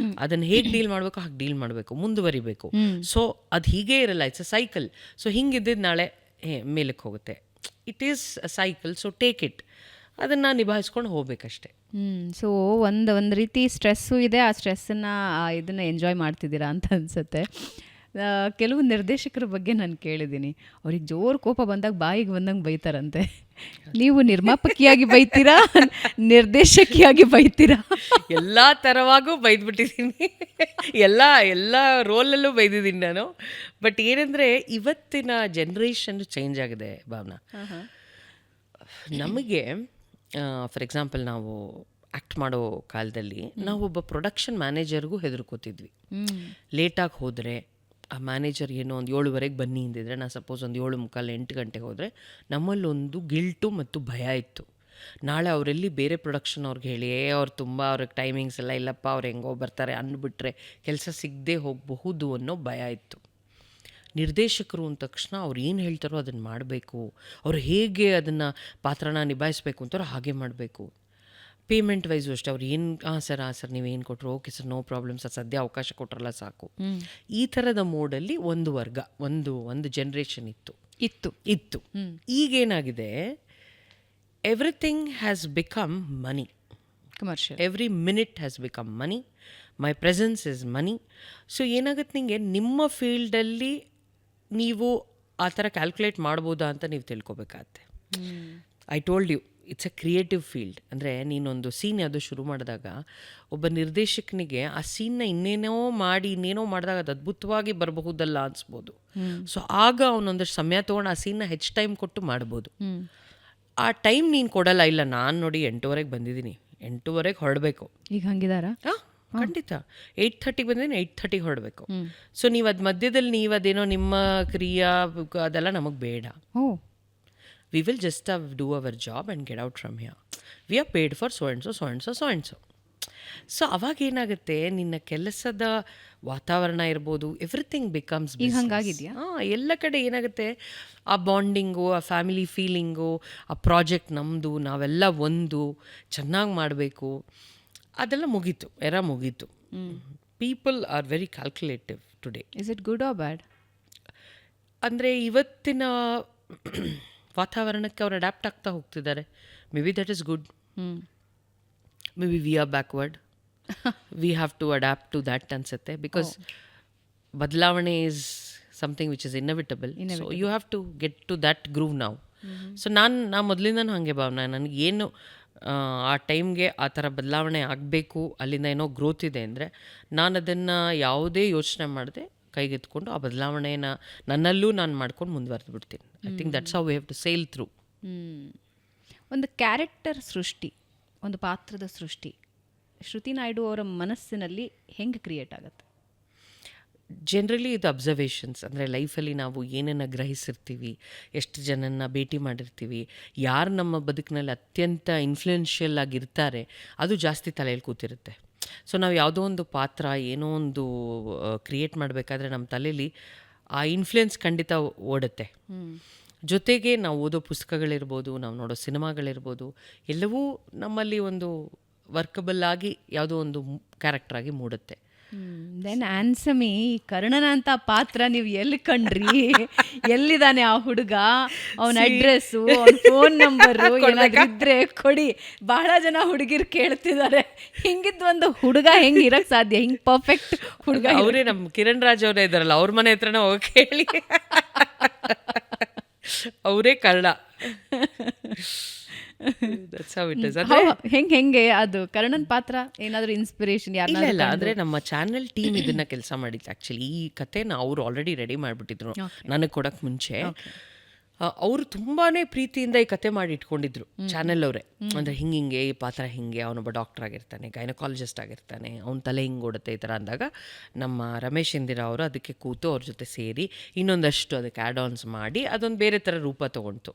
ಅದನ್ನು ಹೇಗೆ ಡೀಲ್ ಮಾಡಬೇಕು ಹಾಗೆ ಡೀಲ್ ಮಾಡಬೇಕು, ಮುಂದುವರಿಬೇಕು. ಸೊ ಅದು ಹೀಗೇ ಇರಲ್ಲ, ಇಟ್ಸ್ ಅ ಸೈಕಲ್. ಸೊ ಹಿಂಗಿದ್ದಿದ್ದು ನಾಳೆ ಮೇಲಕ್ಕೆ ಹೋಗುತ್ತೆ. It is a cycle. So take it, ಅದನ್ನು ನಿಭಾಯಿಸ್ಕೊಂಡು ಹೋಗ್ಬೇಕಷ್ಟೆ. ಸೊ ಒಂದು ರೀತಿ ಸ್ಟ್ರೆಸ್ಸು ಇದೆ, ಆ ಸ್ಟ್ರೆಸ್ಸನ್ನು ಇದನ್ನು ಎಂಜಾಯ್ ಮಾಡ್ತಿದ್ದೀರಾ ಅಂತ ಅನಿಸುತ್ತೆ. ಕೆಲವು ನಿರ್ದೇಶಕರ ಬಗ್ಗೆ ನಾನು ಕೇಳಿದ್ದೀನಿ, ಅವ್ರಿಗೆ ಜೋರು ಕೋಪ ಬಂದಾಗ ಬಾಯಿಗೆ ಬಂದಂಗೆ ಬೈತಾರಂತೆ. ನೀವು ನಿರ್ಮಾಪಕಿಯಾಗಿ ಬೈತೀರಾ, ನಿರ್ದೇಶಕಿಯಾಗಿ ಬೈತೀರಾ? ಎಲ್ಲ ಥರವಾಗೂ ಬೈದ್ಬಿಟ್ಟಿದ್ದೀನಿ, ಎಲ್ಲ ರೋಲಲ್ಲೂ ಬೈದಿದ್ದೀನಿ ನಾನು. ಬಟ್ ಏನಂದರೆ ಇವತ್ತಿನ ಜನ್ರೇಷನ್ ಚೇಂಜ್ ಆಗಿದೆ ಭಾವನಾ. ನಮಗೆ ಫಾರ್ ಎಕ್ಸಾಂಪಲ್ ನಾವು ಆ್ಯಕ್ಟ್ ಮಾಡೋ ಕಾಲದಲ್ಲಿ ನಾವು ಒಬ್ಬ ಪ್ರೊಡಕ್ಷನ್ ಮ್ಯಾನೇಜರ್ಗೂ ಹೆದರ್ಕೋತಿದ್ವಿ. ಲೇಟಾಗಿ ಹೋದರೆ ಆ ಮ್ಯಾನೇಜರ್ ಏನೋ ಒಂದು 7:30 ಬನ್ನಿ ಅಂದಿದ್ರೆ, ನಾನು ಸಪೋಸ್ ಒಂದು 7:45 8 ಗಂಟೆಗೆ ಹೋದರೆ ನಮ್ಮಲ್ಲೊಂದು ಗಿಲ್ಟು ಮತ್ತು ಭಯ ಇತ್ತು. ನಾಳೆ ಅವರೆಲ್ಲಿ ಬೇರೆ ಪ್ರೊಡಕ್ಷನ್ ಅವ್ರಿಗೆ ಹೇಳಿ ಅವ್ರು ತುಂಬ ಅವ್ರಿಗೆ ಟೈಮಿಂಗ್ಸ್ ಎಲ್ಲ ಇಲ್ಲಪ್ಪ, ಅವ್ರು ಹೆಂಗೋ ಬರ್ತಾರೆ ಅಂದ್ಬಿಟ್ರೆ ಕೆಲಸ ಸಿಗದೆ ಹೋಗಬಹುದು ಅನ್ನೋ ಭಯ ಇತ್ತು. ನಿರ್ದೇಶಕರು ಅಂದ ತಕ್ಷಣ ಅವ್ರು ಏನು ಹೇಳ್ತಾರೋ ಅದನ್ನು ಮಾಡಬೇಕು, ಅವ್ರು ಹೇಗೆ ಅದನ್ನು ಪಾತ್ರನ ನಿಭಾಯಿಸಬೇಕು ಅಂತಾರೋ ಹಾಗೆ ಮಾಡಬೇಕು. ಪೇಮೆಂಟ್ ವೈಸು ಅಷ್ಟೇ, ಅವ್ರು ಏನು ಸರ್ ನೀವೇನು ಕೊಟ್ಟರು, okay sir, no problem sir, ಸದ್ಯ ಅವಕಾಶ ಕೊಟ್ರಲ್ಲ ಸಾಕು. ಈ ಥರದ ಮೋಡಲ್ಲಿ ಒಂದು ವರ್ಗ, ಒಂದು ಜನ್ರೇಷನ್ ಇತ್ತು. ಈಗೇನಾಗಿದೆ, everything has become money. Commercial. Every minute has become money. My presence is money. So ಏನಾಗುತ್ತೆ, ನಿಮಗೆ ನಿಮ್ಮ ಫೀಲ್ಡಲ್ಲಿ ನೀವು ಆ ಥರ ಕ್ಯಾಲ್ಕುಲೇಟ್ ಮಾಡ್ಬೋದಾ ಅಂತ ನೀವು ತಿಳ್ಕೊಬೇಕಾಗತ್ತೆ. I told you, it's a creative field. ಅಂದರೆ ನೀನೊಂದು ಸೀನ್ ಯಾವುದೋ ಶುರು ಮಾಡಿದಾಗ ಒಬ್ಬ ನಿರ್ದೇಶಕನಿಗೆ ಆ ಸೀನ್ನ ಇನ್ನೇನೋ ಮಾಡಿದಾಗ ಅದು ಅದ್ಭುತವಾಗಿ ಬರಬಹುದಲ್ಲ ಅನಿಸ್ಬೋದು. ಸೊ ಆಗ ಅವನೊಂದಷ್ಟು ಸಮಯ ತೊಗೊಂಡು ಆ ಸೀನ್ನ ಹೆಚ್ಚು ಟೈಮ್ ಕೊಟ್ಟು ಮಾಡ್ಬೋದು. ಆ ಟೈಮ್ ನೀನು ಕೊಡಲ್ಲ. ಇಲ್ಲ, ನಾನು ನೋಡಿ 8:30 ಬಂದಿದ್ದೀನಿ, 8:30 ಹೊರಡಬೇಕು. ಈಗ ಹಂಗಿದಾರಾ? ಖಂಡಿತ 8:30 ಬಂದಿದ್ದೀನಿ, 8:30 ಹೊರಡಬೇಕು. ಸೊ ನೀವು ಅದು ಮಧ್ಯದಲ್ಲಿ ನೀವು ಅದೇನೋ ನಿಮ್ಮ ಕ್ರಿಯಾ ಅದೆಲ್ಲ ನಮಗೆ ಬೇಡ. We will just do our job and get out from here. We are paid for so and so. So ಅವಾಗ ಏನಾಗುತ್ತೆ, ನಿನ್ನ ಕೆಲಸದ ವಾತಾವರಣ ಇರ್ಬೋದು, ಎವ್ರಿಥಿಂಗ್ ಬಿಕಮ್ಸ್ ಹಂಗಾಗಿದೆಯಾ? ಎಲ್ಲ ಕಡೆ ಏನಾಗುತ್ತೆ, ಆ ಬಾಂಡಿಂಗು, ಆ ಫ್ಯಾಮಿಲಿ ಫೀಲಿಂಗು, ಆ ಪ್ರಾಜೆಕ್ಟ್ ನಮ್ಮದು, ನಾವೆಲ್ಲ ಒಂದು ಚೆನ್ನಾಗಿ ಮಾಡಬೇಕು, ಅದೆಲ್ಲ ಮುಗೀತು. People are very calculative today. Is it good or bad? ಅಂದರೆ ಇವತ್ತಿನ ವಾತಾವರಣಕ್ಕೆ ಅವ್ರು ಅಡ್ಯಾಪ್ಟ್ ಆಗ್ತಾ ಹೋಗ್ತಿದ್ದಾರೆ. Maybe that is good. Maybe we are backward. We have to adapt to that ಅನ್ಸುತ್ತೆ. ಬಿಕಾಸ್ ಬದಲಾವಣೆ is something which is inevitable. So you have to get to that groove ನಾವು. So ನಾನು ಮೊದಲಿಂದನೂ ಹಾಗೆ ಭಾವನೆ, ನನಗೇನು ಆ ಟೈಮ್ಗೆ ಆ ಥರ ಬದಲಾವಣೆ ಆಗಬೇಕು, ಅಲ್ಲಿಂದ ಏನೋ ಗ್ರೋತ್ ಇದೆ ಅಂದರೆ ನಾನು ಅದನ್ನು ಯಾವುದೇ ಯೋಚನೆ ಮಾಡದೆ ಕೈಗೆತ್ಕೊಂಡು ಆ ಬದಲಾವಣೆನ ನನ್ನಲ್ಲೂ ನಾನು ಮಾಡ್ಕೊಂಡು ಮುಂದುವರೆದು ಬಿಡ್ತೀನಿ. I think that's how we have to sail through. ಒಂದು ಕ್ಯಾರೆಕ್ಟರ್ ಸೃಷ್ಟಿ, ಒಂದು ಪಾತ್ರದ ಸೃಷ್ಟಿ ಶ್ರುತಿ ನಾಯ್ಡು ಅವರ ಮನಸ್ಸಿನಲ್ಲಿ ಹೆಂಗೆ ಕ್ರಿಯೇಟ್ ಆಗುತ್ತೆ? ಜನರಲಿ ಇದು ಅಬ್ಸರ್ವೇಷನ್ಸ್. ಅಂದರೆ ಲೈಫಲ್ಲಿ ನಾವು ಏನನ್ನು ಗ್ರಹಿಸಿರ್ತೀವಿ, ಎಷ್ಟು ಜನನ್ನ ಭೇಟಿ ಮಾಡಿರ್ತೀವಿ, ಯಾರು ನಮ್ಮ ಬದುಕಿನಲ್ಲಿ ಅತ್ಯಂತ ಇನ್ಫ್ಲೂಯೆನ್ಷಿಯಲ್ ಆಗಿರ್ತಾರೆ, ಅದು ಜಾಸ್ತಿ ತಲೆಯಲ್ಲಿ ಕೂತಿರುತ್ತೆ. ಸೊ ನಾವು ಯಾವುದೋ ಒಂದು ಪಾತ್ರ, ಏನೋ ಒಂದು ಕ್ರಿಯೇಟ್ ಮಾಡಬೇಕಾದ್ರೆ ನಮ್ಮ ತಲೆಯಲ್ಲಿ ಆ ಇನ್ಫ್ಲುಯೆನ್ಸ್ ಖಂಡಿತ ಓಡುತ್ತೆ. ಜೊತೆಗೆ ನಾವು ಓದೋ ಪುಸ್ತಕಗಳಿರ್ಬೋದು, ನಾವು ನೋಡೋ ಸಿನಿಮಾಗಳಿರ್ಬೋದು, ಎಲ್ಲವೂ ನಮ್ಮಲ್ಲಿ ಒಂದು ವರ್ಕಬಲ್ ಆಗಿ ಯಾವುದೋ ಒಂದು ಕ್ಯಾರೆಕ್ಟರ್ ಆಗಿ ಮೂಡುತ್ತೆ. ದೆನ್ ಆನ್ಸಮಿ, ಈ ಕರ್ಣನ ಅಂತ ಪಾತ್ರ ನೀವು ಎಲ್ಲಿ ಕಂಡ್ರಿ? ಎಲ್ಲಿದ್ದಾನೆ ಆ ಹುಡುಗ? ಅವನ ಅಡ್ರೆಸ್ಸು, ಅವನ ಫೋನ್ ನಂಬರು ಏನಾದ್ರಿದ್ರೆ ಕೊಡಿ. ಬಹಳ ಜನ ಹುಡುಗಿರು ಕೇಳ್ತಿದ್ದಾರೆ, ಹಿಂಗಿದ್ ಒಂದು ಹುಡುಗ ಹೆಂಗೆ ಇರಕ್ ಸಾಧ್ಯ? ಹಿಂಗೆ ಪರ್ಫೆಕ್ಟ್ ಹುಡುಗ ಅವರೇ ನಮ್ಮ ಕಿರಣ್ ರಾಜ್ ಅವರೇ ಇದ್ದಾರಲ್ಲ, ಅವ್ರ ಮನೆ ಹತ್ರನೇ ಹೋಗಿ ಕೇಳಿ, ಅವರೇ ಕರ್ಣ. ಹೆಂಗೆ ಅದು ಕರ್ಣನ್ ಪಾತ್ರ ಏನಾದರೂ ಇನ್ಸ್ಪಿರೇಷನ್ ಯಾರು? ಇಲ್ಲ, ಅಂದರೆ ನಮ್ಮ ಚಾನೆಲ್ ಟೀಮ್ ಇದನ್ನ ಕೆಲಸ ಮಾಡಿತ್ತು. ಆ್ಯಕ್ಚುಲಿ ಈ ಕಥೆನ ಅವರು ಆಲ್ರೆಡಿ ರೆಡಿ ಮಾಡಿಬಿಟ್ಟಿದ್ರು ನನಗೆ ಕೊಡೋಕ್ಕೆ ಮುಂಚೆ. ಅವರು ತುಂಬಾ ಪ್ರೀತಿಯಿಂದ ಈ ಕತೆ ಮಾಡಿ ಇಟ್ಕೊಂಡಿದ್ರು ಚಾನೆಲ್ ಅವರೇ. ಅಂದರೆ ಹಿಂಗೆ ಈ ಪಾತ್ರ ಹಿಂಗೆ, ಅವನೊಬ್ಬ ಡಾಕ್ಟರ್ ಆಗಿರ್ತಾನೆ, ಗೈನಕಾಲಜಿಸ್ಟ್ ಆಗಿರ್ತಾನೆ, ಅವ್ನ ತಲೆ ಹಿಂಗೆ ಓಡುತ್ತೆ, ಈ ಥರ ಅಂದಾಗ ನಮ್ಮ ರಮೇಶ್ ಇಂದಿರಾ ಅವರು ಅದಕ್ಕೆ ಕೂತು ಅವ್ರ ಜೊತೆ ಸೇರಿ ಇನ್ನೊಂದಷ್ಟು ಅದಕ್ಕೆ ಆ್ಯಡ್ ಆನ್ಸ್ ಮಾಡಿ ಅದೊಂದು ಬೇರೆ ಥರ ರೂಪ ತೊಗೊಂತು.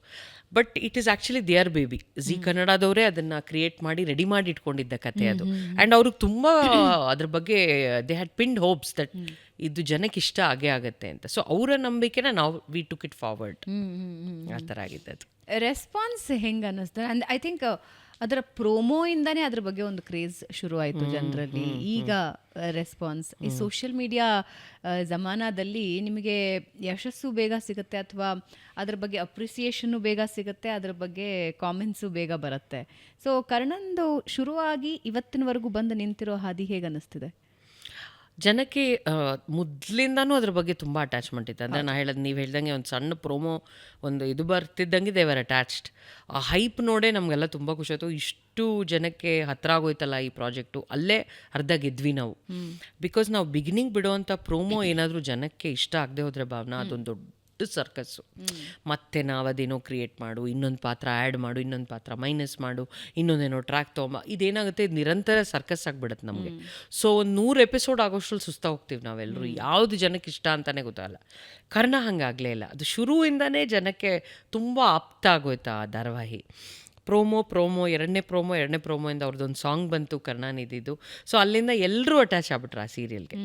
But it is actually their baby. Zee ಕನ್ನಡದವರೇ ಅದನ್ನು ಕ್ರಿಯೇಟ್ ಮಾಡಿ ರೆಡಿ ಮಾಡಿ ಇಟ್ಕೊಂಡಿದ್ದ ಕತೆ ಅದು. ಆ್ಯಂಡ್ ಅವ್ರಿಗೆ ತುಂಬ ಅದ್ರ ಬಗ್ಗೆ they had pinned hopes that ಇದು ಜನಕ್ಕೆ ಇಷ್ಟ ಆಗೇ ಆಗುತ್ತೆ ಅಂತ. ಸೊ ಅವರ ನಂಬಿಕೆನ ನಾವು ವಿ ಟುಕ್ ಇಟ್ ಫಾರ್ವರ್ಡ್. ಆ ಥರ ಆಗಿದೆ ಅದು. ರೆಸ್ಪಾನ್ಸ್ ಹೆಂಗೆ ಅನ್ನಿಸ್ತು? ಅಂಡ್ ಐ ಥಿಂಕ್ ಅದರ ಪ್ರೋಮೋಯಿಂದನೇ ಅದ್ರ ಬಗ್ಗೆ ಒಂದು ಕ್ರೇಜ್ ಶುರು ಆಯಿತು ಜನರಲ್ಲಿ. ಈಗ ರೆಸ್ಪಾನ್ಸ್, ಈ ಸೋಷಿಯಲ್ ಮೀಡಿಯಾ ಜಮಾನದಲ್ಲಿ ನಿಮಗೆ ಯಶಸ್ಸು ಬೇಗ ಸಿಗುತ್ತೆ, ಅಥವಾ ಅದ್ರ ಬಗ್ಗೆ ಅಪ್ರಿಸಿಯೇಷನ್ನು ಬೇಗ ಸಿಗುತ್ತೆ, ಅದ್ರ ಬಗ್ಗೆ ಕಾಮೆಂಟ್ಸು ಬೇಗ ಬರುತ್ತೆ. ಸೊ ಕರ್ಣಂದು ಶುರುವಾಗಿ ಇವತ್ತಿನವರೆಗೂ ಬಂದು ನಿಂತಿರೋ ಹಾದಿ ಹೇಗೆ ಅನ್ನಿಸ್ತಿದೆ? ಜನಕ್ಕೆ ಮೊದಲಿಂದನೂ ಅದ್ರ ಬಗ್ಗೆ ತುಂಬ ಅಟ್ಯಾಚ್ಮೆಂಟ್ ಇತ್ತು. ಅಂದರೆ ನಾನು ಹೇಳೋದು, ನೀವು ಹೇಳ್ದಂಗೆ ಒಂದು ಸಣ್ಣ ಪ್ರೋಮೋ ಒಂದು ಇದು ಬರ್ತಿದ್ದಂಗೆ ದೇವರ್ ಅಟ್ಯಾಚ್ಡ್. ಆ ಹೈಪ್ ನೋಡೇ ನಮಗೆಲ್ಲ ತುಂಬ ಖುಷಿ ಆಯಿತು. ಇಷ್ಟು ಜನಕ್ಕೆ ಹತ್ರ ಆಗೋಯ್ತಲ್ಲ ಈ ಪ್ರಾಜೆಕ್ಟು, ಅಲ್ಲೇ ಅರ್ಧ ಗೆದ್ವಿ ನಾವು. ಬಿಕಾಸ್ ನಾವು ಬಿಗಿನಿಂಗ್ ಬಿಡೋವಂಥ ಪ್ರೋಮೋ ಏನಾದರೂ ಜನಕ್ಕೆ ಇಷ್ಟ ಆಗದೆ ಹೋದರೆ ಭಾವನಾ, ಅದೊಂದು ಸರ್ಕಸ್ಸು. ಮತ್ತೆ ನಾವು ಅದೇನೋ ಕ್ರಿಯೇಟ್ ಮಾಡು, ಇನ್ನೊಂದು ಪಾತ್ರ ಆ್ಯಡ್ ಮಾಡು, ಇನ್ನೊಂದು ಪಾತ್ರ ಮೈನಸ್ ಮಾಡು, ಇನ್ನೊಂದೇನೋ ಟ್ರ್ಯಾಕ್ ತೊಗೊಂಬ, ಇದೇನಾಗುತ್ತೆ, ಇದು ನಿರಂತರ ಸರ್ಕಸ್ ಆಗಿಬಿಡುತ್ತೆ ನಮಗೆ. ಸೊ ಒಂದು 100 ಎಪಿಸೋಡ್ ಆಗೋಷ್ಟ್ರಲ್ಲಿ ಸುಸ್ತಾ ಹೋಗ್ತೀವಿ ನಾವೆಲ್ಲರೂ. ಯಾವುದು ಜನಕ್ಕೆ ಇಷ್ಟ ಅಂತಲೇ ಗೊತ್ತಾಗಲ್ಲ. ಕರ್ಣ ಹಂಗಾಗಲೇ ಇಲ್ಲ. ಅದು ಶುರುವಿಂದನೇ ಜನಕ್ಕೆ ತುಂಬ ಆಪ್ತ ಆಗೋಯ್ತು ಆ ಧಾರಾವಾಹಿ. ಪ್ರೋಮೋ ಎರಡನೇ ಪ್ರೋಮೋಯಿಂದ ಅವ್ರದ್ದೊಂದು ಸಾಂಗ್ ಬಂತು ಕರ್ಣಾನಿಧಿದು. ಸೊ ಅಲ್ಲಿಂದ ಎಲ್ಲರೂ ಅಟ್ಯಾಚ್ ಆಗ್ಬಿಟ್ರು ಆ ಸೀರಿಯಲ್ಗೆ.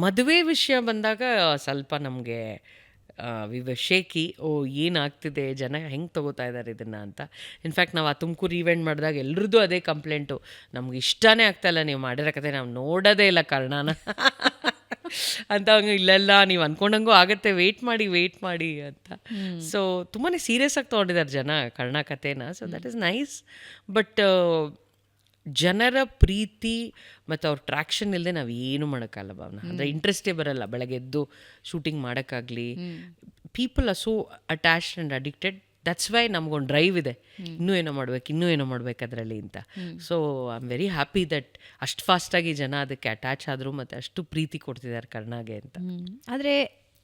ಮದುವೆ ವಿಷಯ ಬಂದಾಗ ಸ್ವಲ್ಪ ನಮಗೆ ಶೇಕಿ, ಏನಾಗ್ತಿದೆ, ಜನ ಹೆಂಗೆ ತೊಗೋತಾ ಇದ್ದಾರೆ ಇದನ್ನು ಅಂತ. ಇನ್ಫ್ಯಾಕ್ಟ್ ನಾವು ಆ ತುಮಕೂರು ಈವೆಂಟ್ ಮಾಡಿದಾಗ ಎಲ್ರದ್ದು ಅದೇ ಕಂಪ್ಲೇಂಟು, ನಮ್ಗೆ ಇಷ್ಟನೇ ಆಗ್ತಾಯಿಲ್ಲ ನೀವು ಮಾಡಿರೋ ಕತೆ, ನಾವು ನೋಡೋದೇ ಇಲ್ಲ ಕರ್ಣನ ಅಂತ. ಹಂಗೆ ಇಲ್ಲೆಲ್ಲ ನೀವು ಅಂದ್ಕೊಂಡಂಗೂ ಆಗತ್ತೆ, ವೆಯ್ಟ್ ಮಾಡಿ ಅಂತ. ಸೊ ತುಂಬಾ ಸೀರಿಯಸ್ ಆಗಿ ತೊಗೊಂಡಿದ್ದಾರೆ ಜನ ಕರ್ಣ ಕಥೆನ. So that is nice. But ಜನರ ಪ್ರೀತಿ ಮತ್ತು ಅವ್ರ ಟ್ರ್ಯಾಕ್ಷನ್ ಇಲ್ಲದೆ ನಾವು ಏನು ಮಾಡೋಕ್ಕಲ್ಲ ಭಾವನ. ಅಂದರೆ ಇಂಟ್ರೆಸ್ಟೇ ಬರಲ್ಲ. ಬೆಳಗ್ಗೆ ಎದ್ದು ಶೂಟಿಂಗ್ ಮಾಡೋಕ್ಕಾಗಲಿ, people are so attached and addicted. That's why ನಮಗೊಂದು ಡ್ರೈವ್ ಇದೆ, ಇನ್ನೂ ಏನೋ ಮಾಡ್ಬೇಕು ಅದರಲ್ಲಿ ಅಂತ. So I am very happy that ಅಷ್ಟು ಫಾಸ್ಟಾಗಿ ಜನ ಅದಕ್ಕೆ ಅಟ್ಯಾಚ್ ಆದರು ಮತ್ತು ಅಷ್ಟು ಪ್ರೀತಿ ಕೊಡ್ತಿದ್ದಾರೆ ಕರ್ಣಾಗೆ ಅಂತ. ಆದರೆ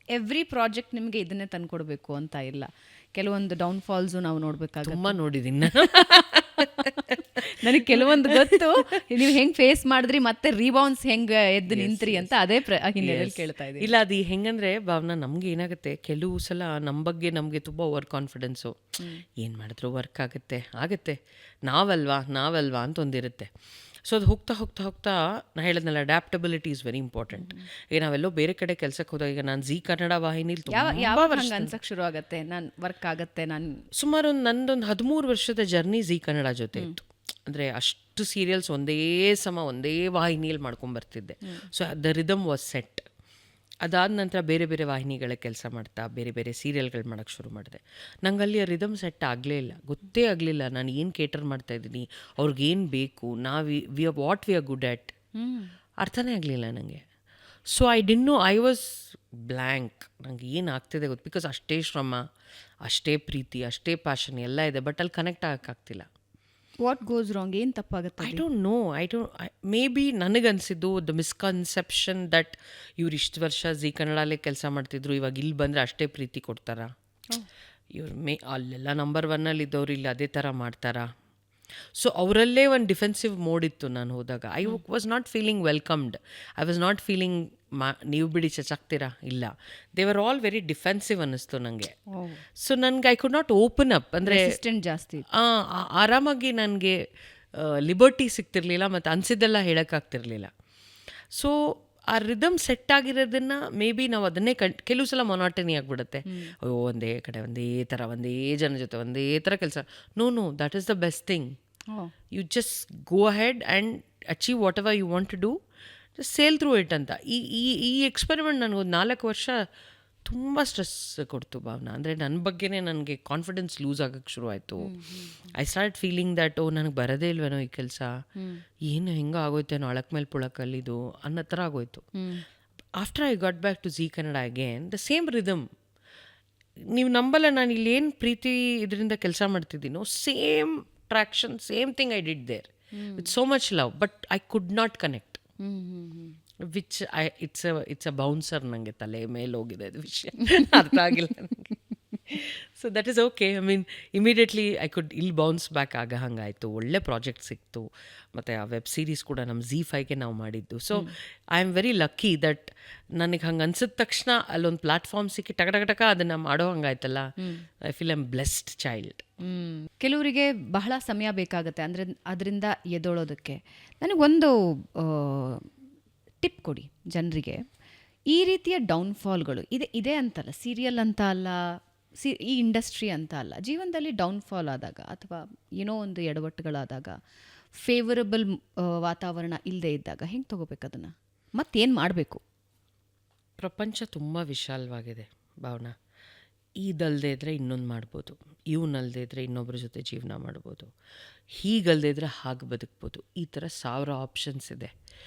ಎವ್ರಿ ಪ್ರಾಜೆಕ್ಟ್ ನಿಮಗೆ ಇದನ್ನೇ ತಂದುಕೊಡ್ಬೇಕು ಅಂತ ಇಲ್ಲ. ಕೆಲವೊಂದು ಡೌನ್ಫಾಲ್ಸು ನಾವು ನೋಡಬೇಕಾಗುತ್ತೆ. ತುಂಬ ನೋಡಿದ್ದೀನಿ ನನಗೆ ಕೆಲವೊಂದು ಗೊತ್ತು, ನೀವು ಹೆಂಗೆ ಫೇಸ್ ಮಾಡಿದ್ರಿ ಮತ್ತೆ ರೀಬೌನ್ಸ್ ಹೆಂಗೆ ಎದ್ದು ನಿಂತ್ರಿ ಅಂತ. ಅದೇ ಹಿನ್ನೆಲೆಯಲ್ಲಿ ಕೇಳ್ತಾ ಇದ್ದೀನಿ. ಇಲ್ಲ, ಅದು ಹೆಂಗಂದ್ರೆ ಭಾವನಾ, ನಮ್ಗೆ ಏನಾಗುತ್ತೆ, ಕೆಲವು ಸಲ ನಮ್ಮ ಬಗ್ಗೆ ನಮಗೆ ತುಂಬ ಓವರ್ ಕಾನ್ಫಿಡೆನ್ಸು. ಏನು ಮಾಡಿದ್ರು ವರ್ಕ್ ಆಗುತ್ತೆ ನಾವಲ್ವಾ ಅಂತ ಒಂದಿರುತ್ತೆ. ಸೊ ಅದು ಹೋಗ್ತಾ ನಾನು ಹೇಳಿದ್ನಲ್ಲ, ಅಡ್ಯಾಪ್ಟಬಿಲಿಟಿ ಇಸ್ ವೆರಿ ಇಂಪಾರ್ಟೆಂಟ್. ಈಗ ನಾವೆಲ್ಲೋ ಬೇರೆ ಕಡೆ ಕೆಲಸಕ್ಕೆ ಹೋದಾಗ, ಈಗ ನಾನು ಜೀ ಕನ್ನಡ ವಾಹಿನಿಲಿ ಅನ್ಸಕ್ಕೆ ಶುರು ಆಗುತ್ತೆ, ನಾನು ವರ್ಕ್ ಆಗುತ್ತೆ. ನಾನು ಸುಮಾರು ನಂದೊಂದು 13 ವರ್ಷದ ಜರ್ನಿ ಜೀ ಕನ್ನಡ ಜೊತೆ ಇತ್ತು. ಅಂದರೆ ಅಷ್ಟು ಸೀರಿಯಲ್ಸ್ ಒಂದೇ ವಾಹಿನಿಯಲ್ಲಿ ಮಾಡ್ಕೊಂಬರ್ತಿದ್ದೆ. So the rhythm was set. ಅದಾದ ನಂತರ ಬೇರೆ ಬೇರೆ ವಾಹಿನಿಗಳ ಕೆಲಸ ಮಾಡ್ತಾ ಬೇರೆ ಸೀರಿಯಲ್ಗಳು ಮಾಡೋಕ್ಕೆ ಶುರು ಮಾಡಿದೆ. ನಂಗೆ ಅಲ್ಲಿ ಆ ರಿದಮ್ ಸೆಟ್ ಆಗಲೇ ಇಲ್ಲ, ಗೊತ್ತೇ ಆಗಲಿಲ್ಲ ನಾನು ಏನು ಕೇಟರ್ ಮಾಡ್ತಾಯಿದ್ದೀನಿ, ಅವ್ರಿಗೇನು ಬೇಕು, what we are good at, ಅರ್ಥನೇ ಆಗಲಿಲ್ಲ ನನಗೆ. So I was blank. ನಂಗೆ ಏನು ಆಗ್ತಿದೆ ಗೊತ್ತು, ಬಿಕಾಸ್ ಅಷ್ಟೇ ಶ್ರಮ, ಅಷ್ಟೇ ಪ್ರೀತಿ, ಅಷ್ಟೇ ಪ್ಯಾಷನ್ ಎಲ್ಲ ಇದೆ, ಬಟ್ ಅಲ್ಲಿ ಕನೆಕ್ಟ್ ಆಗೋಕ್ಕಾಗ್ತಿಲ್ಲ. ವಾಟ್ ಗೋಸ್ ರಾಂಗ್, ಏನು ತಪ್ಪಾಗುತ್ತೆ? I don't know. Maybe ನನಗನ್ಸಿದ್ದು ದ ಮಿಸ್ಕನ್ಸೆಪ್ಷನ್ ದಟ್ ಇವ್ರು ಇಷ್ಟು ವರ್ಷ ಜೀ ಕನ್ನಡಲ್ಲೇ ಕೆಲಸ ಮಾಡ್ತಿದ್ರು, ಇವಾಗ ಇಲ್ಲಿ ಬಂದರೆ ಅಷ್ಟೇ ಪ್ರೀತಿ ಕೊಡ್ತಾರಾ, ಇವ್ರು ಅಲ್ಲೆಲ್ಲ ನಂಬರ್ 1 ಇದ್ದವ್ರು ಇಲ್ಲಿ ಅದೇ ಥರ ಮಾಡ್ತಾರಾ. ಸೊ ಅವರಲ್ಲೇ ಒಂದು ಡಿಫೆನ್ಸಿವ್ ಮೋಡ್ ಇತ್ತು ನಾನು ಹೋದಾಗ. I was not feeling welcomed. I was not feeling ನೀವು ಬಿಡಿ ಚಚಾಕ್ತೀರಾ, ಇಲ್ಲ. They were all very defensive ಅನ್ನಿಸ್ತು ನನಗೆ. ಸೊ ನನಗೆ I could not open up. ಅಂದರೆ ಜಾಸ್ತಿ ಆರಾಮಾಗಿ ನನಗೆ ಲಿಬರ್ಟಿ ಸಿಗ್ತಿರ್ಲಿಲ್ಲ ಮತ್ತು ಅನಿಸಿದ್ದೆಲ್ಲ ಹೇಳೋಕ್ಕಾಗ್ತಿರ್ಲಿಲ್ಲ. ಸೊ ಆ ರಿದಮ್ ಸೆಟ್ ಆಗಿರೋದನ್ನು ಮೇ ಬಿ ನಾವು ಅದನ್ನೇ ಕೆಲವು ಸಲ ಮೊನಾಟನಿ ಆಗಿಬಿಡುತ್ತೆ. ಅಯ್ಯೋ ಒಂದೇ ಕಡೆ ಒಂದೇ ಜನ ಜೊತೆ ಒಂದೇ ಥರ ಕೆಲಸ. No, that is the best thing. You just go ahead and achieve whatever you want to do, just sail through it ಅಂತ. ಈ ಎಕ್ಸ್ಪೆರಿಮೆಂಟ್ ನನಗೊಂದು 4 ವರ್ಷ ತುಂಬ ಸ್ಟ್ರೆಸ್ ಕೊಡ್ತು ಭಾವನಾ. ಅಂದರೆ ನನ್ನ ಬಗ್ಗೆನೇ ನನಗೆ ಕಾನ್ಫಿಡೆನ್ಸ್ ಲೂಸ್ ಆಗೋಕ್ಕೆ ಶುರು ಆಯಿತು. ಐ ಸ್ಟಾರ್ಟ್ ಫೀಲಿಂಗ್ ದ್ಯಾಟ್ ನನಗೆ ಬರೋದೇ ಇಲ್ವೇನೋ ಈ ಕೆಲಸ, ಏನು ಹೆಂಗೆ ಆಗೋಯ್ತೇನೋ ಅಳಕ್ ಮೇಲೆ ಪುಳಕಲ್ಲಿದು ಅನ್ನೋ ಥರ ಆಗೋಯ್ತು. After I got back to Zee Kannada again, the same rhythm. ನೀವು ನಂಬಲ್ಲ, ನಾನು ಇಲ್ಲೇನು ಪ್ರೀತಿ ಇದರಿಂದ ಕೆಲಸ ಮಾಡ್ತಿದ್ದೀನೋ, same traction, same thing I did there with so much love, but I could not connect. Which it's a bouncer. ನನಗೆ ತಲೆ ಮೇಲೆ ಹೋಗಿದೆ ಅದು ವಿಷಯ, ಅರ್ಥ ಆಗಿಲ್ಲ ನನಗೆ. So that is okay. I mean immediately I could ಇಲ್ಲಿ ಬೌನ್ಸ್ ಬ್ಯಾಕ್ ಹಂಗಾಯಿತು. ಒಳ್ಳೆ ಪ್ರಾಜೆಕ್ಟ್ ಸಿಕ್ತು. ಮತ್ತು ಆ ವೆಬ್ ಸೀರೀಸ್ ಕೂಡ ನಮ್ಮ ZEE5ಗೆ ನಾವು ಮಾಡಿದ್ದು. So I am very lucky that ನನಗೆ ಹಂಗೆ ಅನ್ಸಿದ ತಕ್ಷಣ ಅಲ್ಲೊಂದು ಪ್ಲಾಟ್ಫಾರ್ಮ್ ಸಿಕ್ಕಿ ಟಕ ಅದನ್ನು ಮಾಡೋ ಹಂಗಾಯ್ತಲ್ಲ. I feel I'm blessed child. ಕೆಲವರಿಗೆ ಬಹಳ ಸಮಯ ಬೇಕಾಗುತ್ತೆ ಅಂದರೆ ಅದರಿಂದ ಎದೊಳೋದಕ್ಕೆ. ನನಗೊಂದು ಟಿಪ್ ಕೊಡಿ ಜನರಿಗೆ. ಈ ರೀತಿಯ ಡೌನ್ಫಾಲ್ಗಳು ಇದೆ ಅಂತಲ್ಲ, ಸೀರಿಯಲ್ ಅಂತ ಅಲ್ಲ, ಈ ಇಂಡಸ್ಟ್ರಿ ಅಂತ ಅಲ್ಲ, ಜೀವನದಲ್ಲಿ ಡೌನ್ಫಾಲ್ ಆದಾಗ ಅಥವಾ ಏನೋ ಒಂದು ಎಡವಟ್ಟುಗಳಾದಾಗ, ಫೇವರಬಲ್ ವಾತಾವರಣ ಇಲ್ಲದೆ ಇದ್ದಾಗ ಹೆಂಗೆ ತೊಗೋಬೇಕು ಅದನ್ನು, ಮತ್ತೇನು ಮಾಡಬೇಕು? ಪ್ರಪಂಚ ತುಂಬ ವಿಶಾಲವಾಗಿದೆ ಭಾವನಾ. ಇದಲ್ಲದೆ ಇದ್ದರೆ ಇನ್ನೊಂದು ಮಾಡ್ಬೋದು, ಇವನಲ್ಲದೆ ಇದ್ದರೆ ಇನ್ನೊಬ್ಬರ ಜೊತೆ ಜೀವನ ಮಾಡ್ಬೋದು, ಹೀಗಲ್ಲದೆ ಇದ್ದರೆ ಹಾಗೆ ಬದುಕ್ಬೋದು. ಈ ಥರ 1000 ಆಪ್ಷನ್ಸ್ ಇದೆ.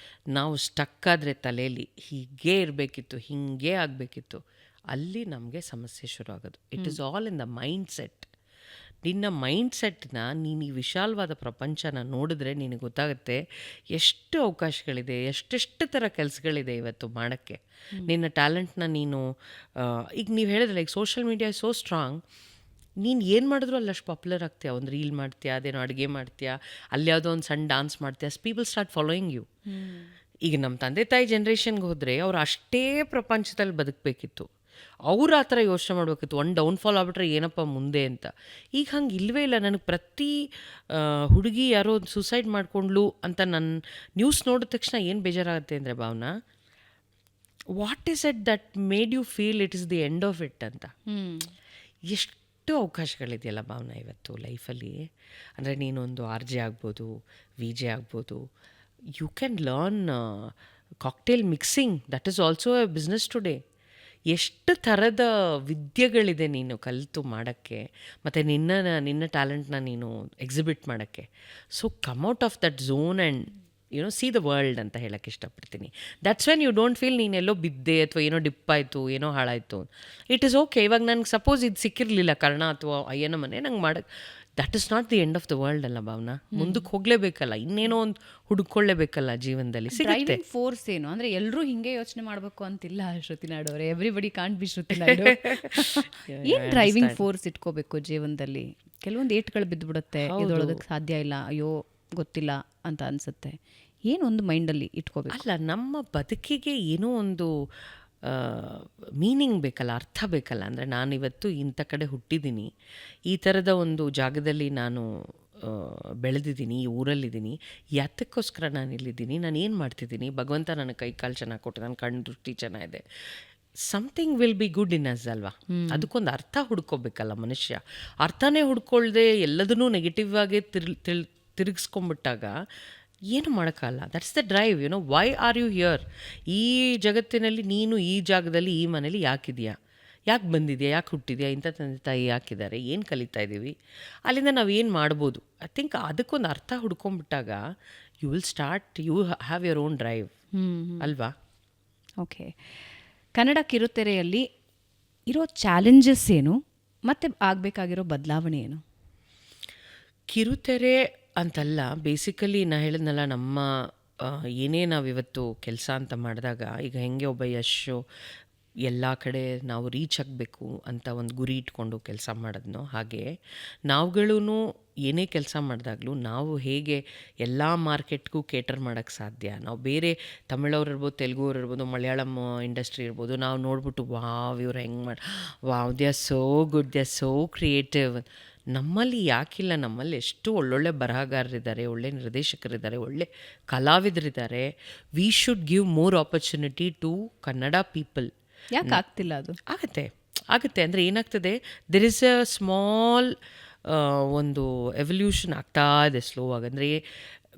ನಾವು ಸ್ಟಕ್ ಆದರೆ ತಲೆಯಲ್ಲಿ ಹೀಗೇ ಇರಬೇಕಿತ್ತು, ಹೀಗೆ ಆಗಬೇಕಿತ್ತು, ಅಲ್ಲಿ ನಮಗೆ ಸಮಸ್ಯೆ ಶುರು ಆಗೋದು. It is all in the mind set. ನಿನ್ನ ಮೈಂಡ್ ಸೆಟ್ನ ನೀನು ಈ ವಿಶಾಲವಾದ ಪ್ರಪಂಚನ ನೋಡಿದ್ರೆ ನಿನಗೆ ಗೊತ್ತಾಗುತ್ತೆ ಎಷ್ಟು ಅವಕಾಶಗಳಿದೆ, ಎಷ್ಟೆಷ್ಟು ಥರ ಕೆಲಸಗಳಿದೆ ಇವತ್ತು ಮಾಡೋಕ್ಕೆ. ನಿನ್ನ ಟ್ಯಾಲೆಂಟ್ನ ನೀನು ಈಗ ನೀವು ಹೇಳಿದ್ರೆ like social media so strong. ನೀನು ಏನು ಮಾಡಿದ್ರು ಅಲ್ಲಿ ಅಷ್ಟು ಪಾಪ್ಯುಲರ್ ಆಗ್ತೀಯ. ಒಂದು ರೀಲ್ ಮಾಡ್ತೀಯಾ, ಅದೇನೋ ಅಡುಗೆ ಮಾಡ್ತೀಯಾ, ಅಲ್ಲಿ ಯಾವುದೋ ಒಂದು ಸಣ್ಣ ಡಾನ್ಸ್ ಮಾಡ್ತೀಯಾ, ಪೀಪಲ್ ಸ್ಟಾರ್ಟ್ ಫಾಲೋಯಿಂಗ್ ಯು. ಈಗ ನಮ್ಮ ತಂದೆ ತಾಯಿ ಜನ್ರೇಷನ್ಗೆ ಹೋದರೆ ಅವ್ರು ಅಷ್ಟೇ ಪ್ರಪಂಚದಲ್ಲಿ ಬದುಕಬೇಕಿತ್ತು. ಅವ್ರು ಆ ಥರ ಯೋಚನೆ ಮಾಡಬೇಕಿತ್ತು, ಒಂದು ಡೌನ್ಫಾಲ್ ಆಗ್ಬಿಟ್ರೆ ಏನಪ್ಪ ಮುಂದೆ ಅಂತ. ಈಗ ಹಂಗೆ ಇಲ್ಲವೇ ಇಲ್ಲ. ನನಗೆ ಪ್ರತಿ ಹುಡುಗಿ ಯಾರೋ ಸೂಸೈಡ್ ಮಾಡ್ಕೊಂಡ್ಲು ಅಂತ ನನ್ನ ನ್ಯೂಸ್ ನೋಡಿದ ತಕ್ಷಣ ಏನು ಬೇಜಾರಾಗುತ್ತೆ ಅಂದರೆ, Bhavana, what is it that made you feel it is the end of it ಅಂತ. ಎಷ್ಟು ಅವಕಾಶಗಳಿದೆಯಲ್ಲ ಭಾವನಾ ಇವತ್ತು ಲೈಫಲ್ಲಿ. ಅಂದರೆ ನೀನೊಂದು RJ ಆಗ್ಬೋದು, VJ ಆಗ್ಬೋದು. You can learn cocktail mixing, that is also a business today. ಎಷ್ಟು ಥರದ ವಿದ್ಯೆಗಳಿದೆ ನೀನು ಕಲಿತು ಮಾಡೋಕ್ಕೆ, ಮತ್ತು ನಿನ್ನ ಟ್ಯಾಲೆಂಟ್ನ ನೀನು ಎಕ್ಸಿಬಿಟ್ ಮಾಡೋಕ್ಕೆ. So come out of that zone and see the world ಅಂತ ಹೇಳೋಕ್ಕೆ ಇಷ್ಟಪಡ್ತೀನಿ. That's when you don't feel ನೀನೆಲ್ಲೋ ಬಿದ್ದೆ ಅಥವಾ ಏನೋ ಡಿಪ್ ಆಯಿತು, ಏನೋ ಹಾಳಾಯಿತು. It is okay. ಇವಾಗ ನನಗೆ ಸಪೋಸ್ ಇದು ಸಿಕ್ಕಿರಲಿಲ್ಲ ಕರ್ಣ ಅಥವಾ ಅಯ್ಯನ ಮನೆ, ನಂಗೆ ಮಾಡೋಕ್ಕೆ that is not the end of the world ಅಲ್ಲ ಭಾವನಾ. ಮುಂದಕ್ಕೆ ಹೋಗಲೇಬೇಕಲ್ಲ, ಇನ್ನೇನೋ ಒಂದು ಹುಡುಕೊಳ್ಳೇಬೇಕಲ್ಲ ಜೀವನದಲ್ಲಿ. ಸಿಗುತ್ತೆ ಫೋರ್ಸ್ ಏನು ಅಂದರೆ ಎಲ್ಲರೂ ಹಿಂಗೆ ಯೋಚನೆ ಮಾಡಬೇಕು ಅಂತಿಲ್ಲ ಶ್ರುತಿ ನಾಯ್ಡು ಅವರೇ. ಎವ್ರಿಬಡಿ ಕಾಂಟ್ ಬಿ ಶ್ರುತಿ ನಾಯ್ಡು. ಏನು ಡ್ರೈವಿಂಗ್ ಫೋರ್ಸ್ ಇಟ್ಕೋಬೇಕು ಜೀವನದಲ್ಲಿ? ಕೆಲವೊಂದು ಏಟ್ಗಳು ಬಿದ್ದುಬಿಡುತ್ತೆ, ಇದೊಳೋದಕ್ಕೆ ಸಾಧ್ಯ ಇಲ್ಲ, ಅಯ್ಯೋ ಗೊತ್ತಿಲ್ಲ ಅಂತ ಅನಿಸುತ್ತೆ. ಏನೊಂದು ಮೈಂಡಲ್ಲಿ ಇಟ್ಕೋಬೇಕು? ಅಲ್ಲ, ನಮ್ಮ ಬದುಕಿಗೆ ಏನೋ ಒಂದು ಮೀನಿಂಗ್ ಬೇಕಲ್ಲ, ಅರ್ಥ ಬೇಕಲ್ಲ. ಅಂದರೆ ನಾನಿವತ್ತು ಇಂಥ ಕಡೆ ಹುಟ್ಟಿದ್ದೀನಿ, ಈ ಥರದ ಒಂದು ಜಾಗದಲ್ಲಿ ನಾನು ಬೆಳೆದಿದ್ದೀನಿ, ಈ ಊರಲ್ಲಿದ್ದೀನಿ, ಯಾತಕ್ಕೋಸ್ಕರ ನಾನು ಇಲ್ಲಿದ್ದೀನಿ, ನಾನು ಏನು ಮಾಡ್ತಿದ್ದೀನಿ, ಭಗವಂತ ನನಗೆ ಕೈ ಕಾಲು ಚೆನ್ನಾಗಿ ಕೊಟ್ಟು, ನನ್ನ ಕಣ್ಣು ದೃಷ್ಟಿ ಚೆನ್ನಾಗಿದೆ, something will be good in us ಅಲ್ವಾ. ಅದಕ್ಕೊಂದು ಅರ್ಥ ಹುಡ್ಕೋಬೇಕಲ್ಲ ಮನುಷ್ಯ. ಅರ್ಥನೇ ಹುಡ್ಕೊಳ್ದೆ ಎಲ್ಲದನ್ನೂ ನೆಗೆಟಿವ್ ಆಗಿ ತಿರುಗಿಸ್ಕೊಂಬಿಟ್ಟಾಗ ಏನು ಮಾಡೋಕ್ಕಲ್ಲ. That's the drive. Why are you here? ಈ ಜಗತ್ತಿನಲ್ಲಿ ನೀನು ಈ ಜಾಗದಲ್ಲಿ ಈ ಮನೇಲಿ ಯಾಕಿದೆಯಾ, ಯಾಕೆ ಬಂದಿದೆಯಾ, ಯಾಕೆ ಹುಟ್ಟಿದೆಯಾ, ಇಂಥ ತಂದೆ ತಾಯಿ ಯಾಕಿದ್ದಾರೆ, ಏನು ಕಲಿತಾ ಇದ್ದೀವಿ, ಅಲ್ಲಿಂದ ನಾವು ಏನು ಮಾಡ್ಬೋದು. ಐ ಥಿಂಕ್ ಅದಕ್ಕೊಂದು ಅರ್ಥ ಹುಡ್ಕೊಂಬಿಟ್ಟಾಗ you will start, you have your own drive ಅಲ್ವಾ. ಓಕೆ, ಕನ್ನಡ ಕಿರುತೆರೆಯಲ್ಲಿ ಇರೋ ಚಾಲೆಂಜಸ್ ಏನು ಮತ್ತು ಆಗಬೇಕಾಗಿರೋ ಬದಲಾವಣೆ ಏನು? ಕಿರುತೆರೆ ಅಂತಲ್ಲ, ಬೇಸಿಕಲಿ ನಾ ಹೇಳಿದ್ನಲ್ಲ, ನಮ್ಮ ಏನೇ ನಾವಿವತ್ತು ಕೆಲಸ ಅಂತ ಮಾಡಿದಾಗ, ಈಗ ಹೆಂಗೆ ಒಬ್ಬ ಯಶು ಎಲ್ಲ ಕಡೆ ನಾವು ರೀಚ್ ಆಗಬೇಕು ಅಂತ ಒಂದು ಗುರಿ ಇಟ್ಕೊಂಡು ಕೆಲಸ ಮಾಡಿದ್ನೋ, ಹಾಗೆ ನಾವುಗಳೂ ಏನೇ ಕೆಲಸ ಮಾಡಿದಾಗಲೂ ನಾವು ಹೇಗೆ ಎಲ್ಲ ಮಾರ್ಕೆಟ್ಗೂ ಕೇಟರ್ ಮಾಡೋಕ್ಕೆ ಸಾಧ್ಯ. ನಾವು ಬೇರೆ ತಮಿಳವ್ರು ಇರ್ಬೋದು, ತೆಲುಗುವ್ರು ಇರ್ಬೋದು, ಮಲಯಾಳಂ ಇಂಡಸ್ಟ್ರಿ ಇರ್ಬೋದು, ನಾವು ನೋಡ್ಬಿಟ್ಟು ವಾವ್ ಇವ್ರು ಹೆಂಗೆ ಮಾಡಿ, wow they are so good, they are so creative. ನಮ್ಮಲ್ಲಿ ಯಾಕಿಲ್ಲ? ನಮ್ಮಲ್ಲಿ ಎಷ್ಟು ಒಳ್ಳೊಳ್ಳೆ ಬರಹಗಾರರಿದ್ದಾರೆ, ಒಳ್ಳೆ ನಿರ್ದೇಶಕರಿದ್ದಾರೆ, ಒಳ್ಳೆ ಕಲಾವಿದರಿದ್ದಾರೆ. We should give more opportunity to Kannada people. ಯಾಕೆ ಆಗ್ತಿಲ್ಲ ಅದು? ಆಗುತ್ತೆ ಅಂದರೆ ಏನಾಗ್ತದೆ, ದೆರ್ ಇಸ್ ಅ ಸ್ಮಾಲ್ ಒಂದು ಎವಲ್ಯೂಷನ್ ಆಗ್ತಾ ಇದೆ ಸ್ಲೋ ಆಗಿ. ಅಂದರೆ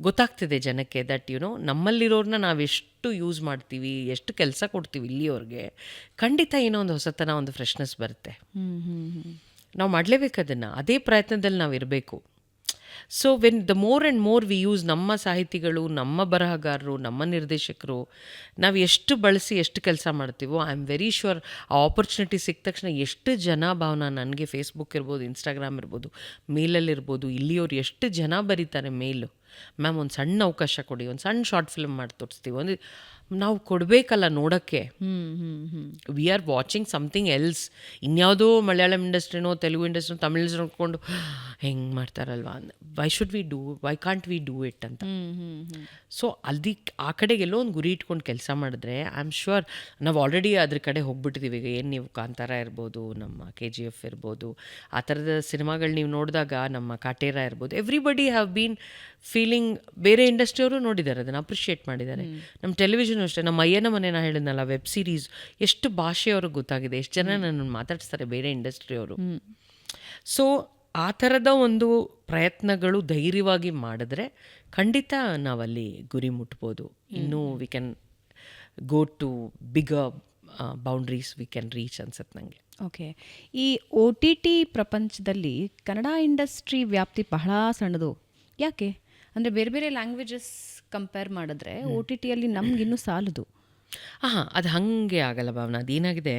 ಗೊತ್ತಾಗ್ತಿದೆ ಜನಕ್ಕೆ ದಟ್ ನಮ್ಮಲ್ಲಿರೋರನ್ನ ನಾವೆಷ್ಟು ಯೂಸ್ ಮಾಡ್ತೀವಿ, ಎಷ್ಟು ಕೆಲಸ ಕೊಡ್ತೀವಿ ಇಲ್ಲಿಯವ್ರಿಗೆ, ಖಂಡಿತ ಏನೋ ಒಂದು ಹೊಸತನ, ಒಂದು ಫ್ರೆಶ್ನೆಸ್ ಬರುತ್ತೆ. ನಾವು ಮಾಡಲೇಬೇಕು ಅದನ್ನು. ಅದೇ ಪ್ರಯತ್ನದಲ್ಲಿ ನಾವು ಇರಬೇಕು. So when the more and more we use, ನಮ್ಮ ಸಾಹಿತಿಗಳು, ನಮ್ಮ ಬರಹಗಾರರು, ನಮ್ಮ ನಿರ್ದೇಶಕರು, ನಾವು ಎಷ್ಟು ಬಳಸಿ ಎಷ್ಟು ಕೆಲಸ ಮಾಡ್ತೀವೋ, ಐ ಆಮ್ ವೆರಿ ಶ್ಯೂರ್ ಆ ಆಪರ್ಚುನಿಟಿ ಸಿಕ್ಕ ತಕ್ಷಣ ಎಷ್ಟು ಜನ ಭಾವನಾ ನನಗೆ ಫೇಸ್ಬುಕ್ ಇರ್ಬೋದು, ಇನ್ಸ್ಟಾಗ್ರಾಮ್ ಇರ್ಬೋದು, ಮೇಲಲ್ಲಿರ್ಬೋದು, ಇಲ್ಲಿಯವ್ರು ಎಷ್ಟು ಜನ ಬರೀತಾರೆ ಮೇಲು, ಮ್ಯಾಮ್ ಒಂದು ಸಣ್ಣ ಅವಕಾಶ ಕೊಡಿ, ಒಂದು ಸಣ್ಣ ಶಾರ್ಟ್ ಫಿಲ್ಮ್ ಮಾಡಿ ತೋರಿಸ್ತೀವಿ. ಒಂದು ನಾವು ಕೊಡಬೇಕಲ್ಲ ನೋಡೋಕ್ಕೆ. We are watching something else. ಇನ್ಯಾವುದೋ ಮಲಯಾಳಂ ಇಂಡಸ್ಟ್ರಿನೋ, ತೆಲುಗು ಇಂಡಸ್ಟ್ರಿನೋ, ತಮಿಳ್ ನೋಡ್ಕೊಂಡು ಹೆಂಗೆ ಮಾಡ್ತಾರಲ್ವಾ, why can't we do it ಅಂತ. ಸೊ ಆ ಕಡೆಗೆ ಎಲ್ಲೋ ಒಂದು ಗುರಿ ಇಟ್ಕೊಂಡು ಕೆಲಸ ಮಾಡಿದ್ರೆ ಐ ಆಮ್ ಶ್ಯೂರ್ ನಾವು ಆಲ್ರೆಡಿ ಅದ್ರ ಕಡೆ ಹೋಗ್ಬಿಟ್ಟಿದ್ದೀವಿ. ಈಗ ಏನು ನೀವು ಕಾಂತಾರ ಇರ್ಬೋದು, ನಮ್ಮ KGF ಇರ್ಬೋದು, ಆ ಥರದ ಸಿನಿಮಾಗಳು ನೀವು ನೋಡಿದಾಗ, ನಮ್ಮ ಕಾಟೇರ ಇರ್ಬೋದು, ಎವ್ರಿಬಡಿ ಹ್ಯಾವ್ ಬೀನ್ ಫೀಲಿಂಗ್. ಬೇರೆ ಇಂಡಸ್ಟ್ರಿಯವರು ನೋಡಿದ್ದಾರೆ, ಅದನ್ನು ಅಪ್ರಿಷಿಯೇಟ್ ಮಾಡಿದ್ದಾರೆ. ನಮ್ಮ ಟೆಲಿವಿಷನ್ ಅಷ್ಟೇ, ನಮ್ಮ ಅಯ್ಯನ ಮನೆ ನಾ ಹೇಳಿದ್ನಲ್ಲ, ವೆಬ್ ಸೀರೀಸ್ ಎಷ್ಟು ಭಾಷೆಯವ್ರಿಗೆ ಗೊತ್ತಾಗಿದೆ, ಎಷ್ಟು ಜನ ನನ್ನನ್ನು ಮಾತಾಡಿಸ್ತಾರೆ ಬೇರೆ ಇಂಡಸ್ಟ್ರಿಯವರು. ಸೊ ಆ ಥರದ ಒಂದು ಪ್ರಯತ್ನಗಳು ಧೈರ್ಯವಾಗಿ ಮಾಡಿದ್ರೆ ಖಂಡಿತ ನಾವಲ್ಲಿ ಗುರಿ ಮುಟ್ಬೋದು. ಇನ್ನೂ we can go to bigger boundaries we can reach ಅನ್ಸತ್ತೆ ನನಗೆ. ಓಕೆ, ಈ OTT ಪ್ರಪಂಚದಲ್ಲಿ ಕನ್ನಡ ಇಂಡಸ್ಟ್ರಿ ವ್ಯಾಪ್ತಿ ಬಹಳ ಸಣ್ಣದು. ಯಾಕೆ ಅಂದರೆ ಬೇರೆ ಬೇರೆ ಲ್ಯಾಂಗ್ವೇಜಸ್ ಕಂಪೇರ್ ಮಾಡಿದ್ರೆ OTTಯಲ್ಲಿ ನಮಗಿನ್ನೂ ಸಾಲದು. ಅದು ಹಾಗೆ ಆಗಲ್ಲ ಭಾವನಾ. ಅದೇನಾಗಿದೆ,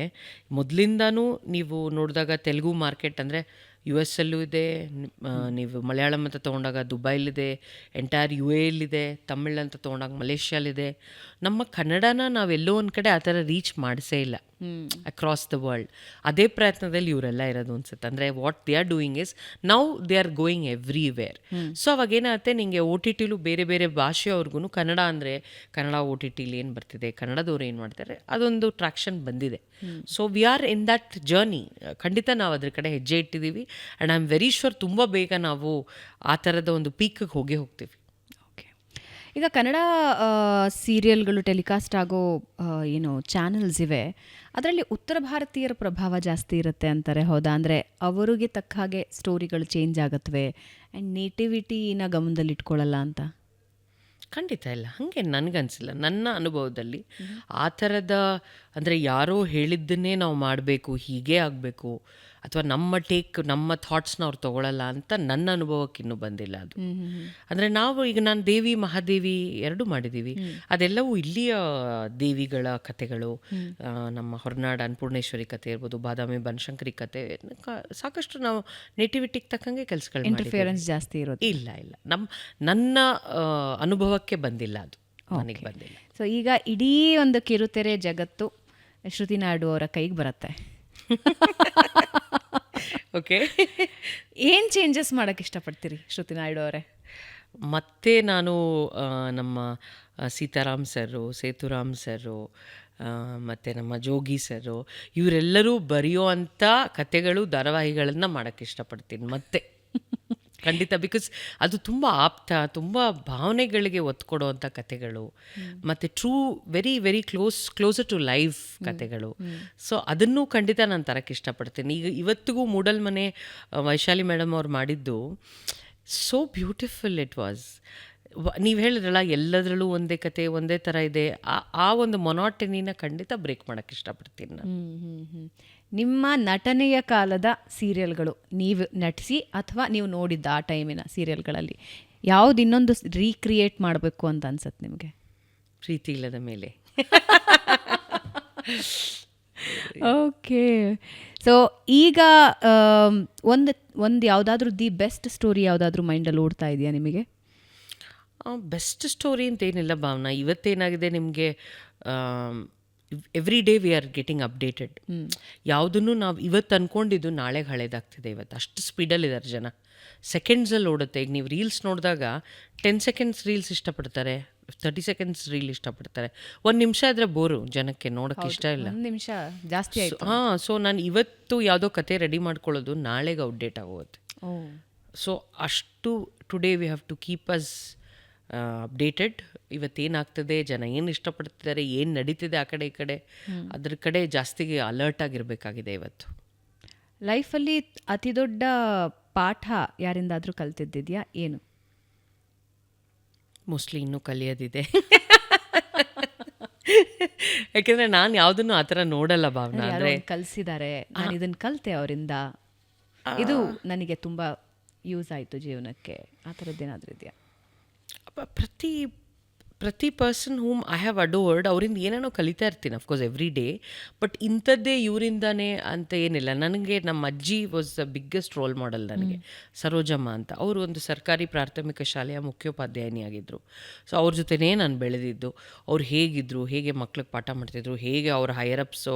ಮೊದಲಿಂದನೂ ನೀವು ನೋಡಿದಾಗ ತೆಲುಗು ಮಾರ್ಕೆಟ್ ಅಂದರೆ ಯು ಎಸ್ ಅಲ್ಲೂ ಇದೆ, ನೀವು ಮಲಯಾಳಂ ಅಂತ ತೊಗೊಂಡಾಗ ದುಬೈಲಿದೆ, ಎಂಟೈರ್ ಯು ಎಲ್ಲಿದೆ, ತಮಿಳ್ ಅಂತ ತೊಗೊಂಡಾಗ ಮಲೇಷ್ಯಾಲಿದೆ. ನಮ್ಮ ಕನ್ನಡನ ನಾವೆಲ್ಲೋ ಒಂದು ಕಡೆ ಆ ಥರ ರೀಚ್ ಮಾಡಿಸೇ ಇಲ್ಲ ಅಕ್ರಾಸ್ ದ ವರ್ಲ್ಡ್. ಅದೇ ಪ್ರಯತ್ನದಲ್ಲಿ ಇವರೆಲ್ಲ ಇರೋದು ಅನ್ಸುತ್ತೆ. ಅಂದರೆ what they are doing is now they are going everywhere. So ಅವಾಗೇನಾಗುತ್ತೆ, ನಿಮಗೆ ಓ ಟಿ ಟಿಲು ಬೇರೆ ಬೇರೆ ಭಾಷೆಯವ್ರಿಗೂ ಕನ್ನಡ ಅಂದರೆ ಕನ್ನಡ ಓ ಟಿ ಟಿಲಿ ಏನು ಬರ್ತಿದೆ, ಕನ್ನಡದವ್ರು ಏನು ಮಾಡ್ತಾರೆ, ಅದೊಂದು ಟ್ರ್ಯಾಕ್ಷನ್ ಬಂದಿದೆ. So we are in that journey. ಖಂಡಿತ ನಾವು ಅದ್ರ ಕಡೆ ಹೆಜ್ಜೆ ಇಟ್ಟಿದ್ದೀವಿ. And I am very sure ತುಂಬ ಬೇಗ ನಾವು ಆ ಥರದ ಒಂದು ಪೀಕಿಗೆ ಹೋಗ್ತೀವಿ. ಓಕೆ. ಈಗ ಕನ್ನಡ ಸೀರಿಯಲ್ಗಳು ಟೆಲಿಕಾಸ್ಟ್ ಆಗೋ ಏನು ಚಾನಲ್ಸ್ ಇವೆ, ಅದರಲ್ಲಿ ಉತ್ತರ ಭಾರತೀಯರ ಪ್ರಭಾವ ಜಾಸ್ತಿ ಇರುತ್ತೆ ಅಂತಾರೆ, ಹೌದಾ? ಅಂದರೆ ಅವರಿಗೆ ತಕ್ಕ ಹಾಗೆ ಸ್ಟೋರಿಗಳು ಚೇಂಜ್ ಆಗತ್ವೆ ಆ್ಯಂಡ್ ನೇಟಿವಿಟಿನ ಗಮನದಲ್ಲಿ ಇಟ್ಕೊಳ್ಳಲ್ಲ ಅಂತ. ಖಂಡಿತ ಇಲ್ಲ, ಹಾಗೆ ನನಗನ್ಸಿಲ್ಲ. ನನ್ನ ಅನುಭವದಲ್ಲಿ ಆ ಥರದ ಅಂದರೆ ಯಾರೋ ಹೇಳಿದ್ದನ್ನೇ ನಾವು ಮಾಡಬೇಕು, ಹೀಗೆ ಆಗಬೇಕು, ಅಥವಾ ನಮ್ಮ ಥಾಟ್ಸ್ನ ಅವ್ರು ತೊಗೊಳಲ್ಲ ಅಂತ ನನ್ನ ಅನುಭವಕ್ಕೆ ಇನ್ನೂ ಬಂದಿಲ್ಲ ಅದು. ಅಂದರೆ ನಾನು ದೇವಿ ಮಹಾದೇವಿ ಎರಡೂ ಮಾಡಿದ್ದೀವಿ. ಅದೆಲ್ಲವೂ ಇಲ್ಲಿಯ ದೇವಿಗಳ ಕಥೆಗಳು. ನಮ್ಮ ಹೊರನಾಡು ಅನ್ನಪೂರ್ಣೇಶ್ವರಿ ಕಥೆ ಇರ್ಬೋದು, ಬಾದಾಮಿ ಬನಶಂಕರಿ ಕಥೆ, ಸಾಕಷ್ಟು ನಾವು ನೇಟಿವಿಟಿಗೆ ತಕ್ಕಂಗೆ ಕೆಲಸಗಳು ಇಂಟರ್ಫಿಯರೆನ್ಸ್ ಜಾಸ್ತಿ ಇರೋದು ಇಲ್ಲ. ನನ್ನ ಅನುಭವಕ್ಕೆ ಬಂದಿಲ್ಲ ಅದು, ನನಗೆ ಬಂದಿಲ್ಲ. ಸೊ ಈಗ ಇಡೀ ಒಂದು ಕಿರುತೆರೆ ಜಗತ್ತು ಶ್ರುತಿ ನಾಯ್ಡು ಅವರ ಕೈಗೆ ಬರುತ್ತೆ. ಓಕೆ, ಏನು ಚೇಂಜಸ್ ಮಾಡೋಕ್ಕೆ ಇಷ್ಟಪಡ್ತೀರಿ ಶ್ರುತಿ ನಾಯ್ಡು ಅವರೇ? ಮತ್ತೆ ನಾನು ನಮ್ಮ ಸೀತಾರಾಮ್ ಸರ್ರು, ಸೇತುರಾಮ್ ಸರ್ರು, ಮತ್ತು ನಮ್ಮ ಜೋಗಿ ಸರ್ರು, ಇವರೆಲ್ಲರೂ ಬರೆಯೋ ಅಂಥ ಕಥೆಗಳು, ಧಾರಾವಾಹಿಗಳನ್ನು ಮಾಡೋಕ್ಕೆ ಇಷ್ಟಪಡ್ತೀನಿ ಮತ್ತೆ. ಖಂಡಿತ. ಬಿಕಾಸ್ ಅದು ತುಂಬ ಆಪ್ತ, ತುಂಬ ಭಾವನೆಗಳಿಗೆ ಒತ್ತು ಕೊಡುವಂಥ ಕಥೆಗಳು, ಮತ್ತು true very very closer to life ಕಥೆಗಳು. ಸೊ ಅದನ್ನು ಖಂಡಿತ ನಾನು ತರಕ್ಕೆ ಇಷ್ಟಪಡ್ತೀನಿ. ಇವತ್ತಿಗೂ ಮೂಡಲ್ಮನೆ ವೈಶಾಲಿ ಮೇಡಮ್ ಅವ್ರು ಮಾಡಿದ್ದು ಸೋ ಬ್ಯೂಟಿಫುಲ್ ಇಟ್ ವಾಸ್. ನೀವು ಹೇಳಿದ್ರಲ್ಲ, ಎಲ್ಲದರಲ್ಲೂ ಒಂದೇ ಕತೆ, ಒಂದೇ ಥರ ಇದೆ, ಆ ಒಂದು ಮೊನಾಟನಿನ ಖಂಡಿತ ಬ್ರೇಕ್ ಮಾಡೋಕ್ಕೆ ಇಷ್ಟಪಡ್ತೀನಿ ನಾನು. ನಿಮ್ಮ ನಟನೆಯ ಕಾಲದ ಸೀರಿಯಲ್ಗಳು, ನೀವು ನಟಿಸಿ ಅಥವಾ ನೀವು ನೋಡಿದ್ದ ಆ ಟೈಮಿನ ಸೀರಿಯಲ್ಗಳಲ್ಲಿ ಯಾವ್ದು ಇನ್ನೊಂದು ರೀಕ್ರಿಯೇಟ್ ಮಾಡಬೇಕು ಅಂತ ಅನ್ಸತ್ತೆ ನಿಮಗೆ? ಪ್ರೀತಿ ಇಲ್ಲದ ಮೇಲೆ. ಓಕೆ. ಸೊ ಈಗ ಒಂದು ಯಾವುದಾದ್ರೂ ದಿ ಬೆಸ್ಟ್ ಸ್ಟೋರಿ ಯಾವುದಾದ್ರೂ ಮೈಂಡಲ್ಲಿ ಓಡ್ತಾ ಇದೆಯಾ ನಿಮಗೆ? ಬೆಸ್ಟ್ ಸ್ಟೋರಿ ಅಂತೇನಿಲ್ಲ ಭಾವನಾ. ಇವತ್ತೇನಾಗಿದೆ, ನಿಮಗೆ every day we are getting updated. ಯಾವುದನ್ನು ನಾವು ಇವತ್ತು ಅಂದ್ಕೊಂಡಿದ್ದು ನಾಳೆಗೆ ಹಳೇದಾಗ್ತಿದೆ. ಇವತ್ತು ಅಷ್ಟು ಸ್ಪೀಡಲ್ಲಿದ್ದಾರೆ ಜನ, ಸೆಕೆಂಡ್ಸಲ್ಲಿ ಓಡುತ್ತೆ. ಈಗ ನೀವು ರೀಲ್ಸ್ ನೋಡಿದಾಗ 10 ಸೆಕೆಂಡ್ಸ್ ರೀಲ್ಸ್ ಇಷ್ಟಪಡ್ತಾರೆ, 30 ಸೆಕೆಂಡ್ಸ್ ರೀಲ್ ಇಷ್ಟಪಡ್ತಾರೆ. 1 ನಿಮಿಷ ಆದರೆ ಬೋರು, ಜನಕ್ಕೆ ನೋಡೋಕ್ಕೆ ಇಷ್ಟ ಇಲ್ಲ. 1 ನಿಮಿಷ ಜಾಸ್ತಿ ಆಯಿತು. ಸೊ ನಾನು ಇವತ್ತು ಯಾವುದೋ ಕತೆ ರೆಡಿ ಮಾಡ್ಕೊಳ್ಳೋದು ನಾಳೆಗೆ ಔಟ್ಡೇಟ್ ಆಗೋಗುತ್ತೆ. ಸೊ ಅಷ್ಟು today we have to keep us updated. ಇವತ್ತೇನಾಗ್ತದೆ, ಜನ ಏನು ಇಷ್ಟಪಡ್ತಿದ್ದಾರೆ, ಏನು ನಡೀತಿದೆ ಆ ಕಡೆ ಈ ಕಡೆ, ಅದ್ರ ಕಡೆ ಜಾಸ್ತಿಗೆ ಅಲರ್ಟ್ ಆಗಿರಬೇಕಾಗಿದೆ ಇವತ್ತು. ಲೈಫಲ್ಲಿ ಅತಿ ದೊಡ್ಡ ಪಾಠ ಯಾರಿಂದಾದರೂ ಕಲ್ತಿದ್ದಿದೆಯಾ? ಏನು? ಮೋಸ್ಟ್ಲಿ ಇನ್ನೂ ಕಲಿಯೋದಿದೆ. ಯಾಕೆಂದರೆ ನಾನು ಯಾವುದನ್ನು ಆ ಥರ ನೋಡಲ್ಲ ಭಾವನಾ. ಅಂದರೆ ಕಲಿಸಿದ್ದಾರೆ, ನಾನು ಇದನ್ನು ಕಲಿತೆ ಅವರಿಂದ, ಇದು ನನಗೆ ತುಂಬ ಯೂಸ್ ಆಯಿತು ಜೀವನಕ್ಕೆ, ಆ ಥರದ್ದೇನಾದರೂ ಇದೆಯಾ? ಪ್ರತಿ person whom I have Edouard ಅವರಿಂದ ಏನೇನೋ ಕಲಿತಾ ಇರ್ತೀನಿ ಅಫ್ಕೋರ್ಸ್ ಎವ್ರಿ ಡೇ. ಬಟ್ ಇಂಥದ್ದೇ ಇವರಿಂದಾನೇ ಅಂತ ಏನಿಲ್ಲ. ನನಗೆ ನಮ್ಮ ಅಜ್ಜಿ was the biggest role model ನನಗೆ, ಸರೋಜಮ್ಮ ಅಂತ. ಅವರು ಒಂದು ಸರ್ಕಾರಿ ಪ್ರಾಥಮಿಕ ಶಾಲೆಯ ಮುಖ್ಯೋಪಾಧ್ಯಾಯಿನಿಯಾಗಿದ್ದರು. ಸೊ ಅವ್ರ ಜೊತೆನೇ ನಾನು ಬೆಳೆದಿದ್ದು. ಅವ್ರು ಹೇಗಿದ್ದರು, ಹೇಗೆ ಮಕ್ಳಿಗೆ ಪಾಠ ಮಾಡ್ತಿದ್ರು, ಹೇಗೆ ಅವ್ರ ಹೈಯರಪ್ಸು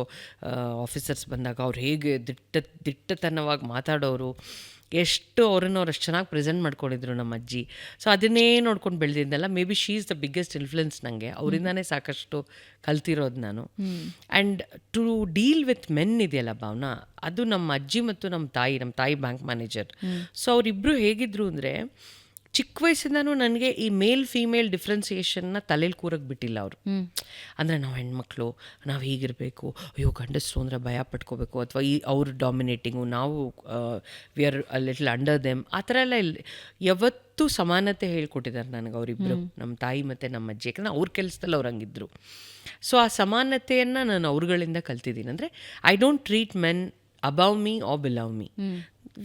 ಆಫೀಸರ್ಸ್ ಬಂದಾಗ ಅವ್ರು ಹೇಗೆ ದಿಟ್ಟತನವಾಗಿ ಮಾತಾಡೋರು, ಎಷ್ಟು ಅವ್ರನ್ನ ಅವ್ರು ಅಷ್ಟು ಚೆನ್ನಾಗಿ ಪ್ರೆಸೆಂಟ್ ಮಾಡ್ಕೊಂಡಿದ್ರು ನಮ್ಮ ಅಜ್ಜಿ. ಸೊ ಅದನ್ನೇ ನೋಡ್ಕೊಂಡು ಬೆಳೆದಿದ್ದಲ್ಲ. Maybe she is the biggest influence ನನಗೆ. ಅವರಿಂದಾನೇ ಸಾಕಷ್ಟು ಕಲ್ತಿರೋದು ನಾನು. And to deal with men ಇದೆಯಲ್ಲ ಭಾವನಾ, ಅದು ನಮ್ಮ ಅಜ್ಜಿ ಮತ್ತು ನಮ್ಮ ತಾಯಿ ಬ್ಯಾಂಕ್ ಮ್ಯಾನೇಜರ್. ಸೊ ಅವರಿಬ್ಬರು ಹೇಗಿದ್ರು ಅಂದರೆ, ಚಿಕ್ಕ ವಯಸ್ಸಿಂದನೂ ನನಗೆ ಈ ಮೇಲ್ ಫೀಮೇಲ್ ಡಿಫ್ರೆನ್ಸಿಯೇಷನ್ನ ತಲೆಯಲ್ಲಿ ಕೂರಕ್ಕೆ ಬಿಟ್ಟಿಲ್ಲ ಅವರು. ಅಂದರೆ ನಾವು ಹೆಣ್ಮಕ್ಳು, ನಾವು ಹೀಗಿರಬೇಕು, ಅಯ್ಯೋ ಗಂಡಸರು ಅಂದರೆ ಭಯ ಪಟ್ಕೋಬೇಕು, ಅಥವಾ ಅವ್ರು ಡಾಮಿನೇಟಿಂಗು, ನಾವು we are little under them, ಆ ಥರ ಎಲ್ಲ ಇಲ್ಲ. ಯಾವತ್ತೂ ಸಮಾನತೆ ಹೇಳ್ಕೊಟ್ಟಿದ್ದಾರೆ ನನಗೆ ಅವರಿಬ್ಬರು, ನಮ್ಮ ತಾಯಿ ಮತ್ತು ನಮ್ಮ ಅಜ್ಜಿ. ಯಾಕಂದರೆ ಅವ್ರ ಕೆಲಸದಲ್ಲಿ ಅವ್ರು ಹಂಗಿದ್ರು. ಸೊ ಆ ಸಮಾನತೆಯನ್ನು ನಾನು ಅವ್ರುಗಳಿಂದ ಕಲ್ತಿದ್ದೀನಿ. ಅಂದರೆ I don't treat men above me or below me.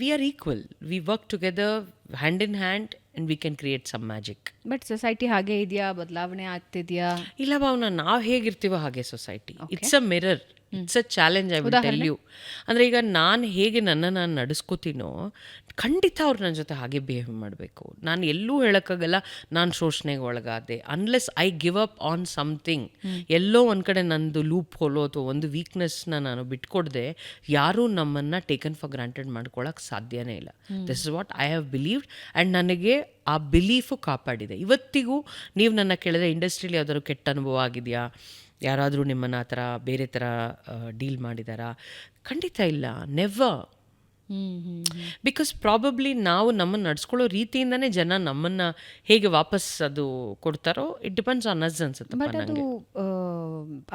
We are equal, we work together hand in hand and we can create some magic. But society ಹಾಗೆ ಇದೆಯಾ, ಬದಲಾವಣೆ ಆಗ್ತಿದೆಯಾ? ಇಲ್ಲ ಭಾವನಾ, ನಾವು ಹೇಗಿರ್ತೀವೋ ಹಾಗೆ society. It's a mirror. It's a challenge I will tell you. ಅಂದರೆ ಈಗ ನಾನು ಹೇಗೆ ನಾನು ನಡೆಸ್ಕೋತೀನೋ ಖಂಡಿತ ಅವ್ರು ನನ್ನ ಜೊತೆ ಹಾಗೆ ಬಿಹೇವ್ ಮಾಡಬೇಕು. ನಾನು ಎಲ್ಲೂ ಹೇಳೋಕ್ಕಾಗಲ್ಲ ನಾನು ಶೋಷಣೆಗೆ ಒಳಗಾದೆ unless I give up on something. ಎಲ್ಲೋ ಒಂದು ಕಡೆ ನಂದು ಲೂಪ್ ಹೋಲೋ ಅಥವಾ ಒಂದು ವೀಕ್ನೆಸ್ನ ನಾನು ಬಿಟ್ಕೊಡ್ದೆ ಯಾರೂ ನಮ್ಮನ್ನು ಟೇಕನ್ ಫಾರ್ ಗ್ರಾಂಟೆಡ್ ಮಾಡ್ಕೊಳ್ಳೋಕೆ ಸಾಧ್ಯನೇ ಇಲ್ಲ. This is what I have believed and ನನಗೆ ಆ ಬಿಲೀಫು ಕಾಪಾಡಿದೆ. ಇವತ್ತಿಗೂ ನೀವು ನನ್ನ ಕೇಳಿದ್ರೆ ಇಂಡಸ್ಟ್ರಿಯಲ್ಲಿ ಯಾವ್ದಾದ್ರು ಕೆಟ್ಟ ಅನುಭವ ಆಗಿದೆಯಾ, ಯಾರಾದರೂ ನಿಮ್ಮನ್ನು ಆ ಥರ ಬೇರೆ ಥರ ಡೀಲ್ ಮಾಡಿದಾರಾ? ಖಂಡಿತ ಇಲ್ಲ, ನೆವರ್. ಬಿಕಾಸ್ ಪ್ರಾಬಬ್ಲಿ ನಾವು ನಮ್ಮನ್ನು ನಡ್ಸ್ಕೊಳ್ಳೋ ರೀತಿಯಿಂದನೇ ಜನ ನಮ್ಮನ್ನು ಹೇಗೆ ವಾಪಸ್ ಅದು ಕೊಡ್ತಾರೋ ಇಟ್ ಡಿಪೆಂಡ್ಸ್ ಆನ್ ಅಸ್ ಅನ್ಸುತ್ತೆ. ಬಟ್ ಅದು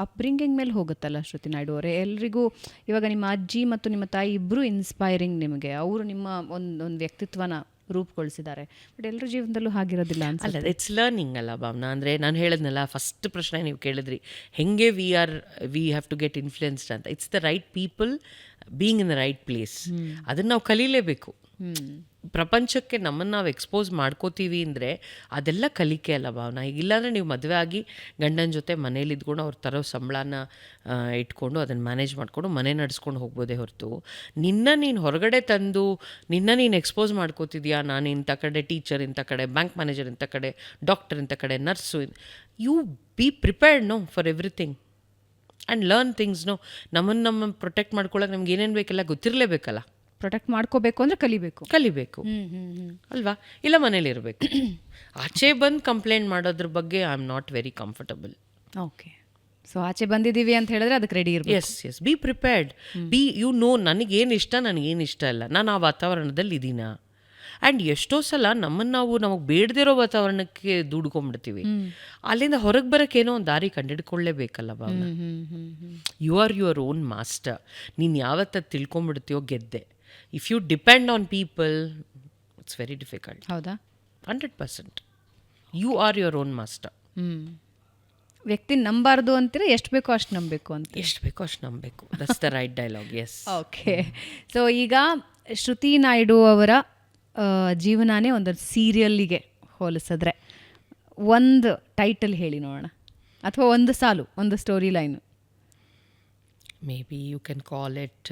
ಅಪ್ಬ್ರಿಂಗಿಂಗ್ ಮೇಲೆ ಹೋಗುತ್ತಲ್ಲ ಶ್ರುತಿ ನಾಯ್ಡು ಅವರೇ. ಎಲ್ರಿಗೂ ಇವಾಗ ನಿಮ್ಮ ಅಜ್ಜಿ ಮತ್ತು ನಿಮ್ಮ ತಾಯಿ ಇಬ್ಬರು ಇನ್ಸ್ಪೈರಿಂಗ್ ನಿಮಗೆ. ಅವರು ನಿಮ್ಮ ಒಂದು ವ್ಯಕ್ತಿತ್ವನ ರೂಪುಗೊಳಿಸಿದ್ದಾರೆ. ಬಟ್ ಎಲ್ಲರ ಜೀವನದಲ್ಲೂ ಹಾಗಿರೋದಿಲ್ಲ ಅನ್ಸಲ್ಲ. ಅಲ್ಲ, ಇಟ್ಸ್ ಲರ್ನಿಂಗ್ ಅಲ್ಲ ಭಾವನಾ. ಅಂದರೆ ನಾನು ಹೇಳಿದ್ನಲ್ಲ, ಫಸ್ಟ್ ಪ್ರಶ್ನೆ ನೀವು ಕೇಳಿದ್ರಿ ಹೆಂಗೆ we have to get influenced ಅಂತ. It's the right people being in the right place. ಅದನ್ನು ನಾವು ಕಲೀಲೇಬೇಕು. ಪ್ರಪಂಚಕ್ಕೆ ನಮ್ಮನ್ನು ನಾವು ಎಕ್ಸ್ಪೋಸ್ ಮಾಡ್ಕೋತೀವಿ ಅಂದರೆ ಅದೆಲ್ಲ ಕಲಿಕೆ ಅಲ್ಲ ಭಾವನಾ. ಇಲ್ಲಾಂದರೆ ನೀವು ಮದುವೆ ಆಗಿ ಗಂಡನ ಜೊತೆ ಮನೇಲಿ ಇದ್ಕೊಂಡು ಅವ್ರು ತರೋ ಸಂಬಳನ ಇಟ್ಕೊಂಡು ಅದನ್ನು ಮ್ಯಾನೇಜ್ ಮಾಡಿಕೊಂಡು ಮನೆ ನಡೆಸ್ಕೊಂಡು ಹೋಗ್ಬೋದೇ ಹೊರತು ನೀನು ಹೊರಗಡೆ ತಂದು ನೀನು ಎಕ್ಸ್ಪೋಸ್ ಮಾಡ್ಕೋತಿದ್ಯಾ. ನಾನು ಇಂಥ ಕಡೆ ಟೀಚರ್, ಇಂಥ ಕಡೆ ಬ್ಯಾಂಕ್ ಮ್ಯಾನೇಜರ್, ಇಂಥ ಕಡೆ ಡಾಕ್ಟರ್, ಇಂಥ ಕಡೆ nurse. You be prepared no for everything and learn things. No ನಮ್ಮ ಪ್ರೊಟೆಕ್ಟ್ ಮಾಡ್ಕೊಳ್ಳೋಕೆ ನಮ್ಗೆ ಏನೇನು ಬೇಕೆಲ್ಲ ಗೊತ್ತಿರಲೇಬೇಕಲ್ಲ. ಪ್ರೊಟೆಕ್ಟ್ ಮಾಡ್ಕೋಬೇಕು ಅಂದರೆ ಕಲಿಬೇಕು ಅಲ್ವಾ? ಇಲ್ಲ ಮನೇಲಿರಬೇಕು. ಆಚೆ ಬಂದು ಕಂಪ್ಲೇಂಟ್ ಮಾಡೋದ್ರ ಬಗ್ಗೆ I am not very comfortable. Okay, so ಆಚೆ ಬಂದಿದ್ದೀವಿ ಅಂತ ಹೇಳಿದ್ರೆ ಅದಕ್ಕೆ ರೆಡಿ ಇರಬೇಕು. Yes, be prepared. ನನಗೇನು ಇಷ್ಟ, ನನಗೇನು ಇಷ್ಟ ಇಲ್ಲ, ನಾನು ಆ ವಾತಾವರಣದಲ್ಲಿ ಇದ್ದೀನಾ. ಆ್ಯಂಡ್ ಎಷ್ಟೋ ಸಲ ನಮಗೆ ಬೇಡದಿರೋ ವಾತಾವರಣಕ್ಕೆ ದುಡ್ಕೊಂಡ್ಬಿಡ್ತೀವಿ. ಅಲ್ಲಿಂದ ಹೊರಗೆ ಬರೋಕ್ಕೇನೋ ಒಂದು ದಾರಿ ಕಂಡಿಡ್ಕೊಳ್ಳೇಬೇಕಲ್ಲ Bhavana. You are your own master. ನೀನು ಯಾವತ್ತ ತಿಳ್ಕೊಂಬಿಡ್ತೀಯೋ ಗೆದ್ದೆ. If you depend on people it's very difficult. ಹೌದಾ? 100%. You are your own master. ವ್ಯಕ್ತಿ ನಂಬಾರ್ದು ಅಂತೀರಾ? ಎಷ್ಟು ಬೇಕೋ ಅಷ್ಟು ನಂಬಬೇಕು ಅಂತ. ಎಷ್ಟು ಬೇಕೋ ಅಷ್ಟು ನಂಬಬೇಕು. That's the right dialogue. Yes. Okay, so ಈಗ ಶ್ರುತಿ ನಾಯ್ಡು ಅವರ ಜೀವನನೇ ಒಂದು ಸೀರಿಯಲ್ಲಿಗೆ ಹೋಲಿಸಿದ್ರೆ ಒಂದು ಟೈಟಲ್ ಹೇಳಿ ನೋಡೋಣ, ಅಥವಾ ಒಂದು ಸಾಲು, ಒಂದು story line. Maybe you can call it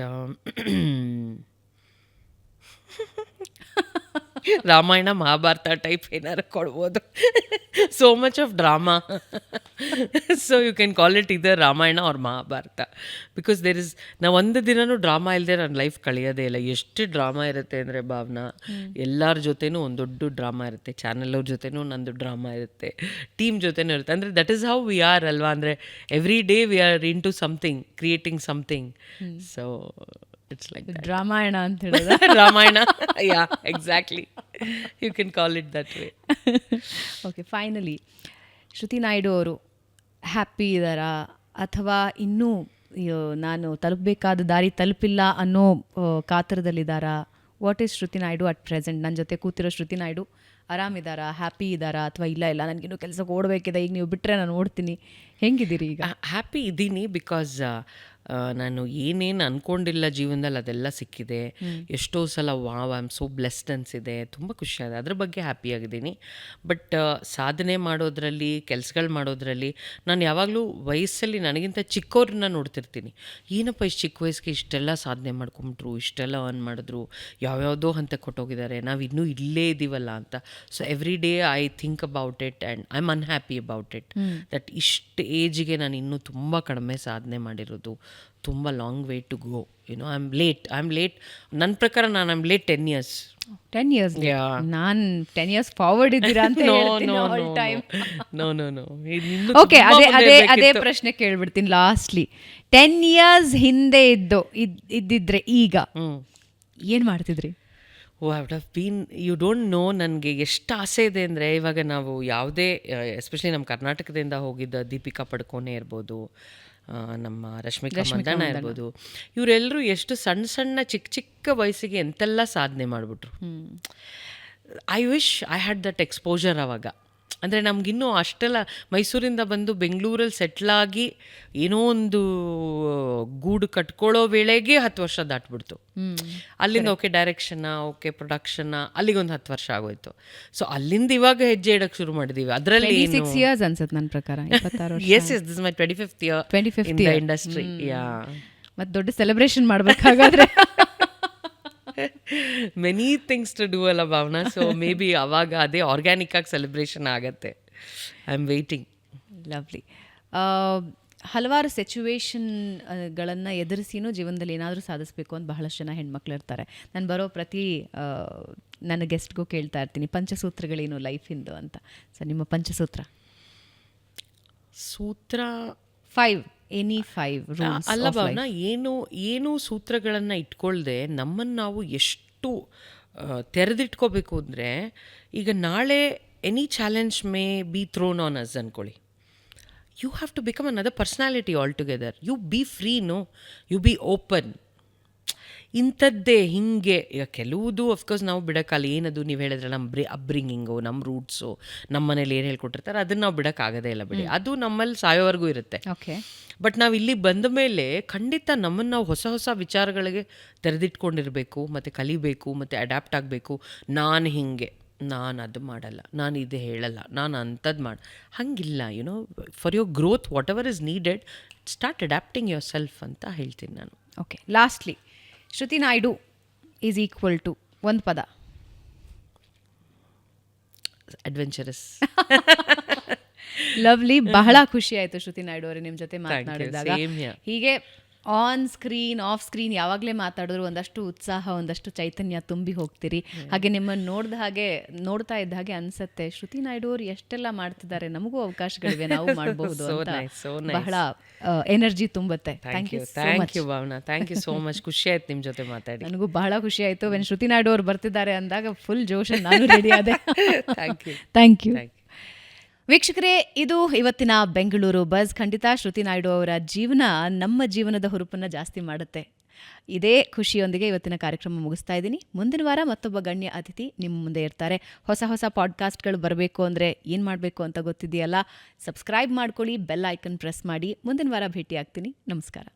Ramayana Mahabharata type ಏನಾರು ಕೊಡ್ಬೋದು. So much of drama. So you can call it either Ramayana R Mahabharata. Because ನಾವು ಒಂದು ದಿನನೂ ಡ್ರಾಮಾ ಇಲ್ಲದೆ ನನ್ನ ಲೈಫ್ ಕಳೆಯೋದೇ ಇಲ್ಲ. ಎಷ್ಟು ಡ್ರಾಮಾ ಇರುತ್ತೆ ಅಂದರೆ ಭಾವನಾ, ಎಲ್ಲರ ಜೊತೆನೂ ಒಂದು ದೊಡ್ಡ ಡ್ರಾಮಾ ಇರುತ್ತೆ. ಚಾನಲ್ ಅವ್ರ ಜೊತೆನೂ ನಂದು ಡ್ರಾಮಾ ಇರುತ್ತೆ, ಟೀಮ್ ಜೊತೆನೂ ಇರುತ್ತೆ. ಅಂದರೆ that is how we are ಅಲ್ವಾ. ಅಂದರೆ every day we are in to something, creating something. So it's like that. Ramayana ಅಂತ ಹೇಳಿದ್ರೆ Ramayana. Yeah, exactly. You can call it that way. Okay, finally Shruti Naidu ಅವರು ಹ್ಯಾಪಿ ಇದ್ದಾರಾ, ಅಥವಾ ಇನ್ನೂ ನಾನು ತಲುಪಬೇಕಾದ ದಾರಿ ತಲುಪಿಲ್ಲ ಅನ್ನೋ ಕಾತರದಲ್ಲಿದ್ದಾರಾ? What is Shruti Naidu at present? ನನ್ನ ಜೊತೆ ಕೂತಿರೋ ಶ್ರುತಿ ನಾಯ್ಡು ಆರಾಮಿದ್ದಾರಾ, ಹ್ಯಾಪಿ ಇದ್ದಾರಾ, ಅಥವಾ ಇಲ್ಲ ನನಗಿನ್ನೂ ಕೆಲಸಕ್ಕೆ ಓಡಬೇಕಿದೆ, ಈಗ ನೀವು ಬಿಟ್ಟರೆ ನಾನು ಓಡ್ತೀನಿ, ಹೆಂಗಿದ್ದೀರಿ ಈಗ? ಹ್ಯಾಪಿ ಇದ್ದೀನಿ. ಬಿಕಾಸ್ ನಾನು ಏನೇನು ಅಂದ್ಕೊಂಡಿಲ್ಲ ಜೀವನದಲ್ಲಿ ಅದೆಲ್ಲ ಸಿಕ್ಕಿದೆ. ಎಷ್ಟೋ ಸಲ wow I am so blessed ಅನಿಸಿದೆ, ತುಂಬ ಖುಷಿಯಾಗಿದೆ, ಅದ್ರ ಬಗ್ಗೆ ಹ್ಯಾಪಿಯಾಗಿದ್ದೀನಿ. ಬಟ್ ಸಾಧನೆ ಮಾಡೋದ್ರಲ್ಲಿ, ಕೆಲಸಗಳು ಮಾಡೋದ್ರಲ್ಲಿ ನಾನು ಯಾವಾಗಲೂ ವಯಸ್ಸಲ್ಲಿ ನನಗಿಂತ ಚಿಕ್ಕವ್ರನ್ನ ನೋಡ್ತಿರ್ತೀನಿ. ಏನಪ್ಪ ಇಷ್ಟು ಚಿಕ್ಕ ವಯಸ್ಸಿಗೆ ಇಷ್ಟೆಲ್ಲ ಸಾಧನೆ ಮಾಡ್ಕೊಂಬಿಟ್ರು, ಇಷ್ಟೆಲ್ಲ ಅರ್ನ್ ಮಾಡಿದ್ರು, ಯಾವ್ಯಾವುದೋ ಹಂತಕ್ಕೆ ಕೊಟ್ಟೋಗಿದ್ದಾರೆ, ನಾವು ಇನ್ನೂ ಇಲ್ಲೇ ಇದ್ದೀವಲ್ಲ ಅಂತ. So every day I think about it and I am unhappy about it. That ಇಷ್ಟು ಏಜಿಗೆ ನಾನು ಇನ್ನೂ ತುಂಬ ಕಡಿಮೆ ಸಾಧನೆ ಮಾಡಿರೋದು, ತುಂಬ long way to go. You know I am late. ನನ್ನ ಪ್ರಕಾರ ನಾನು I am late 10 years. 10 years? ನಾನು 10 years ಫಾರ್ವರ್ಡ್ ಇದ್ದೀರಾ ಅಂತ ಹೇಳ್ತೀನಿ ಆಲ್ ಟೈಮ್. ನೋ. ಓಕೆ, ಅದೇ ಪ್ರಶ್ನೆ ಕೇಳ್ಬಿಡ್ತೀನಿ ಲಾಸ್ಟ್ಲಿ. 10 years ಹಿಂದೆ ಇದ್ದಿದ್ರೆ ಈಗ ಏನು ಮಾಡ್ತಿದ್ರಿ? I would have been, you don't know ನನಗೆ ಎಷ್ಟು ಆಸೆ ಇದೆ ಅಂದರೆ, ಇವಾಗ ನಾವು ಯಾವುದೇ ಎಸ್ಪೆಷಲಿ ನಮ್ಮ ಕರ್ನಾಟಕದಿಂದ ಹೋಗಿದ್ದ ದೀಪಿಕಾ ಪಡುಕೋನೆ ಇರ್ಬೋದು, ನಮ್ಮ ರಶ್ಮಿಕಾ ಮಂದಣ್ಣ ಇರ್ಬೋದು, ಇವರೆಲ್ಲರೂ ಎಷ್ಟು ಸಣ್ಣ ಚಿಕ್ಕ ವಯಸ್ಸಿಗೆ ಎಂತೆಲ್ಲ ಸಾಧನೆ ಮಾಡಿಬಿಟ್ರು. I wish I had that exposure. ಅವಾಗ ಅಂದರೆ ನಮಗಿನ್ನೂ ಅಷ್ಟೆಲ್ಲ ಮೈಸೂರಿಂದ ಬಂದು ಬೆಂಗಳೂರಲ್ಲಿ ಸೆಟ್ಲಾಗಿ ಏನೋ ಒಂದು ಗೂಡು ಕಟ್ಕೊಳ್ಳೋ ವೇಳೆಗೆ 10 ವರ್ಷ ದಾಟ್ಬಿಡ್ತು. ಅಲ್ಲಿಂದ ಓಕೆ ಡೈರೆಕ್ಷನ್ನ, ಓಕೆ ಪ್ರೊಡಕ್ಷನ್ನ, ಅಲ್ಲಿಗೊಂದು 10 ವರ್ಷ ಆಗೋಯ್ತು. ಸೊ ಅಲ್ಲಿಂದ ಇವಾಗ ಹೆಜ್ಜೆ ಇಡಕ್ಕೆ ಶುರು ಮಾಡಿದೀವಿ. ಅದರಲ್ಲಿ 26 years ಅನ್ಸುತ್ತೆ ನನ್ನ ಪ್ರಕಾರ. 26 ವರ್ಷ. Yes this my 25th year 25th in the year. industry. ಮತ್ತೆ ದೊಡ್ಡ ಸೆಲೆಬ್ರೇಷನ್ ಮಾಡ್ಬೇಕಾಗಾದ್ರೆ ಮೆನಿ ಥಿಂಗ್ಸ್ ಟು ಡೂ ಅಲ್ಲ ಭಾವನಾ. ಸೊ ಮೇ ಬಿ ಅವಾಗ ಅದೇ ಆರ್ಗ್ಯಾನಿಕ್ ಆಗಿ ಸೆಲೆಬ್ರೇಷನ್ ಆಗತ್ತೆ. I am waiting. ಲವ್ಲಿ. ಹಲವಾರು ಸಿಚುವೇಶನ್ಗಳನ್ನು ಎದುರಿಸಿನೂ ಜೀವನದಲ್ಲಿ ಏನಾದರೂ ಸಾಧಿಸಬೇಕು ಅಂತ ಬಹಳಷ್ಟು ಜನ ಹೆಣ್ಮಕ್ಳು ಇರ್ತಾರೆ. ನಾನು ಬರೋ ಪ್ರತಿ ನನ್ನ ಗೆಸ್ಟ್ಗೂ ಕೇಳ್ತಾ ಇರ್ತೀನಿ, ಪಂಚಸೂತ್ರಗಳೇನು ಲೈಫಿಂದು ಅಂತ. ಸೊ ನಿಮ್ಮ ಪಂಚಸೂತ್ರ? ಸೂತ್ರ 5, ಎನಿ 5 ರೂಲ್ಸ್ ಅಲ್ಲ ಭಾವನಾ, ಏನು ಸೂತ್ರಗಳನ್ನು ಇಟ್ಕೊಳ್ದೆ ನಮ್ಮನ್ನು ನಾವು ಎಷ್ಟು ತೆರೆದಿಟ್ಕೋಬೇಕು ಅಂದರೆ, ಈಗ ನಾಳೆ any challenge may be thrown on us ಅಂದ್ಕೊಳ್ಳಿ. You have to become another personality all together. You be free, no, you be open. ಇಂಥದ್ದೇ ಹೀಗೆ ಈಗ ಕೆಲವುದು ಅಫ್ಕೋರ್ಸ್ ನಾವು ಬಿಡೋಕ್ಕಲ್ಲ. ಏನದು ನೀವು ಹೇಳಿದ್ರೆ ನಮ್ಮ ಅಪ್ಬ್ರಿಂಗಿಂಗು, ನಮ್ಮ ರೂಟ್ಸು, ನಮ್ಮ ಮನೇಲಿ ಏನು ಹೇಳ್ಕೊಟ್ಟಿರ್ತಾರೆ ಅದನ್ನು ನಾವು ಬಿಡೋಕ್ಕಾಗದೇ ಇಲ್ಲ ಬಿಡಿ. ಅದು ನಮ್ಮಲ್ಲಿ ಸಾಯೋವರೆಗೂ ಇರುತ್ತೆ. ಓಕೆ. ಬಟ್ ನಾವು ಇಲ್ಲಿ ಬಂದ ಮೇಲೆ ಖಂಡಿತ ನಮ್ಮನ್ನು ನಾವು ಹೊಸ ಹೊಸ ವಿಚಾರಗಳಿಗೆ ತೆರೆದಿಟ್ಕೊಂಡಿರಬೇಕು, ಮತ್ತು ಕಲಿಬೇಕು, ಮತ್ತು ಅಡ್ಯಾಪ್ಟ್ ಆಗಬೇಕು. ನಾನು ಹೀಗೆ, ನಾನು ಅದು ಮಾಡಲ್ಲ, ನಾನು ಇದು ಹೇಳಲ್ಲ, ನಾನು ಅಂಥದ್ದು ಹಾಗಿಲ್ಲ. You know, for your growth whatever is needed, start adapting yourself ಅಂತ ಹೇಳ್ತೀನಿ ನಾನು. Okay. Lastly, Shruti Naidu is equal to ಒಂದು ಪದ. ಅಡ್ವೆಂಚರಸ್. ಲವ್ಲಿ. ಬಹಳ ಖುಷಿ ಆಯಿತು ಶ್ರುತಿ ನಾಯ್ಡು ಅವರೇ ನಿಮ್ಮ ಜೊತೆ ಮಾತನಾಡಿದಾಗ. ಹೀಗೆ ಆನ್ ಸ್ಕ್ರೀನ್, ಆಫ್ ಸ್ಕ್ರೀನ್ ಯಾವಾಗಲೇ ಮಾತಾಡಿದ್ರು ಒಂದಷ್ಟು ಉತ್ಸಾಹ, ಒಂದಷ್ಟು ಚೈತನ್ಯ ತುಂಬಿ ಹೋಗ್ತೀರಿ. ಹಾಗೆ ನಿಮ್ಮನ್ನು ನೋಡ್ತಾ ಇದ್ದ ಹಾಗೆ ಅನ್ಸುತ್ತೆ, ಶ್ರುತಿ ನಾಯ್ಡು ಅವರು ಎಷ್ಟೆಲ್ಲ ಮಾಡ್ತಿದ್ದಾರೆ, ನಮಗೂ ಅವಕಾಶಗಳಿವೆ, ನಾವು ಮಾಡಬಹುದು ಅಂತ ಬಹಳ ಎನರ್ಜಿ ತುಂಬುತ್ತೆ. Thank you Bhavana, thank you so much. ಖುಷಿ ಆಯ್ತು ನಿಮ್ಮ ಜೊತೆ ಮಾತಾಡಿ. ನನಗೂ ಬಹಳ ಖುಷಿ ಆಯಿತು. ವೆನ್ ಶ್ರುತಿ ನಾಯ್ಡು ಅವರು ಬರ್ತಿದ್ದಾರೆ ಅಂದಾಗ ಫುಲ್ ಜೋಶ್, ನಾನು ರೆಡಿ ಆದೆ. Thank you. ವೀಕ್ಷಕರೇ, ಇದು ಇವತ್ತಿನ ಬೆಂಗಳೂರು ಬಸ್. ಖಂಡಿತ ಶ್ರುತಿ ನಾಯ್ಡು ಅವರ ಜೀವನ ನಮ್ಮ ಜೀವನದ ಹುರುಪನ್ನು ಜಾಸ್ತಿ ಮಾಡುತ್ತೆ. ಇದೇ ಖುಷಿಯೊಂದಿಗೆ ಇವತ್ತಿನ ಕಾರ್ಯಕ್ರಮ ಮುಗಿಸ್ತಾ ಇದ್ದೀನಿ. ಮುಂದಿನ ವಾರ ಮತ್ತೊಬ್ಬ ಗಣ್ಯ ಅತಿಥಿ ನಿಮ್ಮ ಮುಂದೆ ಇರ್ತಾರೆ. ಹೊಸ ಪಾಡ್ಕಾಸ್ಟ್ಗಳು ಬರಬೇಕು ಅಂದರೆ ಏನು ಮಾಡಬೇಕು ಅಂತ ಗೊತ್ತಿದೆಯಲ್ಲ, ಸಬ್ಸ್ಕ್ರೈಬ್ ಮಾಡ್ಕೊಳ್ಳಿ, ಬೆಲ್ ಐಕನ್ ಪ್ರೆಸ್ ಮಾಡಿ. ಮುಂದಿನ ವಾರ ಭೇಟಿ ಆಗ್ತೀನಿ. ನಮಸ್ಕಾರ.